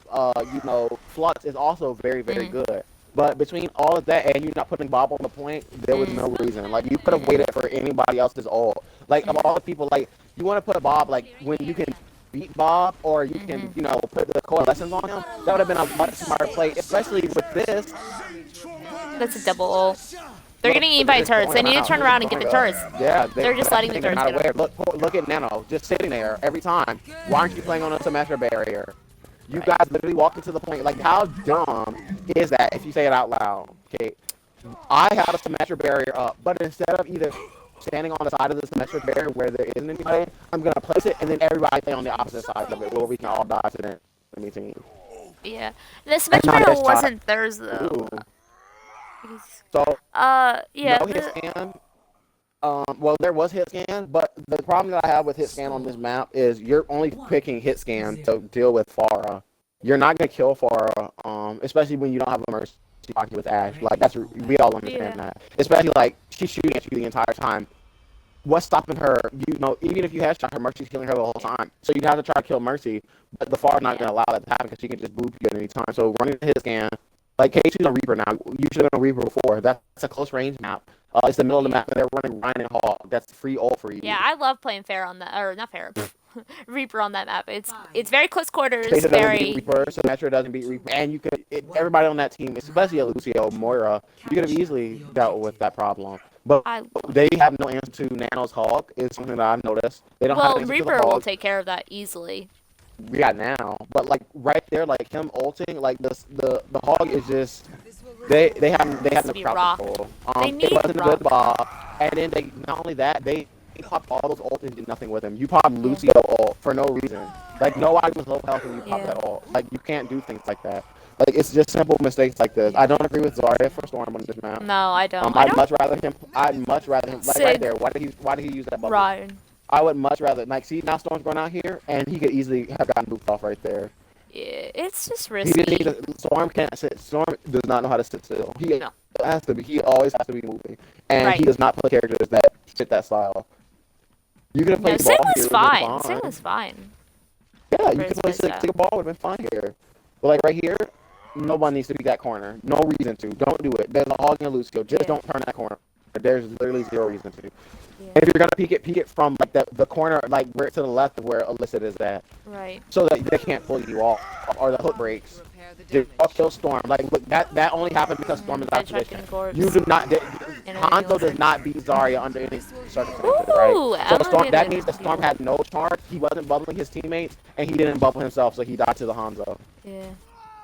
Flux is also very very good. But between all of that and you not putting Bob on the point, there was no reason. Like you could have waited for anybody else's ult. Like of all the people, like you want to put Bob when you can beat Bob or you can put the coalescence on him. That would have been a much smarter play, especially with this. That's a double ult. They're getting eaten by turrets. They need to turn around and get the turrets. Yeah, They're just letting the turrets get them. Look at Nano, just sitting there every time. Why aren't you playing on a Symmetra barrier? You guys literally walk into the point. Like, how dumb is that if you say it out loud? Okay, I have a Symmetra barrier up, but instead of either standing on the side of the Symmetra barrier where there isn't anybody, I'm gonna place it and then everybody play on the opposite side of it where we can all die to the enemy team. Yeah. The And not Symmetra this wasn't theirs though. Ooh. So Yeah. no hit scan. Well, there was hit scan, but the problem that I have with hit scan on this map is you're only picking hit scan to deal with Farah. You're not gonna kill Farah, especially when you don't have a mercy pocket with Ash. Like we all understand that. Especially she's shooting at you the entire time. What's stopping her? Even if you had shot her, Mercy's killing her the whole time. So you'd have to try to kill Mercy, but the Farah's not gonna allow that to happen because she can just boop you at any time. So running the hit scan. Like, K2's a Reaper now. You should have been a Reaper before. That's a close range map. It's the middle of the map, and they're running Ryan and Hog. That's free ult for you. Yeah, I love playing Farrah on that, or not Farrah, Reaper on that map. It's very close quarters, Tracer doesn't very. beat Reaper, Symmetra doesn't beat Reaper, and everybody on that team, especially Lucio, Moira, you could have easily dealt with that problem. But they have no answer to Nano's Hog, is something that I've noticed. They don't have an answer Reaper to the will Hog. take care of that easily. Yeah, now, but right there, him ulting, the Hog is just they have no crowd control. It wasn't a good ball, and then they not only that they popped all those ults and did nothing with him. You popped Lucio ult for no reason. Like nobody was low health and you popped that ult. Like you can't do things like that. Like it's just simple mistakes like this. I don't agree with Zarya for Storm on this map. No, I don't. I'd much rather him right there. Why did he use that bubble? Ryan. I would much rather see now Storm's going out here and he could easily have gotten booped off right there. Yeah, it's just He risky. didn't need Storm can't sit. Storm does not know how to sit still. He has to be. He always has to be moving, and he does not play characters that fit that style. You could have played ball here. Sin was fine. Yeah, you could play stick ball would have been fine here. But right here, Nobody needs to be that corner. No reason to. Don't do it. There's a hog and a Lucio. Just Yeah. don't turn that corner. There's literally zero reason to. Yeah. And if you're gonna peek it from like the corner, like where to the left of where Illicit is at, Right. so that they can't pull you off or the hook breaks. Repair the Just damage. kill Storm. Like look, that only happened because Storm is out of Headshot position. and corpse. You do not. And Hanzo does not beat Zarya under any circumstances, Ooh, right? So Emma Storm, did that it. means that Storm had no charge. He wasn't bubbling his teammates, and he didn't bubble himself, so he died to the Hanzo. Yeah.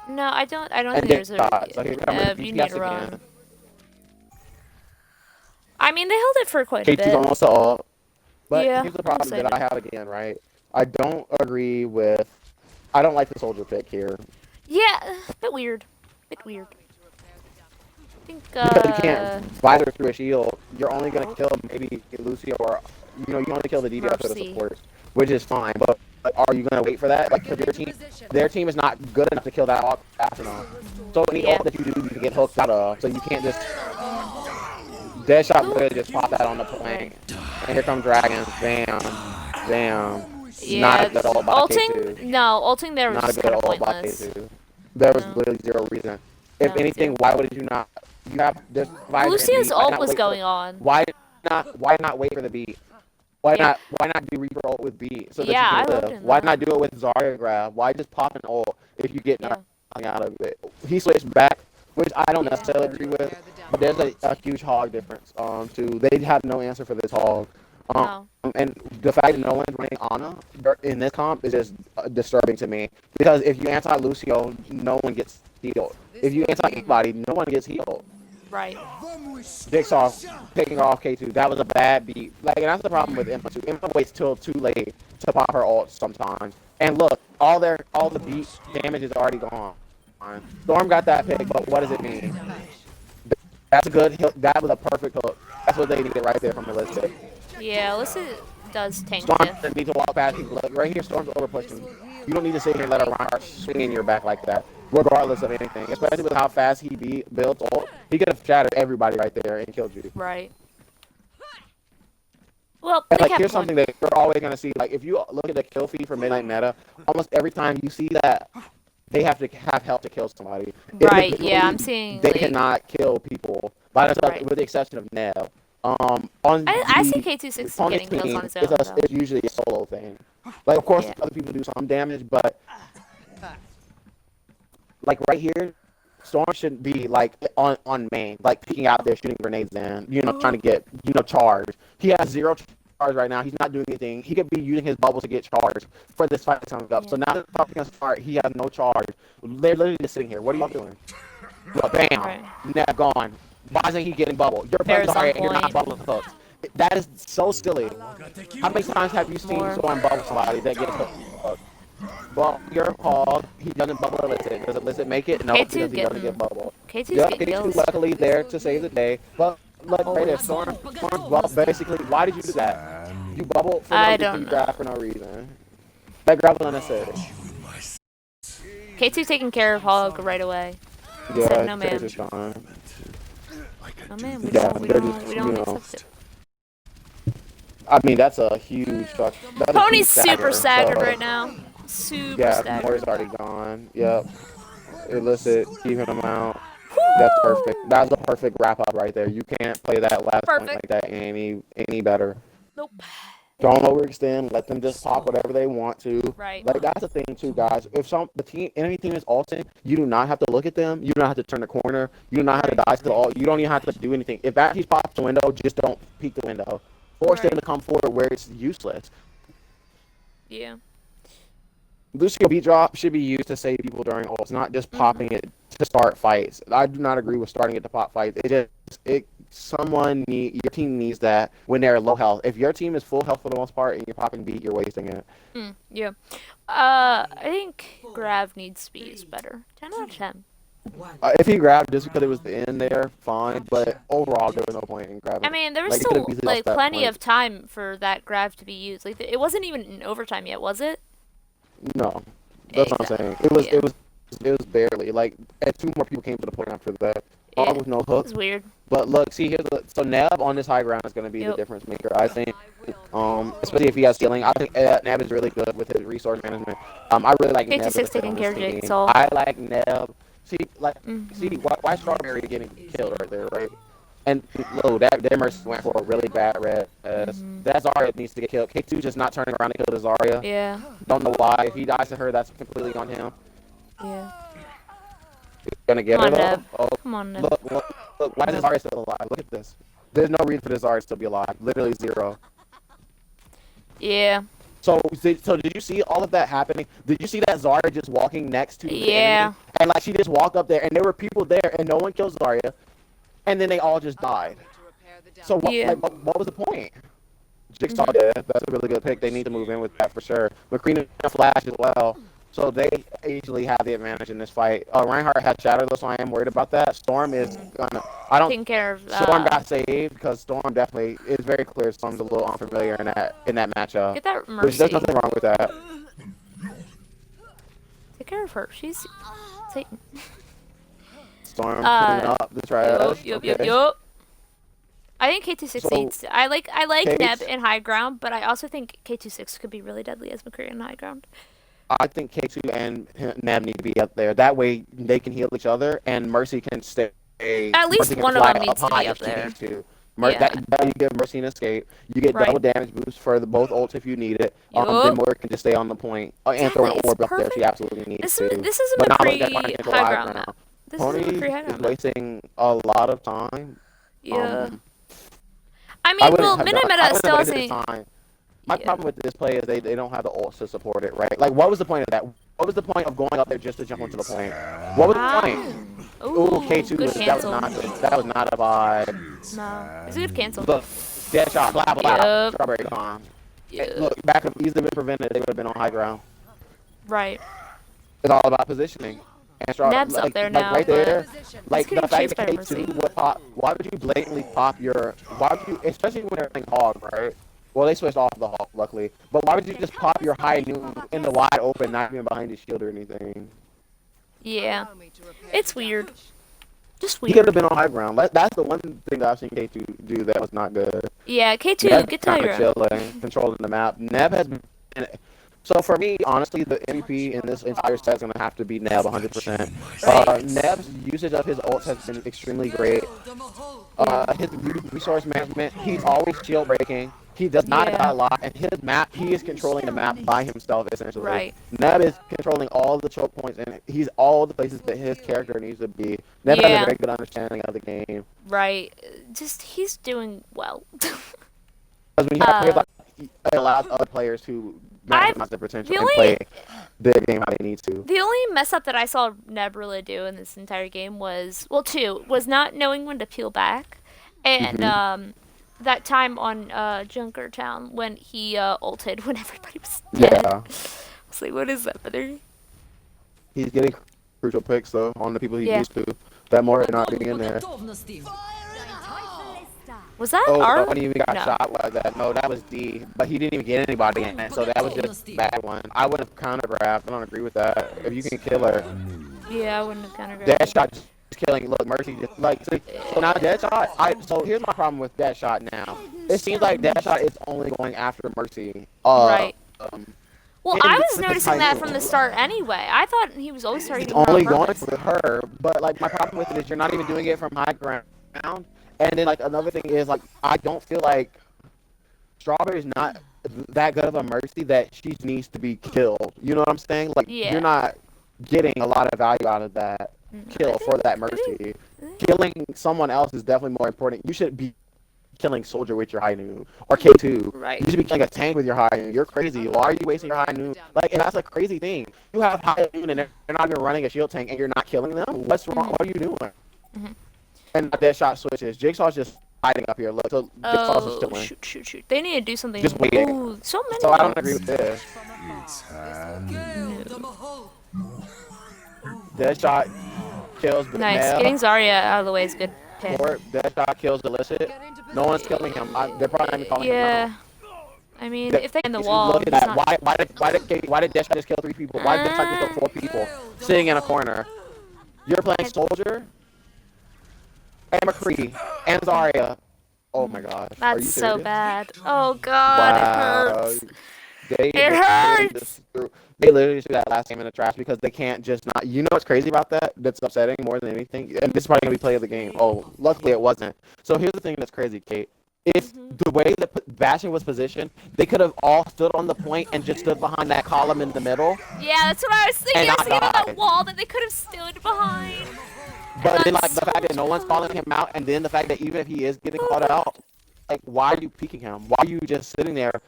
No, I don't think And there's then died. So here comes you need DPS to run. again. I mean, they held it for quite a K2's bit. almost up. But Yeah, here's the I'm problem that excited. I have again, right? I don't agree with. I don't like the soldier pick here. Yeah, bit weird. Bit weird. I think, Because you can't visor through a shield. You're only going to kill maybe Lucio or, you only kill the DPS or the Mercy. support, which is fine. But are you going to wait for that? Like, because their team is not good enough to kill that ult fast enough. So any Yeah. ult that you do, you can get hooked out of. So you can't just Deadshot literally just pop that on the plane. And here come dragons. Bam, bam. Yeah, Not a good ult by ulting? K2. No, ulting there was Not a just good kind of ult by pointless. K2. There was No. literally zero reason. If No, anything, zero. why would you not? You have this. Lucia's ult was going going on. Why not wait for the beat? Why Yeah. not do Reaper ult with beat so that Yeah, you I can loved live? him Why that. not do it with Zarya grab? Why just pop an ult if you get Yeah. nothing out of it? He switched back, which I don't Yeah. necessarily agree with, but there's a huge hog difference. Too. They have no answer for this hog. No. And the fact that no one's running Ana in this comp is just disturbing to me. Because if you anti Lucio, no one gets healed. If you anti anybody, no one gets healed. Right. Jigsaw picking off K2. That was a bad beat. Like, and that's the problem with Emma too. Emma waits till too late to pop her ult sometimes. And look, all the beat damage is already gone. Storm got that pick, but what does it mean? That's a good hook. That was a perfect hook. That's what they needed right there from Melissa. Yeah, Alyssa does tank Storm you. doesn't need to walk past people. Look, right here, Storm's over pushing. You don't need to sit here and let a Reinhardt swing in your back like that, regardless of anything. Especially with how fast he builds ult. He could have shattered everybody right there and killed you. Right. Well, And they like, kept here's one. something that you're always gonna see. Like, if you look at the kill feed for Midnight Meta, almost every time you see that they have to have help to kill somebody. Right, Individually, yeah, I'm seeing, they like- cannot kill people by themselves, Right. with the exception of Neb. On I see the K26 opponent's getting kills team, on his own, though. it's usually a solo thing. Like, of course, Yeah. other people do some damage, but like right here, Storm shouldn't be like on main, like peeking out there shooting grenades in, trying to get charged. He has zero charge right now. He's not doing anything. He could be using his bubble to get charged for this fight coming up. Yeah. So now that the fight can start, he has no charge. They're literally just sitting here. What are y'all doing? Well, bam, Right. Neb gone. Why isn't he getting bubble? You're playing Bears on Zarya and you're not point. bubbling hooks. That is so silly. How many times have you seen More. Storm bubble somebody that gets hooked? Well, you're called. He doesn't bubble Illicit. Does Illicit make it? No, K2 because he doesn't getting- get bubble. K2's Yeah, getting K2 kills. luckily there to save the day. But look, right there, Storm, well, basically, why did you do that? You bubbled for no I reason, don't you know. grab for no reason. That grab was unnecessary. K2 taking care of Hog right away. Yeah, said no, Chase ma'am. is fine. Oh man, Yeah, they're just, we don't you know, accept it. I mean, that's a huge fuck. That's a Pony's huge super staggered so- right now. Super Yeah, staggered. Moore's already gone. Yep. Illicit, keeping him out. That's perfect. That's a perfect wrap up right there. You can't play that last point Perfect. like that any better. Nope. Don't overextend. Let them just pop whatever they want to. Right. Like, that's the thing too, guys. If any team is ulting, you do not have to look at them. You do not have to turn the corner. You do not have to dive to the ult. You don't even have to do anything. If that piece pops the window, just don't peek the window. Force them Right. to come forward where it's useless. Yeah. Lucio beat drop should be used to save people during ults, not just popping it to start fights. I do not agree with starting it to pop fights. Your team needs that when they're low health. If your team is full health for the most part and you're popping beat, you're wasting it. Yeah. I think Grav needs speed is better. 10 out of 10. If he grabbed just because it was the end there, fine. But overall, there was no point in grabbing. I mean, there was Like, he could've still easily lost like that plenty point. of time for that Grav to be used. Like it wasn't even in overtime yet, was it? No, that's what I'm saying. Yeah. It was barely like, and two more people came to the point after that. Yeah. All with no hook. It's weird. But look, see so Neb on this high ground is going to be the Yep. difference maker, I think. Especially if he has stealing. I think Neb is really good with his resource management. I really like Neb. as a 56 taking fit on care of this team. Jigsaw. I like Neb See, why Strawberry getting killed right there, right? And low, that Mercy went for a really bad red. That Zarya needs to get killed. K2 just not turning around to kill the Zarya. Yeah. Don't know why. If he dies to her, that's completely on him. Yeah. He's gonna get Come her on, though. Neb. Oh, Come on, Neb. look. Why is Zarya still alive? Look at this. There's no reason for the Zarya to still be alive. Literally zero. Yeah. So did you see all of that happening? Did you see that Zarya just walking next to the Yeah. enemy? And like she just walked up there, and there were people there, and no one killed Zarya, and then they all just died. So Yeah. what was the point? Jigsaw dead. That's a really good pick. They need to move in with that for sure. McCree and Flash as well. So they easily have the advantage in this fight. Reinhardt had Shadow though, so I am worried about that. Storm is gonna. I don't. Taking care of. Storm got saved because Storm definitely is very clear. Storm's a little unfamiliar in that matchup. Get that There's Mercy. nothing wrong with that. Take care of her. She's Satan. Storm cleaning up the trash. Yup. I think K26 So, needs. I like Case- Neb in high ground, but I also think K26 could be really deadly as McCree in high ground. I think K2 and Neb need to be up there. That way they can heal each other, and Mercy can stay. At least Mercy can one of fly them needs up to high be up if she there. needs to. Yeah. That you give Mercy an escape. You get Right. double damage boost for both ults if you need it. Yup. Then Moira can just stay on the point and throw an Exactly, orb it's up there if she perfect. absolutely needs This to. is a But not like that McCree trying to control high high ground ground. map. This is a Pony McCree high is ground map. wasting a lot of time. Yeah. I I mean, wouldn't well, have Minute done- I Meta wouldn't still have wasted hasn't. time. My Yeah. problem with this play is they don't have the ults to support it, right? Like, what was the point of that? What was the point of going up there just to jump onto the point? What was the point? Ooh, K2 good that was cancel. not good. That was not a vibe. No, it's a good cancel. Look, dead shot, blah blah. Yup. Strawberry gone. Yeah. Look, back if easily been prevented, they would have been on high ground. Right. It's all about positioning. And Neb's up there now, right there, like getting the fact chased that by K2 Mercy. would pop. Why would you blatantly pop your? Why would you, especially when they're playing hog, right? Well, they switched off the hog, luckily. But why would you just pop your high noon in the wide open, not even behind his shield or anything? Yeah. It's weird. Just He could weird. have been on high ground. That's the one thing that I've seen K2 do that was not good. Yeah, K2, Neb's get to high kinda ground. chilling, controlling the map. Neb has been. So for me, honestly, the MVP in this entire set is going to have to be Neb 100%. Neb's usage of his ults has been extremely great. His resource management, he's always shield breaking. He does not Yeah. die a lot, and his map, he is controlling the map by himself, essentially. Right. Neb is controlling all the choke points, and he's all the places that his character needs to be. Neb has Yeah. a very good understanding of the game. Right. Just, he's doing well. Because when you have players like, it allows other players to maximize their potential the and only- play their game how they need to. The only mess up that I saw Neb really do in this entire game was, well, two, was not knowing when to peel back. And, that time on Junkertown when he ulted when everybody was dead. Yeah. I was like, what is that, brother? He's getting crucial picks, though, on the people he's Yeah. used to. That more not being in there. Was that Oh, our? no one even got No. shot like that. No, that was D. But he didn't even get anybody in it, so that was just a bad one. I would have counter grabbed. I don't agree with that. If you can kill her. Yeah, I wouldn't have counter Dead shot just killing. Look, Mercy just like see, so now dead shot. So here's my problem with dead shot now. It seems like dead shot is only going after Mercy. Right. Well, and I this was is noticing how that you- from the start anyway. I thought he was always targeting It's her only on going purpose. for her, but like my problem with it is you're not even doing it from high ground. And then like another thing is like I don't feel like Strawberry's not that good of a Mercy that she needs to be killed. You know what I'm saying? Like Yeah. you're not getting a lot of value out of that kill for that Mercy. Killing someone else is definitely more important. You should be killing Soldier with your high noon or K2. Right. You should be killing a tank with your high noon. You're crazy. Why are you wasting your high noon? Like, and that's a crazy thing. You have high noon and they're not even running a shield tank and you're not killing them. What's wrong? What are you doing? And dead shot switches. Jigsaw's just hiding up here. Look, so Jigsaw's just Oh, chilling. shoot. They need to do something. Just waiting. Ooh, so many. So I don't ults. agree with this. Dead shot kills the Nice. Neb. Getting Zarya out of the way is good pick. Or dead shot kills Illicit. No one's killing him. They're probably not even calling him out. Yeah. I mean, if they in the If you wall, look at he's that, not- why did Death just kill 3 people? Why did Death just kill 4 people sitting in a corner? You're playing Soldier and McCree and Zarya. Oh my god. Are you That's so serious? bad. Oh god, Wow. it hurts. They It just hurts. this through. They literally threw that last game in the trash because they can't just not. You know what's crazy about that? That's upsetting more than anything. And this is probably gonna be play of the game. Oh, luckily it wasn't. So here's the thing that's crazy, Kate. If the way that Bastion was positioned, they could have all stood on the point and just stood behind that column in the middle Yeah, that's what I was thinking. and I was not thinking about that died. wall that they could have stood behind. But then, And like, the fact that no one's calling him out, and then the fact that even if he is getting called out, like, why are you peeking him? Why are you just sitting there?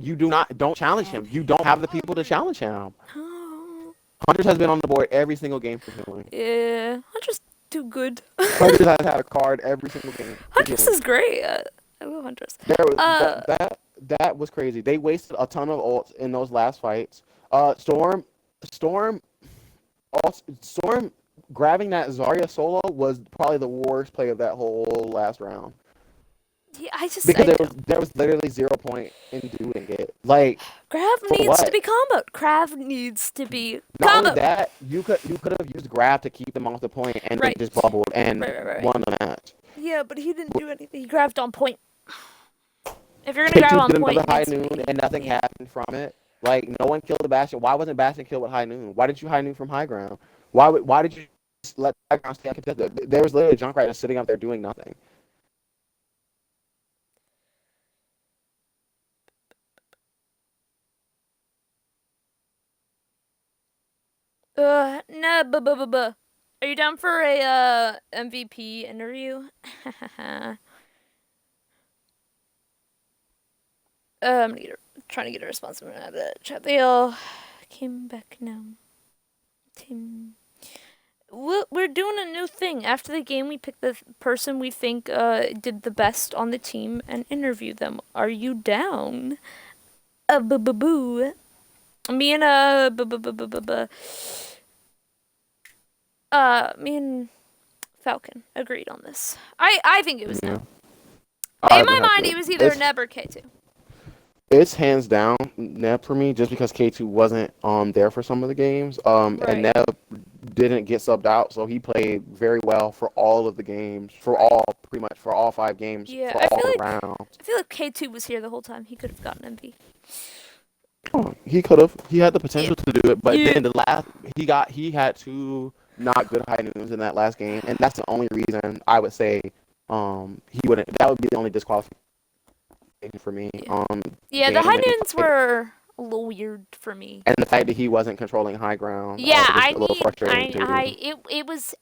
You don't challenge him. You don't have the people to challenge him. Hunters has been on the board every single game for healing. Yeah, Huntress too good. Hunters has had a card every single game for Huntress healing. is great. I love Huntress. There was that was crazy. They wasted a ton of ults in those last fights. Storm, Storm grabbing that Zarya solo was probably the worst play of that whole last round. Yeah, I Because there was literally 0 point in doing it. Like, Grav for needs to what? be comboed. Grav needs to be Not only comboed. that, you could have used grab to keep them off the point, and Right. they just bubbled and Right. won the match. Yeah, but he didn't do anything. He grabbed on point. If you're gonna grab K2 on did point, another it high needs to noon, be. and nothing happened from it. Like, no one killed the Bastion. Why wasn't Bastion killed with high noon? Why did you high noon from high ground? Why did you just let high ground stay uncontested? There was literally Junkrat just sitting up there doing nothing. No, Are you down for a MVP interview? Trying to get a response from the chat. They all came back now. Team. We're doing a new thing. After the game, we pick the person we think did the best on the team and interview them. Are you down? Boo. Me and me and Falcon agreed on this. I think it was Yeah. Neb. I In my would have mind, to. it was either Neb or K2. It's hands down Neb for me, just because K2 wasn't there for some of the games. Right. And Neb didn't get subbed out, so he played very well for all of the games, pretty much for all 5 games, Yeah, for I all feel the like rounds. I feel like K2 was here the whole time. He could have gotten MVP. Oh, he could have. He had the potential to do it, but Yeah. then he had 2 not good high noons in that last game, and that's the only reason I would say he wouldn't. That would be the only disqualification for me. Yeah, the game, high and noons were a little weird for me. the fact that he wasn't controlling high ground Yeah, was I a little mean, frustrating too. it was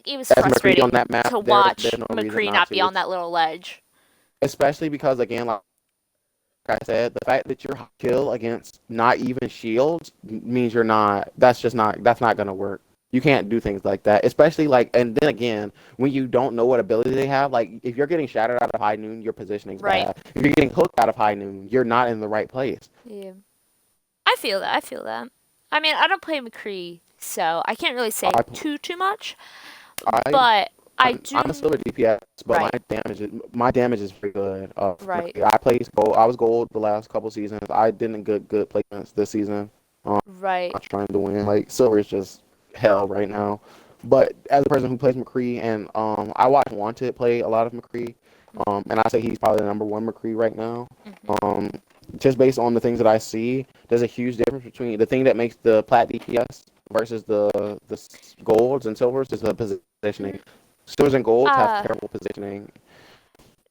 it was As McCree frustrating on that map, to watch there's no reason McCree not not be to. on that little ledge. Especially because, again, like I said, the fact that you're kill against not even shields means you're not. That's not gonna work. You can't do things like that. Especially like, and then again, when you don't know what ability they have, like if you're getting shattered out of high noon, your positioning's Right. bad. If you're getting hooked out of high noon, you're not in the right place. Yeah, I feel that. I mean, I don't play McCree, so I can't really say I- too much. I But I do. I'm a silver DPS, but Right. my damage is pretty good. Right. I played gold. I was gold the last couple seasons. I didn't get good placements this season. Right. Not trying to win. Like silver is just hell right now. But as a person who plays McCree, and I watch Wanted play a lot of McCree, and I say he's probably the #1 McCree right now. Just based on the things that I see, there's a huge difference between the thing that makes the plat DPS versus the golds and silvers is the positioning. Silvers and golds have terrible positioning.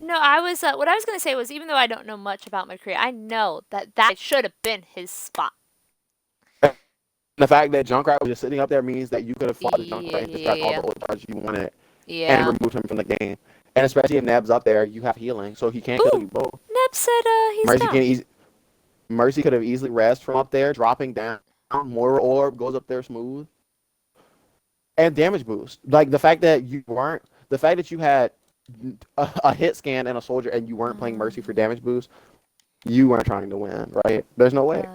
No, I was what I was gonna say was, even though I don't know much about McCree, I know that should have been his spot. The fact that Junkrat was just sitting up there means that you could have fought the Junkrat and distract all the ult charges you wanted and removed him from the game. And especially if Neb's up there, you have healing, so he can't kill you both. Neb said he's Mercy down. Mercy could have easily rest from up there, dropping down. More orb goes up there smooth. And damage boost. Like the fact that you had a hit scan and a soldier and you weren't playing Mercy for damage boost, you weren't trying to win, right? There's no way.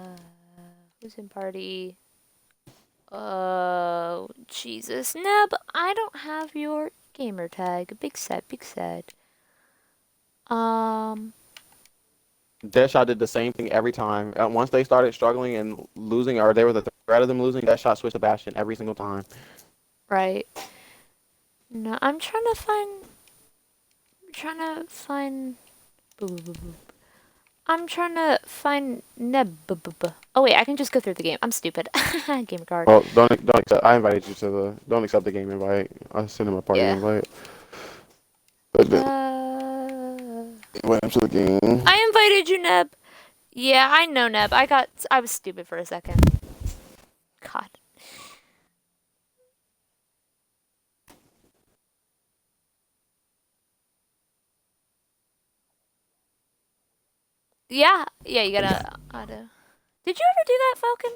Who's in party? Oh, Jesus. Neb, I don't have your gamer tag. Big sad. Deadshot did the same thing every time. Once they started struggling and losing, or they were the threat of them losing, Deadshot switched to Bastion every single time. Right. No, I'm trying to find. I'm trying to find Neb. Oh wait, I can just go through the game. I'm stupid. Game card. Oh, don't accept. I invited you to the. Don't accept the game invite. I sent him a party Yeah. invite. But then Uh, invite him to the game. I invited you, Neb. Yeah, I know Neb. I was stupid for a second. God. Yeah, yeah, you gotta auto. Did you ever do that, Falcon?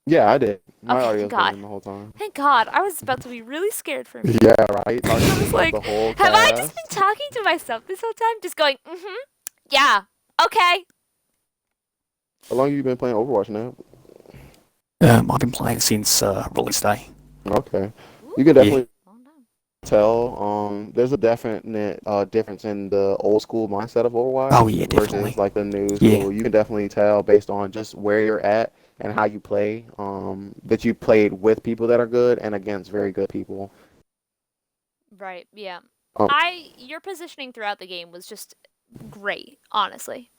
Yeah, I did. My Okay, thank audio's been God. in the whole time. Thank God. I was about to be really scared for a minute. Yeah, right. I was Talking about like, the whole have I just been cast. talking to myself this whole time? Just going, yeah, okay. How long have you been playing Overwatch now? I've been playing since release day. Okay. You can Ooh, Yeah. definitely tell. There's a definite difference in the old school mindset of Overwatch Oh yeah, versus definitely. like the new Yeah. school. You can definitely tell based on just where you're at and how you play. That you played with people that are good and against very good people. right, yeah. Um, Your positioning throughout the game was just great, honestly.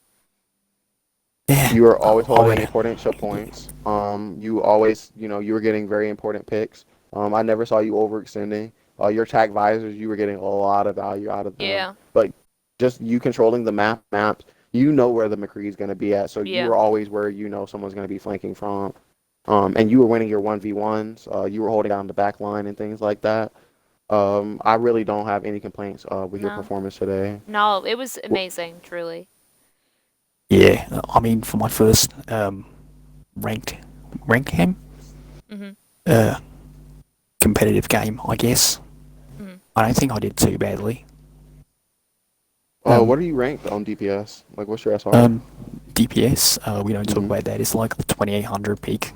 Yeah. you were always I holding would. important shot points. You always, you were getting very important picks. I never saw you overextending. Your attack visors, you were getting a lot of value out of them. Yeah, But just you controlling the maps, you know where the McCree is going to be at. So you yeah. were always where you know someone's going to be flanking from. And you were winning your 1v1s. You were holding down the back line and things like that. I really don't have any complaints with your No, performance today. no, it was amazing, truly. Yeah. I mean, for my first ranked rank game, Mhm, uh, competitive game, I guess. mhm. I don't think I did too badly. Um, What are you ranked on DPS? Like, what's your SR? um, DPS. We don't talk Hmm. about that. It's like the 2800 peak.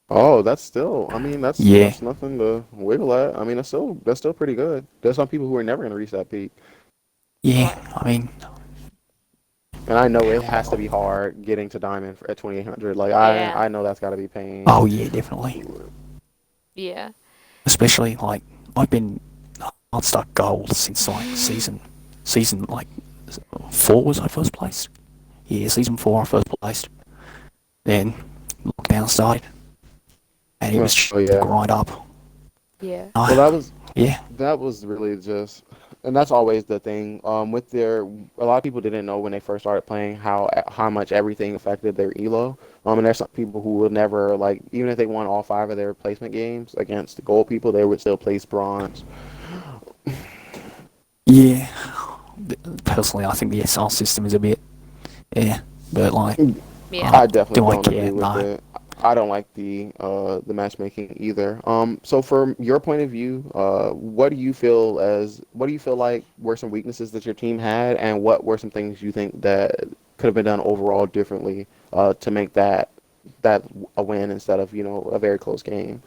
Oh, that's still. I mean, that's Yeah. that's nothing to wiggle at. I mean, that's still pretty good. There's some people who are never gonna reach that peak, Yeah. Right. I mean, and I know it has to be hard getting to diamond at 2800. Like Yeah, I know that's got to be pain. oh yeah, definitely. yeah. Especially like I've been hard stuck gold since like season like 4 was I first placed. Yeah, season 4 I first placed. Then lockdown started, and it was just Oh the yeah. grind up. Yeah. Well, that I, was yeah, that was really just, and that's always the thing. With their, a lot of people didn't know when they first started playing how much everything affected their elo. And there's some people who will never like, even if they won all 5 of their placement games against the gold people, they would still place bronze. yeah. Personally, I think the SR system is a bit, yeah, but like, Yeah. I I definitely do I don't agree care? with No. it. I don't like the matchmaking either. So from your point of view, what do you feel like were some weaknesses that your team had, and what were some things you think that could have been done overall differently to make that a win instead of a very close game?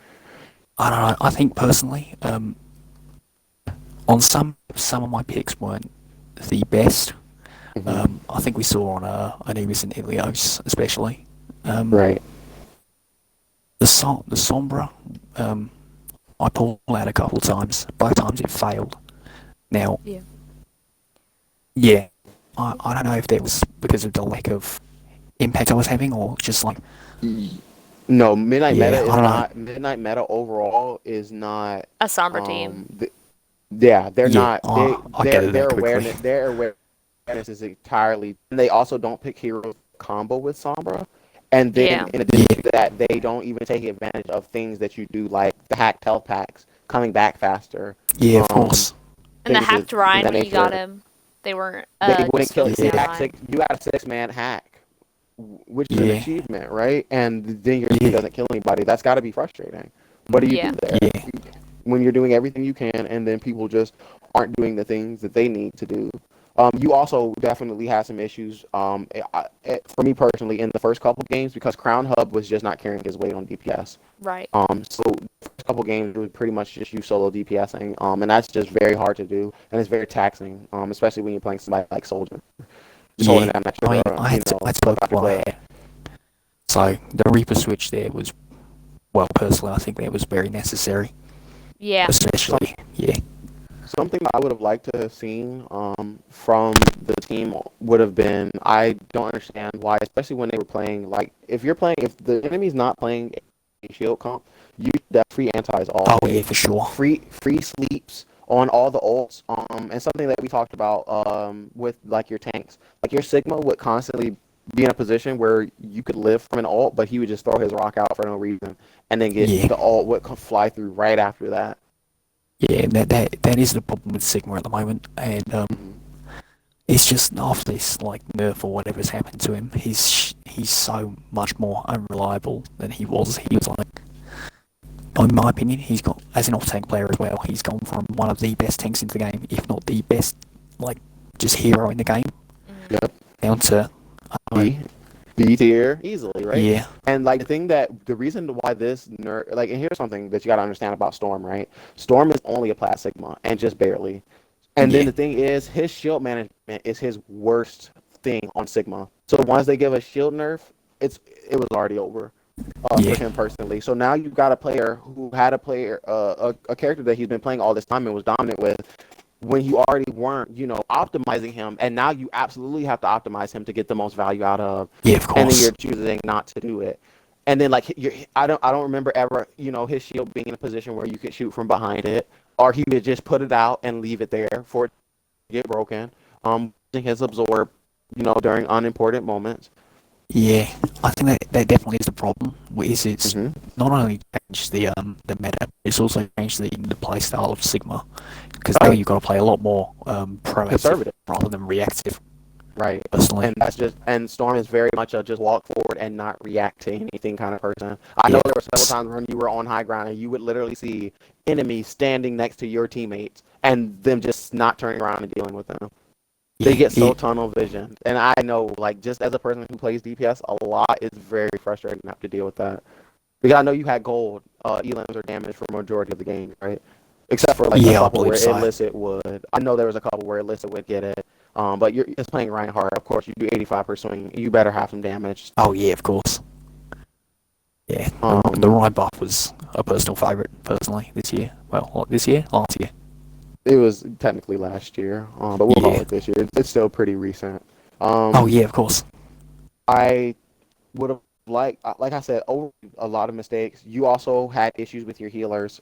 I don't know. I think personally, on some of my picks weren't the best. Hmm. I think we saw on Anubis and Ilios especially. Um, Right. the Sombra, I pulled out a couple of times. Both times it failed. Now, Yeah. yeah, I don't know if that was because of the lack of impact I was having or just like, No, Midnight Meta yeah, I is don't know. not. Midnight Meta overall is not. A somber team. Yeah, they're Yeah, not. I gathered Their that quickly. awareness is entirely. And they also don't pick heroes combo with Sombra, and then Yeah. in Yeah, addition to that, they don't even take advantage of things that you do, like the hacked health packs coming back faster. yeah, of Um, course. And the things hacked of Rhine that when you got nature. him, they weren't They wouldn't just kill you. releasing Yeah, the Rhine. You got a 6-man hack, which is an yeah, achievement, right? And then your team yeah, doesn't kill anybody. That's got to be frustrating. What do you do Yeah. there yeah. when you're doing everything you can, and then people just aren't doing the things that they need to do? You also definitely had some issues. For me personally, in the first couple games, because Crown Hub was just not carrying his weight on DPS. Right. So the first couple games it was pretty much just you solo DPSing, and that's just very hard to do, and it's very taxing, especially when you're playing somebody like Soldier, just holding Yeah, down I mean, extra, I had to work after what I club. had. So the Reaper switch there was, well, personally, I think that was very necessary. Yeah. Some Especially, yeah, Something I would have liked to have seen from the team would have been, I don't understand why, especially when they were playing, like, if the enemy's not playing a shield comp, you that free antis all Oh day. yeah, for sure. Free sleeps on all the ults, and something that we talked about with, like, your tanks. Like, your Sigma would constantly be in a position where you could live from an ult, but he would just throw his rock out for no reason, and then get Yeah, the ult would fly through right after that. yeah. That is the problem with Sigma at the moment, and Mhm. it's just after this like nerf or whatever's happened to him, he's so much more unreliable than he was. He was like, in my opinion, he's got as an off-tank player as well. He's gone from one of the best tanks in the game, if not the best, like just hero in the game, Mm. Yep. down to B, B tier easily, right? yeah, And like the reason why this like, and here's something that you got to understand about Storm, right? Storm is only a Plat Sigma and just barely. And then yeah, the thing is, his shield management is his worst thing on Sigma. So once they give a shield nerf, it was already over for yeah, him personally. So now you've got a player who had a character that he's been playing all this time and was dominant with, when you already weren't, optimizing him, and now you absolutely have to optimize him to get the most value out of, yeah, of and then you're course, choosing not to do it. And then, like, I don't remember ever, his shield being in a position where you could shoot from behind it, or he would just put it out and leave it there for it to get broken. Using his absorb, during unimportant moments. yeah. I think that definitely is the problem. Is it's Hmm. not only changed the meta, it's also changed the play style of Sigma, because now Right. you've got to play a lot more proactive Conservative. rather than reactive. Right. Personally, And Storm is very much a just walk forward and not react to anything kind of person. I yeah, know of there were several course. times when you were on high ground and you would literally see enemies standing next to your teammates and them just not turning around and dealing with them. They Yeah, get so yeah, tunnel vision. And I know, like, just as a person who plays DPS a lot, it's very frustrating to have to deal with that. Because I know you had gold, elims or damage for majority of the game, right? Except for, like, a yeah. I couple where believe so. illicit would. I know there was a couple where illicit would get it. But you're just playing Reinhardt. Of course, you do 85 per swing. You better have some damage. Oh yeah, of course. Yeah, the Um, Ryan buff was a personal favourite personally this year. Well, not this year, last year. it was technically last year, but we'll call Yeah. it this year. It's still pretty recent. Oh Um, yeah, of course. I would have like I said, over a lot of mistakes. You also had issues with your healers.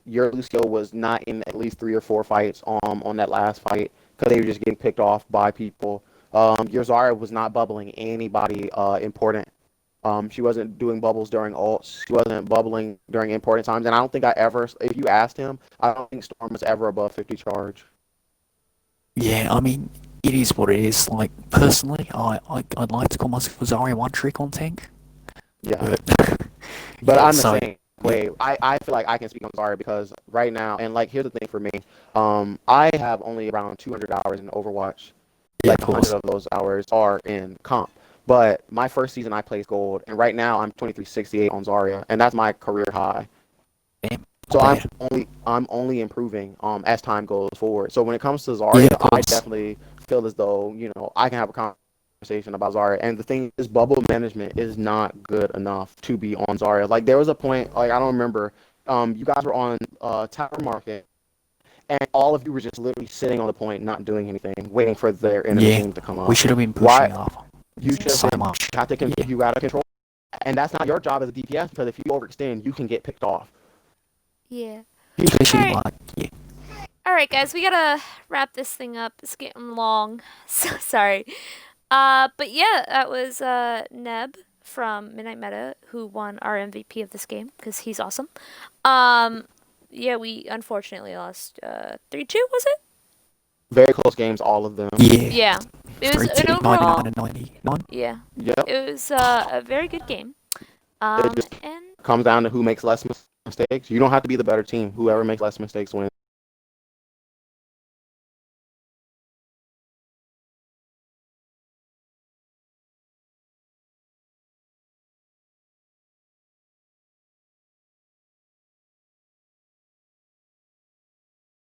Your Lucio was not in at least 3 or 4 fights on that last fight because they were just getting picked off by people. Your Zarya was not bubbling anybody important. She wasn't doing bubbles during ults. She wasn't bubbling during important times. And I don't think I ever, if you asked him, I don't think Storm was ever above 50 charge. Yeah, I mean, it is what it is. Like personally, I'd like to call myself a Zarya one trick on tank, Yeah. but But yeah. I'm the So same yeah, way. I feel like I can speak on Zarya because right now, and like, here's the thing for me. I have only around 200 hours in Overwatch. yeah, of Like, 100 course. of those hours are in comp. But my first season I played gold, and right now I'm 2368 on Zarya, and that's my career high. Damn, So not bad. I'm only improving as time goes forward. So when it comes to Yeah, Zarya, of I course. definitely feel as though, I can have a conversation about Zarya. And the thing is, bubble management is not good enough to be on Zarya. Like, there was a point, like, I don't remember, you guys were on Tower Market, and all of you were just literally sitting on the point, not doing anything, waiting for their enemy Yeah, team to come we up. should have been Why? pushing up You should have so been, much. Yeah, you gotta control, and that's not your job as a DPS, because if you overextend, you can get picked off. Yeah. All especially right. like yeah, All right, guys, we gotta wrap this thing up. It's getting long. So sorry. But yeah, that was Neb from Midnight Meta who won our MVP of this game because he's awesome. Um, yeah, we unfortunately lost 3-2, was it? Very close games, all of them. yeah, Yeah. It was three an two ninety nine overall, and 99. yeah. Yep. It was a very good game. It just And comes down to who makes less mistakes. You don't have to be the better team. Whoever makes less mistakes wins.